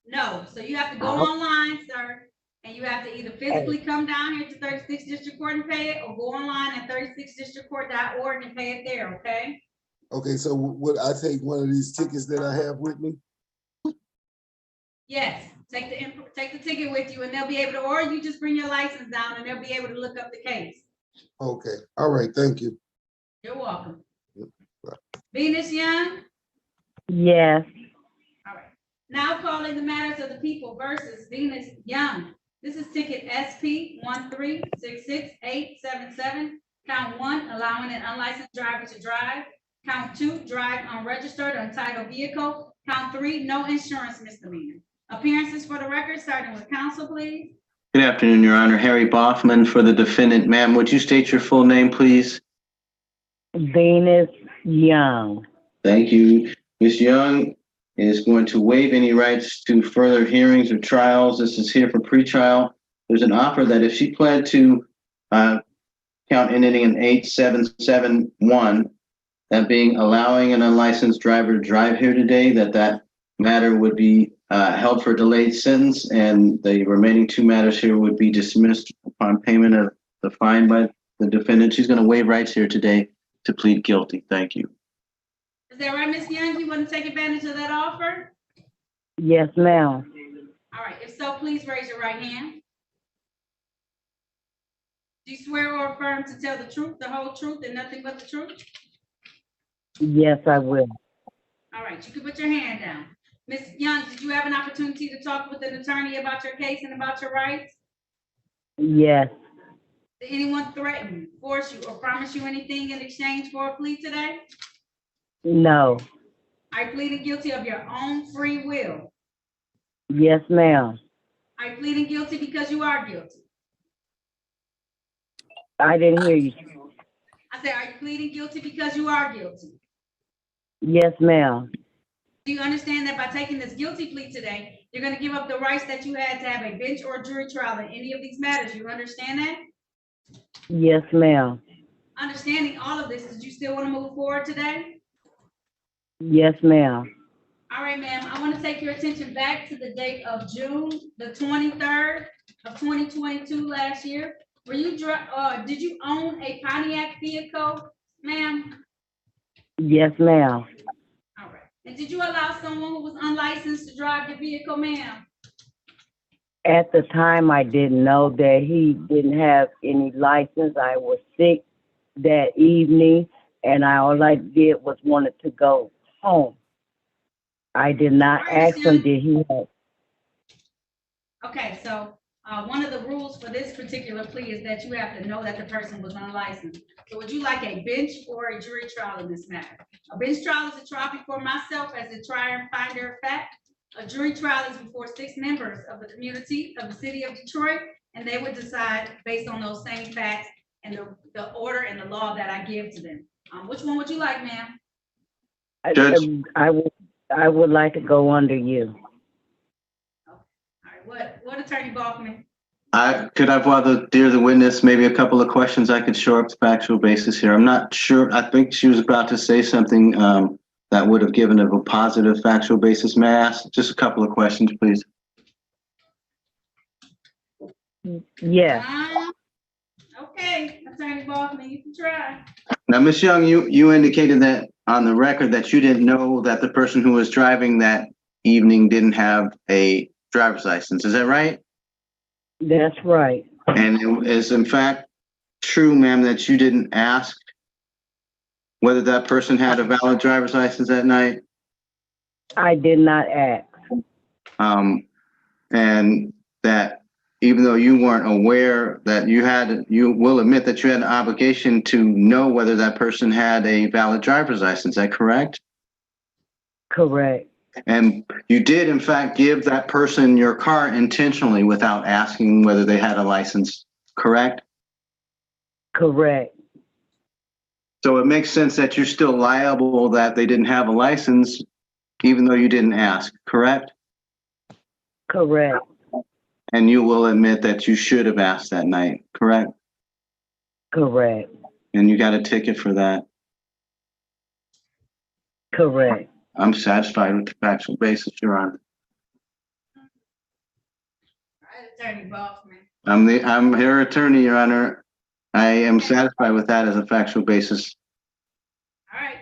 S1: No, so you have to go online, sir, and you have to either physically come down here to 36th District Court and pay it, or go online at 36districtcourt.org and pay it there, okay?
S6: Okay, so would I take one of these tickets that I have with me?
S1: Yes, take the ticket with you, and they'll be able to, or you just bring your license down and they'll be able to look up the case.
S6: Okay, all right, thank you.
S1: You're welcome. Venus Young?
S15: Yes.
S1: All right. Now calling the matters of the people versus Venus Young. This is ticket SP 1366877. Count 1, allowing an unlicensed driver to drive. Count 2, drive unregistered or untitled vehicle. Count 3, no insurance misdemeanor. Appearances for the record, starting with counsel, please.
S12: Good afternoon, Your Honor. Harry Bachman for the defendant. Ma'am, would you state your full name, please?
S15: Venus Young.
S12: Thank you. Ms. Young is going to waive any rights to further hearings or trials. This is here for pretrial. There's an offer that if she pled to count ending in 8771, that being allowing an unlicensed driver to drive here today, that matter would be held for delayed sentence, and the remaining 2 matters here would be dismissed upon payment of the fine by the defendant. She's going to waive rights here today to plead guilty. Thank you.
S1: Is that right, Ms. Young? You want to take advantage of that offer?
S15: Yes, ma'am.
S1: All right, if so, please raise your right hand. Do you swear or affirm to tell the truth, the whole truth, and nothing but the truth?
S15: Yes, I will.
S1: All right, you can put your hand down. Ms. Young, did you have an opportunity to talk with an attorney about your case and about your rights?
S15: Yes,
S1: Did anyone threaten, force you, or promise you anything in exchange for a plea today?
S15: no.
S1: I pleaded guilty of your own free will.
S15: Yes, ma'am.
S1: I pleaded guilty because you are guilty.
S15: I didn't hear you.
S1: I said, are you pleading guilty because you are guilty?
S15: Yes, ma'am.
S1: Do you understand that by taking this guilty plea today, you're going to give up the rights that you had to have a bench or jury trial in any of these matters? You understand that?
S15: Yes, ma'am.
S1: Understanding all of this, did you still want to move forward today?
S15: Yes, ma'am.
S1: All right, ma'am, I want to take your attention back to the date of June the 23rd of 2022 last year. Were you, did you own a Pontiac vehicle, ma'am?
S15: Yes, ma'am.
S1: All right. And did you allow someone who was unlicensed to drive your vehicle, ma'am?
S15: At the time, I didn't know that he didn't have any license. I was sick that evening, and all I did was wanted to go home. I did not ask him, did he have.
S1: Okay, so one of the rules for this particular plea is that you have to know that the person was unlicensed. So would you like a bench or a jury trial in this matter? A bench trial is a trial before myself as a trier and finder of fact. A jury trial is before 6 members of the community of the city of Detroit, and they would decide based on those same facts and the order and the law that I give to them. Which one would you like, ma'am?
S15: I would like to go under you.
S1: All right, what Attorney Balkman?
S12: Could I bother the witness maybe a couple of questions I could shore up the factual basis here? I'm not sure. I think she was about to say something that would have given a positive factual basis. May I ask just a couple of questions, please?
S15: Yeah.
S1: Okay, Attorney Balkman, you can try.
S12: Now, Ms. Young, you indicated that on the record that you didn't know that the person who was driving that evening didn't have a driver's license. Is that right?
S15: That's right.
S12: And it is in fact true, ma'am, that you didn't ask whether that person had a valid driver's license that night?
S15: I did not ask.
S12: And that even though you weren't aware that you will admit that you had an obligation to know whether that person had a valid driver's license. Is that correct?
S15: Correct.
S12: And you did, in fact, give that person your car intentionally without asking whether they had a license, correct?
S15: Correct.
S12: So it makes sense that you're still liable that they didn't have a license, even though you didn't ask, correct?
S15: Correct.
S12: And you will admit that you should have asked that night, correct?
S15: Correct.
S12: And you got a ticket for that.
S15: Correct.
S12: I'm satisfied with the factual basis, Your Honor.
S1: All right, Attorney Balkman.
S12: I'm her attorney, Your Honor. I am satisfied with that as a factual basis.
S1: All right,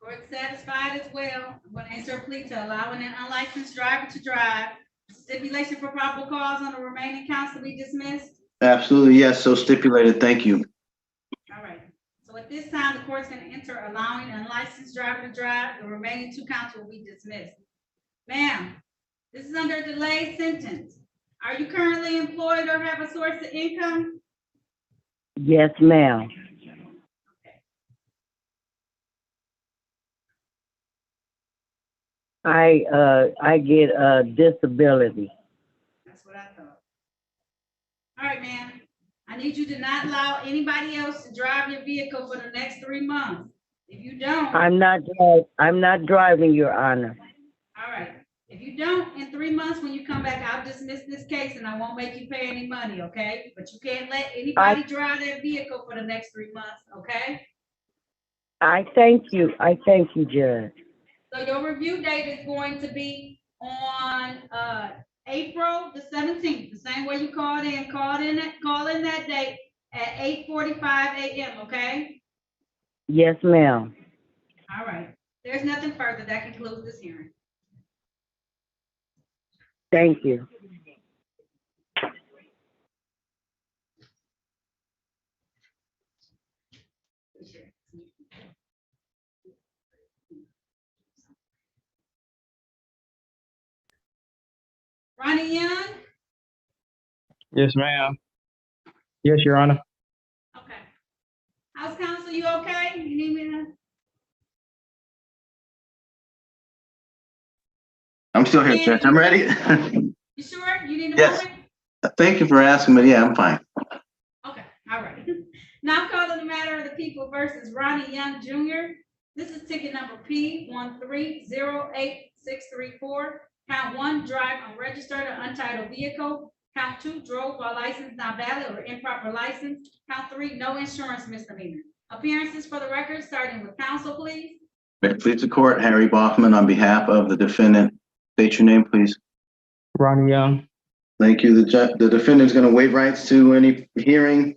S1: court satisfied as well. I'm going to enter a plea to allowing an unlicensed driver to drive. Stipulation for probable cause on the remaining counts to be dismissed.
S12: Absolutely, yes, so stipulated, thank you.
S1: All right, so at this time, the court's going to enter allowing an unlicensed driver to drive. The remaining 2 counts will be dismissed. Ma'am, this is under a delayed sentence. Are you currently employed or have a source of income?
S15: Yes, ma'am. I get a disability.
S1: That's what I thought. All right, ma'am. I need you to not allow anybody else to drive your vehicle for the next 3 months. If you don't.
S15: I'm not driving, Your Honor.
S1: All right. If you don't, in 3 months, when you come back, I'll dismiss this case and I won't make you pay any money, okay? But you can't let anybody drive that vehicle for the next 3 months, okay?
S15: I thank you. I thank you, Judge.
S1: So your review date is going to be on April the 17th, the same way you call in that date at 8:45 a.m., okay?
S15: Yes, ma'am.
S1: All right. There's nothing further. That concludes this hearing.
S15: Thank you.
S1: Ronnie Young?
S14: Yes, ma'am. Yes, Your Honor.
S1: Okay. House counsel, you okay? You need me to?
S12: I'm still here, Judge. I'm ready.
S1: You sure? You need a
S12: Yes.
S1: moment?
S12: Thank you for asking, but yeah, I'm fine.
S1: Okay, all right. Now calling the matter of the people versus Ronnie Young Jr. This is ticket number P1308634. Count 1, drive unregistered or untitled vehicle. Count 2, drove while license not valid or improper license. Count 3, no insurance misdemeanor. Appearances for the record, starting with counsel, please.
S12: May it please the court, Harry Baughman on behalf of the defendant. State your name, please.
S14: Ronnie Young.
S12: Thank you. The defendant's going to waive rights to any hearing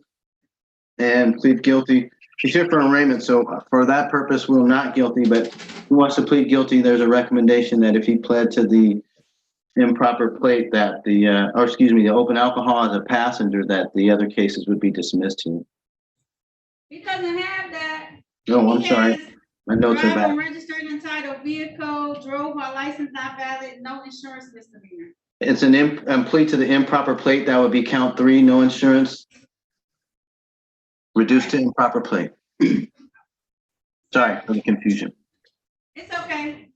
S12: and plead guilty. He's here for arraignment, so for that purpose, we'll not guilty, but who wants to plead guilty, there's a recommendation that if he pled to the improper plate that the open alcohol as a passenger, that the other cases would be dismissed here.
S1: He doesn't have that.
S12: No, I'm sorry. My notes are
S1: Drive
S12: back.
S1: unregistered untitled vehicle, drove while license not valid, no insurance misdemeanor.
S12: It's an plea to the improper plate. That would be count 3, no insurance. Reduced to improper plate. Sorry for the confusion.
S1: It's okay.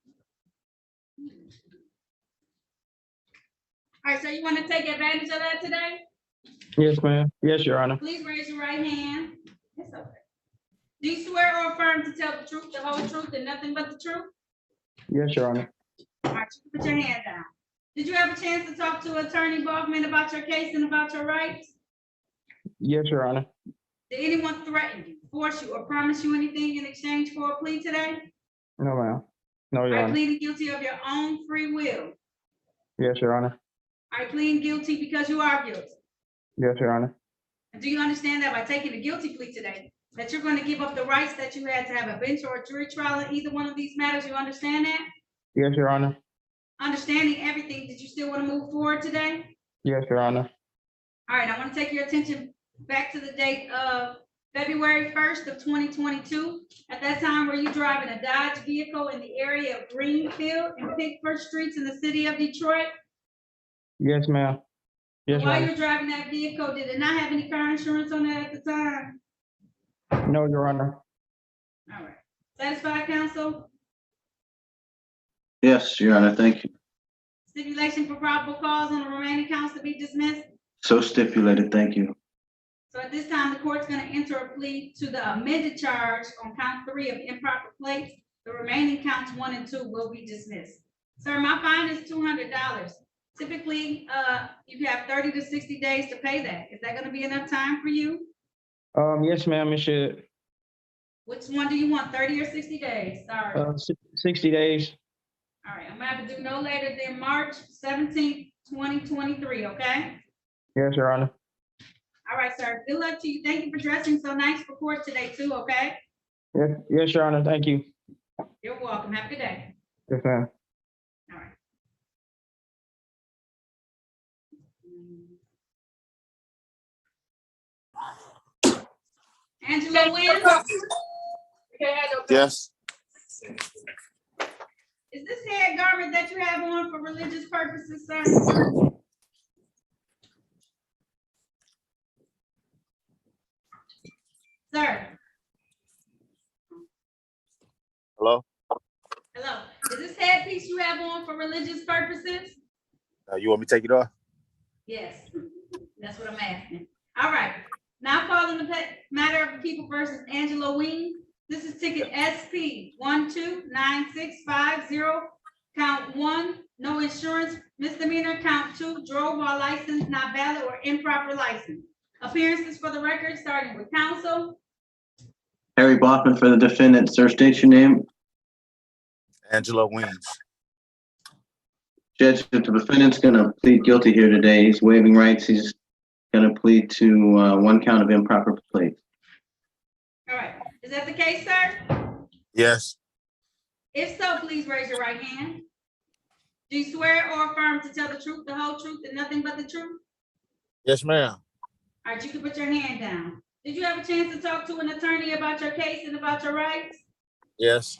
S1: All right, so you want to take advantage of that today?
S14: Yes, ma'am. Yes, Your Honor.
S1: Please raise your right hand. It's okay. Do you swear or affirm to tell the truth, the whole truth, and nothing but the truth?
S14: Yes, Your Honor.
S1: All right, you can put your hand down. Did you have a chance to talk to Attorney Baughman about your case and about your rights?
S14: Yes, Your Honor.
S1: Did anyone threaten you, force you, or promise you anything in exchange for a plea today?
S14: No, ma'am. No, Your
S1: Are you
S14: Honor.
S1: pleading guilty of your own free will?
S14: Yes, Your Honor.
S1: Are you pleading guilty because you are guilty?
S14: Yes, Your Honor.
S1: And do you understand that by taking a guilty plea today, that you're going to give up the rights that you had to have a bench or a jury trial in either one of these matters? You understand that?
S14: Yes, Your Honor.
S1: Understanding everything, did you still want to move forward today?
S14: Yes, Your Honor.
S1: All right, I want to take your attention back to the date of February 1st of 2022. At that time, were you driving a Dodge vehicle in the area of Greenfield and Pickford Streets in the city of Detroit?
S14: Yes, ma'am. Yes, Your
S1: While
S14: Honor.
S1: you're driving that vehicle, did it not have any car insurance on it at the time?
S14: No, Your Honor.
S1: All right. Satisfied, counsel?
S12: Yes, Your Honor. Thank you.
S1: Stipulation for probable cause on the remaining counts to be dismissed.
S12: So stipulated. Thank you.
S1: So at this time, the court's going to enter a plea to the amended charge on count 3 of improper plates. The remaining counts 1 and 2 will be dismissed. Sir, my fine is $200. Typically, you have 30 to 60 days to pay that. Is that going to be enough time for you?
S14: Yes, ma'am. It should.
S1: Which one do you want, 30 or 60 days? Sorry.
S14: 60 days.
S1: All right, I'm gonna have to do no later than March 17th, 2023, okay?
S14: Yes, Your Honor.
S1: All right, sir. Good luck to you. Thank you for dressing so nice for court today too, okay?
S14: Yes, yes, Your Honor. Thank you.
S1: You're welcome. Have a good day.
S14: Yes, ma'am.
S1: All right. Angela Wynn?
S16: Yes.
S1: Is this head garment that you have on for religious purposes, sir? Sir?
S16: Hello?
S1: Hello. Is this headpiece you have on for religious purposes?
S16: You want me to take it off?
S1: Yes. That's what I'm asking. All right. Now calling the matter of the people versus Angela Wing. This is ticket SP 129650. Count 1, no insurance misdemeanor. Count 2, drove while license not valid or improper license. Appearances for the record, starting with counsel.
S12: Harry Bachman for the defendant. Sir, state your name.
S16: Angela Wings.
S12: Judge, if the defendant's gonna plead guilty here today, he's waiving rights. He's gonna plead to 1 count of improper plate.
S1: All right, is that the case, sir?
S16: Yes.
S1: If so, please raise your right hand. Do you swear or affirm to tell the truth, the whole truth, and nothing but the truth?
S16: Yes, ma'am.
S1: All right, you can put your hand down. Did you have a chance to talk to an attorney about your case and about your rights?
S16: Yes.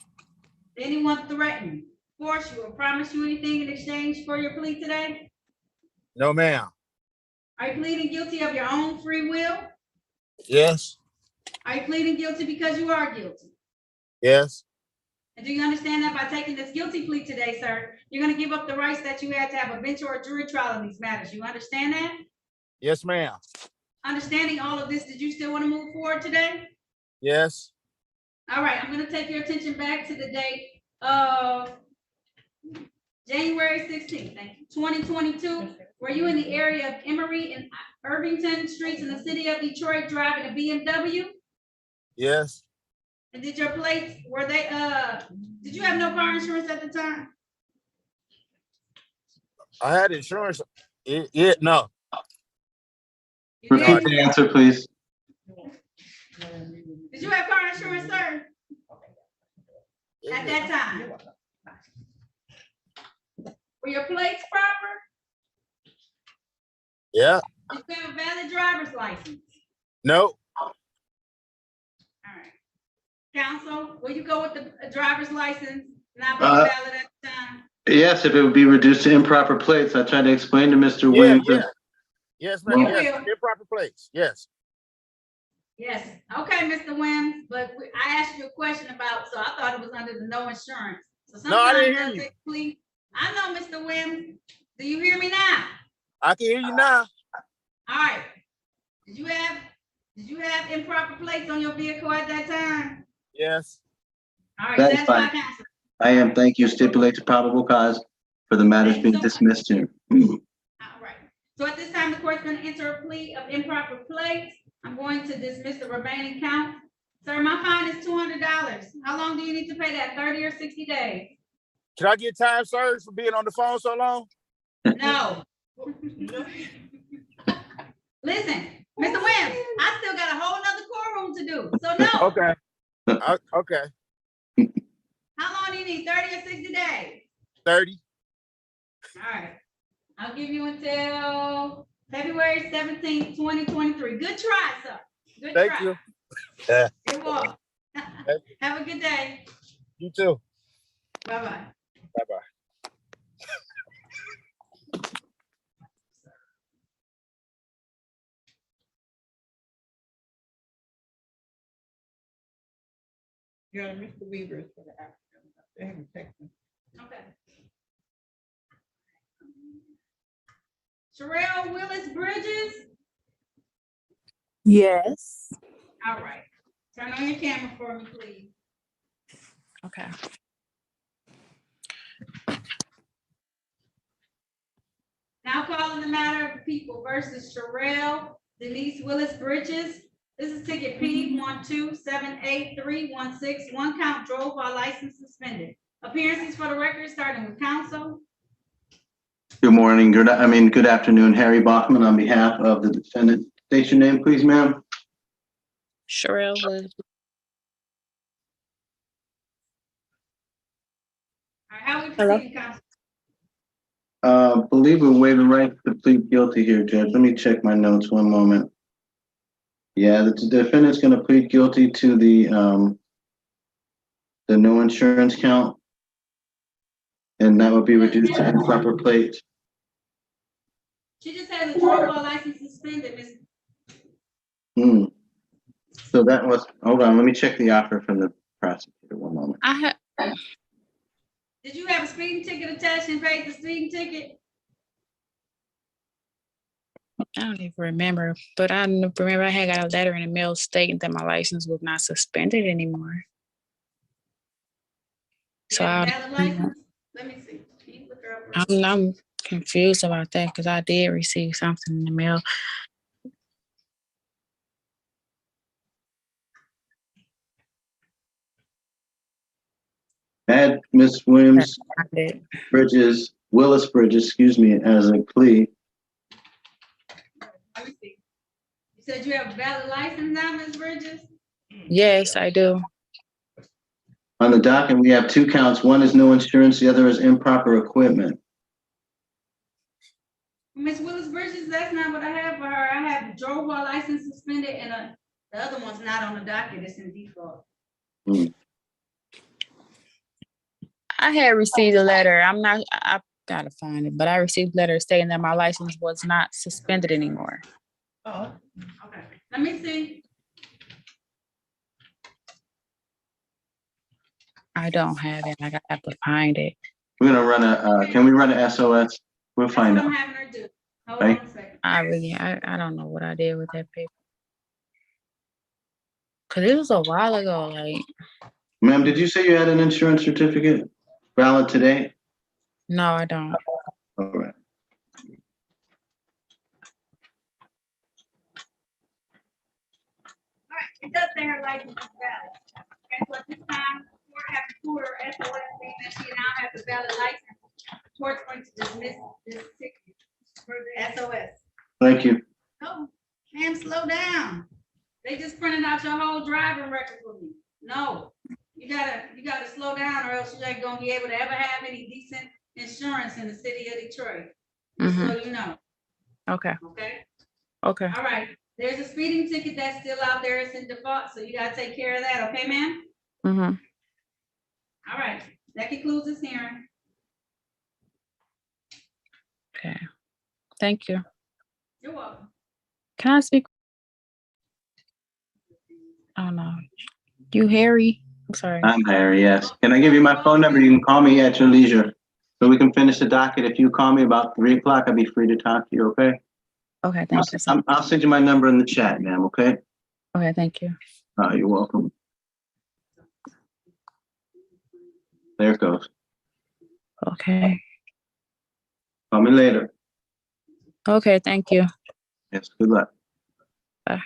S1: Did anyone threaten, force you, or promise you anything in exchange for your plea today?
S16: No, ma'am.
S1: Are you pleading guilty of your own free will?
S16: Yes.
S1: Are you pleading guilty because you are guilty?
S16: Yes.
S1: And do you understand that by taking this guilty plea today, sir, you're going to give up the rights that you had to have a bench or a jury trial in these matters? You understand that?
S16: Yes, ma'am.
S1: Understanding all of this, did you still want to move forward today?
S16: Yes.
S1: All right, I'm going to take your attention back to the date of January 16th, thank you, 2022. Were you in the area of Emory and Irvington Streets in the city of Detroit driving a BMW?
S16: Yes.
S1: And did your plates, were they, did you have no car insurance at the time?
S16: I had insurance. No.
S1: You
S12: Repeat
S1: did?
S12: the answer, please.
S1: Did you have car insurance, sir? At that time? Were your plates proper?
S16: Yeah.
S1: Did you have a valid driver's license?
S16: No.
S1: All right. Counsel, will you go with the driver's license not being valid at the time?
S12: Yes, if it would be reduced to improper plates. I tried to explain to Mr.
S16: Yeah,
S12: Williams.
S16: yeah. Yes, ma'am.
S1: You
S16: Yes.
S1: will.
S16: Improper plates. Yes.
S1: Yes, okay, Mr. Wims, but I asked you a question about, so I thought it was under the no insurance. So
S16: No, I didn't
S1: sometimes
S16: hear
S1: I take plea. I know, Mr. Wims. Do you hear me now?
S16: I can hear you now.
S1: All right. Did you have improper plates on your vehicle at that time?
S16: Yes.
S1: All right,
S12: That's
S1: that's
S12: fine.
S1: my counsel.
S12: I am. Thank you. Stipulate to probable cause for the matters
S1: Thank you
S12: being
S1: so much.
S12: dismissed here.
S1: All right. So at this time, the court's going to enter a plea of improper plates. I'm going to dismiss the remaining count. Sir, my fine is $200. How long do you need to pay that? 30 or 60 days?
S16: Can I get time served for being on the phone so long?
S1: No. Listen, Mr. Wims, I still got a whole nother courtroom to do. So no.
S16: Okay. Okay.
S1: How long do you need? 30 or 60 days?
S16: 30.
S1: All right. I'll give you until February 17th, 2023. Good try, sir. Good
S16: Thank
S1: try.
S16: you. Yeah.
S1: You're welcome. Have a good day.
S16: You too.
S1: Bye-bye.
S16: Bye-bye.
S3: You got Mr. Weaver for the applicant. They haven't texted.
S1: Okay. Sherelle Willis Bridges.
S19: Yes.
S1: All right. Turn on your camera for me, please.
S19: Okay.
S1: Now calling the matter of people versus Sherelle Denise Willis Bridges. This is ticket P1278316. 1 count drove while license suspended. Appearances for the record, starting with counsel.
S12: Good morning. Good afternoon. Harry Bachman on behalf of the defendant. State your name, please, ma'am.
S19: Sherelle Willis.
S1: All right, how are we proceeding, counsel?
S12: Believe we're waiving right to plead guilty here, Judge. Let me check my notes one moment. Yeah, the defendant's going to plead guilty to the no insurance count, and that would be reduced to improper plate.
S1: She just has a drove while license suspended, Ms.
S12: So that was, hold on, let me check the offer from the prosecutor, one moment.
S1: Did you have a speeding ticket attached and paid the speeding ticket?
S19: I don't even remember, but I remember I had got a letter in the mail stating that my license was not suspended anymore. So
S1: Valid license? Let me see.
S19: I'm confused about that because I did receive something in the mail.
S12: Add Ms. Williams Willis Bridges, excuse me, as a plea.
S1: Let me see. You said you have a valid license now, Ms. Bridges?
S19: Yes, I do.
S12: On the docket, we have 2 counts. One is no insurance, the other is improper equipment.
S1: Ms. Willis Bridges, that's not what I have for her. I have the drove while license suspended and the other one's not on the docket. It's in default.
S19: I had received a letter. I gotta find it, but I received a letter stating that my license was not suspended anymore.
S1: Oh, okay. Let me see.
S19: I don't have it. I have to find it.
S12: We're gonna run can we run a SOS? We'll find out.
S1: I'm having her do. Hold
S12: Right.
S1: on a second.
S19: I don't know what I did with that paper. Cause it was a while ago, like.
S12: Ma'am, did you say you had an insurance certificate valid today?
S19: No, I don't.
S12: All right.
S1: All right, it does say her license is valid. Okay, so at this time, court has pulled her SOS saying that she now has a valid license. Court's going to dismiss this ticket for the SOS.
S12: Thank you.
S1: No, ma'am, slow down. They just printed out your whole driving record for me. No, you gotta slow down or else you ain't gonna be able to ever have any decent insurance in the city of Detroit.
S19: Mm-hmm.
S1: So you know.
S19: Okay.
S1: Okay.
S19: Okay.
S1: All right. There's a speeding ticket that's still out there. It's in default, so you gotta take care of that. Okay, ma'am?
S19: Mm-hmm.
S1: All right. That concludes this hearing.
S19: Okay. Thank you.
S1: You're welcome.
S19: Can I speak? Oh no. You Harry? I'm sorry.
S12: I'm Harry, yes. Can I give you my phone number? You can call me at your leisure. So we can finish the docket. If you call me about 3 o'clock, I'll be free to talk to you, okay?
S19: Okay, thank you.
S12: I'll send you my number in the chat, ma'am, okay?
S19: Okay, thank you.
S12: You're welcome. There it goes.
S19: Okay.
S12: Call me later.
S19: Okay, thank you.
S12: Yes, good luck.
S19: Bye.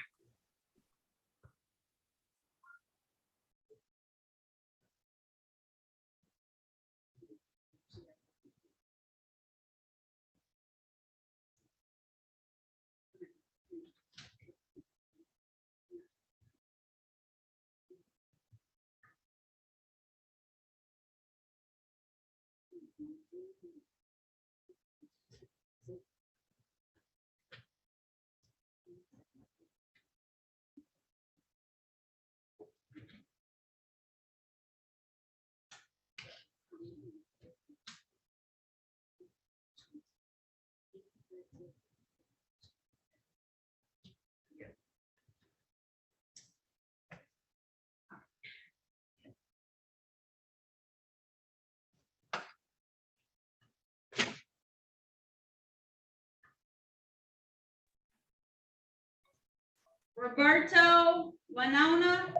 S1: Roberto Winona.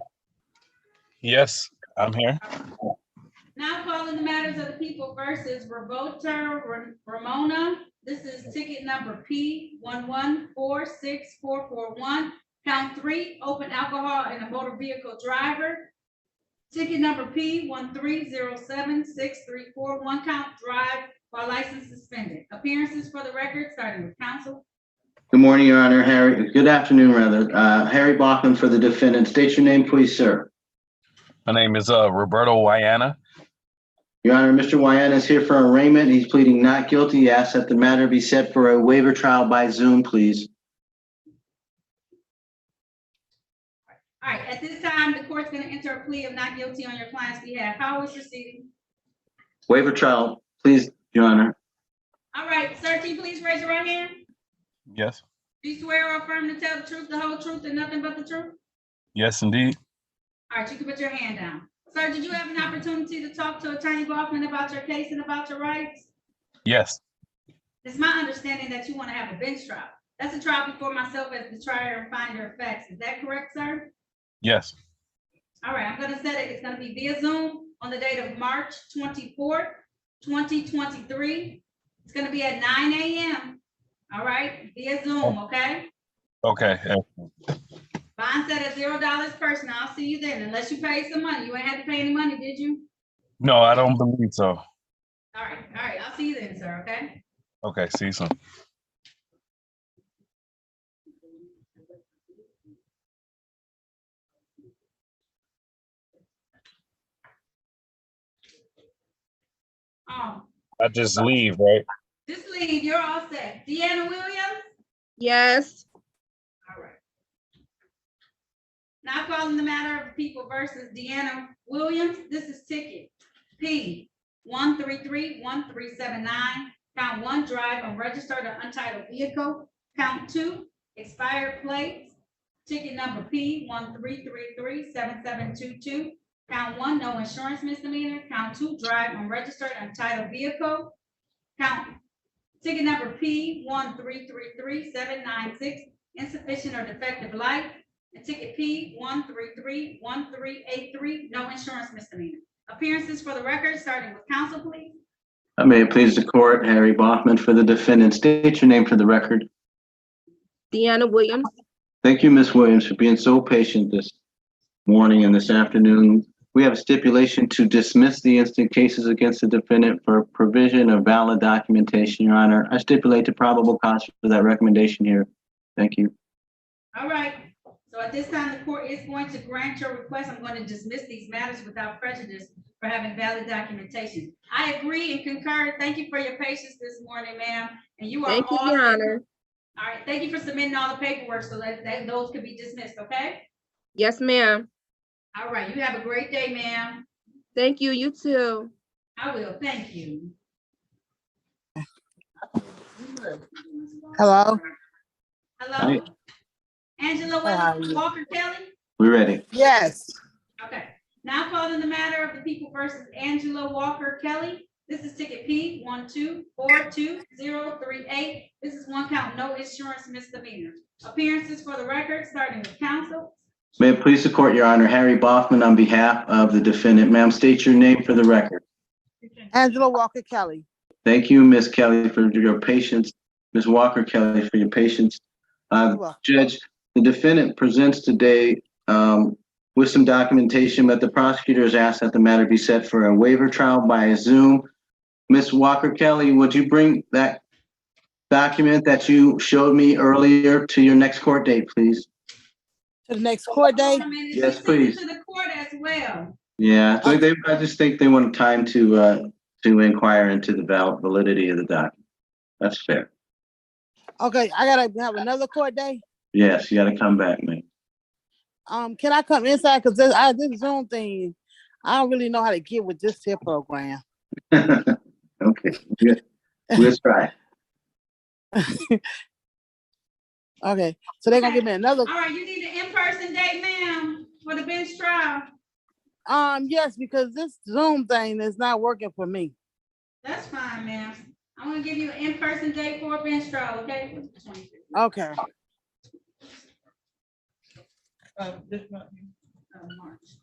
S16: Yes, I'm here.
S1: Now calling the matters of the people versus Roberto Ramona. This is ticket number P1146441. Count 3, open alcohol in a motor vehicle driver. Ticket number P1307634. One count drive while license suspended. Appearances for the record, starting with counsel.
S12: Good morning, Your Honor. Good afternoon, rather. Harry Bachman for the defendant. State your name, please, sir.
S16: My name is Roberto Wayana.
S12: Your Honor, Mr. Wyann is here for arraignment. He's pleading not guilty. He asks that the matter be set for a waiver trial by Zoom, please.
S1: All right, at this time, the court's going to enter a plea of not guilty on your client's behalf. How are we proceeding?
S12: Waiver trial, please, Your Honor.
S1: All right, sir, can you please raise your right hand?
S16: Yes.
S1: Do you swear or affirm to tell the truth, the whole truth, and nothing but the truth?
S16: Yes, indeed.
S1: All right, you can put your hand down. Sir, did you have an opportunity to talk to Attorney Bachman about your case and about your rights?
S16: Yes.
S1: It's my understanding that you want to have a bench trial. That's a trial before myself as the trier and finder of facts. Is that correct, sir?
S16: Yes.
S1: All right, I'm going to set it. It's going to be via Zoom on the date of March 24th, 2023 It's gonna be at 9 a.m. All right, via Zoom, okay?
S16: Okay. Excellent.
S1: Bond set at $0 person. I'll see you then, unless you paid some money. You ain't had to pay any money, did you?
S16: No, I don't believe so.
S1: All right, I'll see you then, sir, okay?
S16: Okay. See you soon. I just leave, right?
S1: Just leave, you're all set. Deanna Williams?
S18: Yes.
S1: All right. Now calling the matter of people versus Deanna Williams. This is ticket P 1331379. Count 1, drive unregistered or untitled vehicle. Count 2, expired plates. Ticket number P 13337722. Count 1, no insurance misdemeanor. Count 2, drive unregistered untitled vehicle. Count ticket number P 1333796. Insufficient or defective light. And ticket P 1331383. No insurance misdemeanor. Appearances for the record, starting with counsel, please.
S12: May it please the court, Harry Bachman for the defendant. State your name for the record.
S18: Deanna Williams.
S12: Thank you, Ms. Williams, for being so patient this morning and this afternoon. We have a stipulation to dismiss the instant cases against the defendant for provision of valid documentation, Your Honor. I stipulate the probable cause for that recommendation here. Thank you.
S1: All right. So at this time, the court is going to grant your request. I'm going to dismiss these matters without prejudice for having valid documentation. I agree and concur. Thank you for your patience this morning, ma'am. And you are
S18: Thank you,
S1: all
S18: Your
S1: set.
S18: Honor.
S1: All right. Thank you for submitting all the paperwork so that those could be dismissed, okay?
S18: Yes, ma'am.
S1: All right. You have a great day, ma'am.
S18: Thank you. You too.
S1: I will. Thank you.
S8: Hello.
S1: Hello.
S12: Hi.
S1: Angela
S8: How are you?
S1: Walker Kelly.
S12: We're ready.
S8: Yes.
S1: Okay. Now calling the matter of the people versus Angela Walker Kelly. This is ticket P 1242038. This is one count, no insurance misdemeanor. Appearances for the record, starting with counsel.
S12: May it please the court, Your Honor. Harry Bachman on behalf of the defendant. Ma'am, state your name for the record.
S8: Angela Walker Kelly.
S12: Thank you, Ms. Kelly, for your patience. Ms. Walker Kelly, for your patience. Judge, the defendant presents today with some documentation that the prosecutor has asked that the matter be set for a waiver trial by Zoom. Ms. Walker Kelly, would you bring that document that you showed me earlier to your next court date, please?
S8: To the next court date?
S12: Yes, please.
S1: To the court as well.
S12: Yeah, so I just think they want time to inquire into the validity of the document. That's fair.
S8: Okay, I gotta have another court date.
S12: Yes, you gotta come back, man.
S8: Can I come inside? Cause this Zoom thing, I don't really know how to get with this here program.
S12: Okay, good. We'll try.
S8: Okay, so they're gonna give me another.
S1: All right, you need an in-person date, ma'am, for the bench trial.
S8: Yes, because this Zoom thing is not working for me.
S1: That's fine, ma'am. I'm gonna give you an in-person date for a bench trial, okay?
S8: Okay.
S3: This month.
S1: March.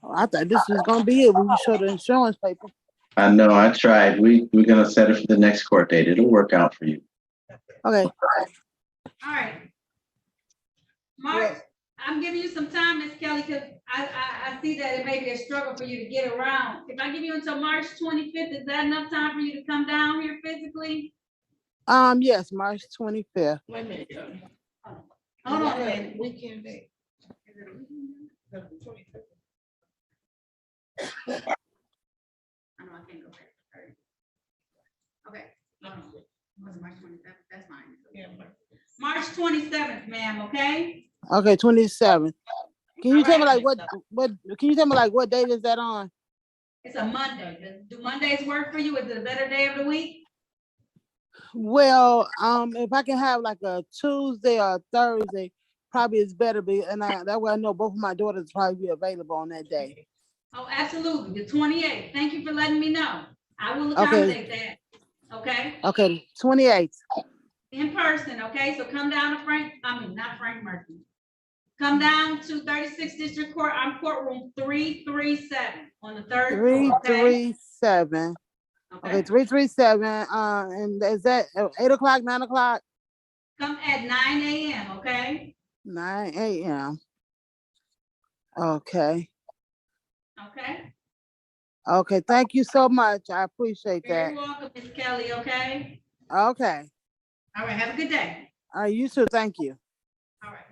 S8: Oh, I thought this was gonna be it when you show the insurance paper.
S12: I know, I tried. We're gonna set it for the next court date. It'll work out for you.
S8: Okay.
S1: All right. March, I'm giving you some time, Ms. Kelly, because I see that it may be a struggle for you to get around. If I give you until March 25th, is that enough time for you to come down here physically?
S8: Yes, March 25th.
S3: Wait a minute.
S1: Hold on a minute.
S3: Weekend date.
S1: I know I can't go back. Okay. Hold on. Was it March 27th? That's fine.
S3: Yeah.
S1: March 27th, ma'am, okay?
S8: Okay, 27th. Can you tell me like what can you tell me like what date is that on?
S1: It's a Monday. Do Mondays work for you? Is it a better day of the week?
S8: Well, if I can have like a Tuesday or a Thursday, probably it's better. And that way I know both of my daughters probably be available on that day.
S1: Oh, absolutely. The 28th. Thank you for letting me know. I will accommodate that. Okay.
S8: Okay, 28th.
S1: In person. Okay. So come down to not Frank Murphy. Come down to 36th District Court on courtroom 337 on the third floor, okay?
S8: 337. Okay, 337. And is that 8 o'clock, 9 o'clock?
S1: Come at 9 a.m., okay?
S8: 9 a.m. Okay.
S1: Okay?
S8: Okay, thank you so much. I appreciate
S1: You're
S8: that.
S1: very welcome, Ms. Kelly, okay?
S8: Okay.
S1: All right, have a good day.
S8: All right, you too. Thank you.
S1: All right.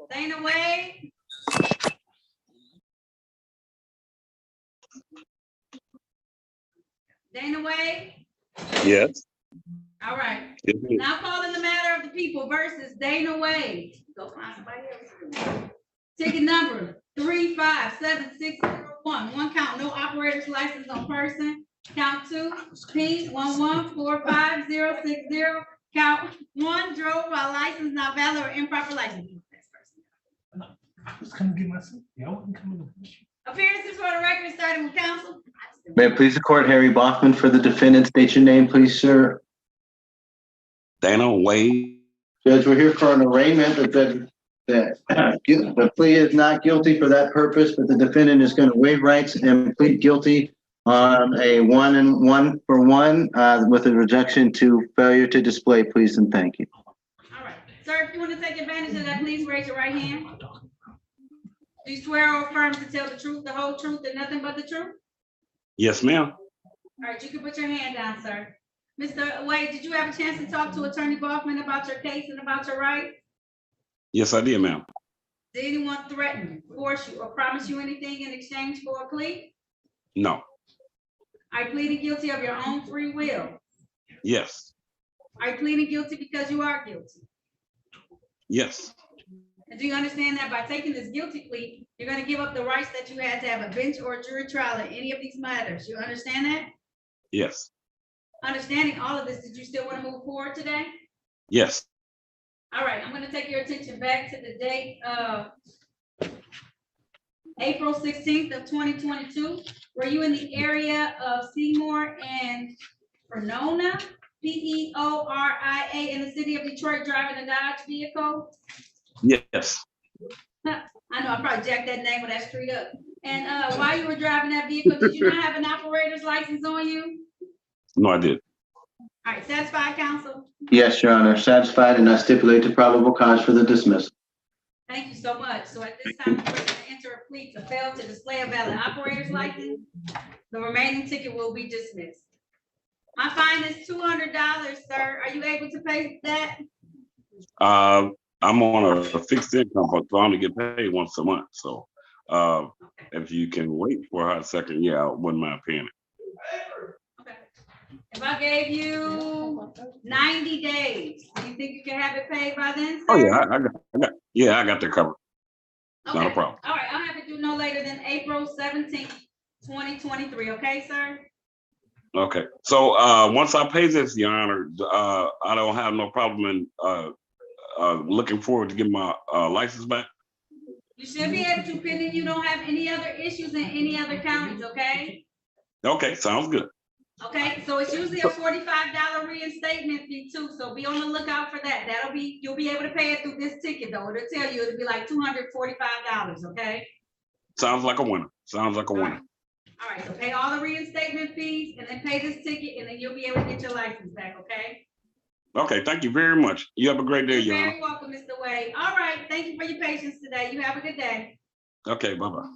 S1: Dana Wade? Dana Wade?
S20: Yes.
S1: All right.
S20: Yes, ma'am.
S1: Now calling the matter of the people versus Dana Wade. Go find somebody else. Ticket number 357601. One count, no operator's license on person. Count two, P11456060. Count one, drove while license not valid or improper license.
S11: I was coming to get my seat. Yeah, I wasn't coming.
S1: Appearances for the record, starting with counsel.
S12: May it please the court, Harry Bachman for the defendant. State your name, please, sir.
S20: Dana Wade.
S12: Judge, we're here for an arraignment. The plea is not guilty for that purpose, but the defendant is going to waive rights and plead guilty on a 1-for-1 with a rejection to failure to display, please and thank you.
S1: All right, sir, if you want to take advantage of that, please raise your right hand. Do you swear or affirm to tell the truth, the whole truth, and nothing but the truth?
S20: Yes, ma'am.
S1: All right, you can put your hand down, sir. Mr. Wade, did you have a chance to talk to Attorney Bachman about your case and about your rights?
S20: Yes, I did, ma'am.
S1: Did anyone threaten, force you, or promise you anything in exchange for a plea?
S20: No.
S1: Are you pleading guilty of your own free will?
S20: Yes.
S1: Are you pleading guilty because you are guilty?
S20: Yes.
S1: And do you understand that by taking this guilty plea, you're going to give up the rights that you had to have a bench or a jury trial in any of these matters? You understand that?
S20: Yes.
S1: Understanding all of this, did you still want to move forward today?
S20: Yes.
S1: All right, I'm going to take your attention back to the date of April 16th of 2022. Were you in the area of Seymour and Fernona, Peoria, in the city of Detroit, driving a Dodge vehicle?
S20: Yes.
S1: I know I probably jacked that name of that street up. And while you were driving that vehicle, did you not have an operator's license on you?
S20: No, I did.
S1: All right, satisfied, counsel?
S12: Yes, Your Honor, satisfied and I stipulate the probable cause for the dismissal.
S1: Thank you so much. So at this time, we're going to enter a plea to fail to display a valid operator's license. The remaining ticket will be dismissed. My fine is $200, sir. Are you able to pay that?
S20: I'm on a fixed income, but I only get paid once a month. So if you can wait for a hot second, yeah, I wouldn't mind paying it.
S1: If I gave you 90 days, do you think you can have it paid by then, sir?
S20: Oh yeah, I got that covered.
S1: Okay.
S20: Not a problem.
S1: All right, I'll have it due no later than April 17th, 2023. Okay, sir?
S20: Okay. So once I pay this, Your Honor, I don't have no problem in looking forward to getting my license back.
S1: You should be able to, pending you don't have any other issues in any other counties, okay?
S20: Okay, sounds good.
S1: Okay, so it's usually a $45 reinstatement fee too, so be on the lookout for that. You'll be able to pay it through this ticket though. It'll tell you it'll be like $245, okay?
S20: Sounds like a winner. Sounds like a winner.
S1: All right, so pay all the reinstatement fees and then pay this ticket and then you'll be able to get your license back, okay?
S20: Okay, thank you very much. You have a great day,
S1: You're
S20: Your Honor.
S1: very welcome, Mr. Wade. All right, thank you for your patience today. You have a good day.
S20: Okay, bye-bye.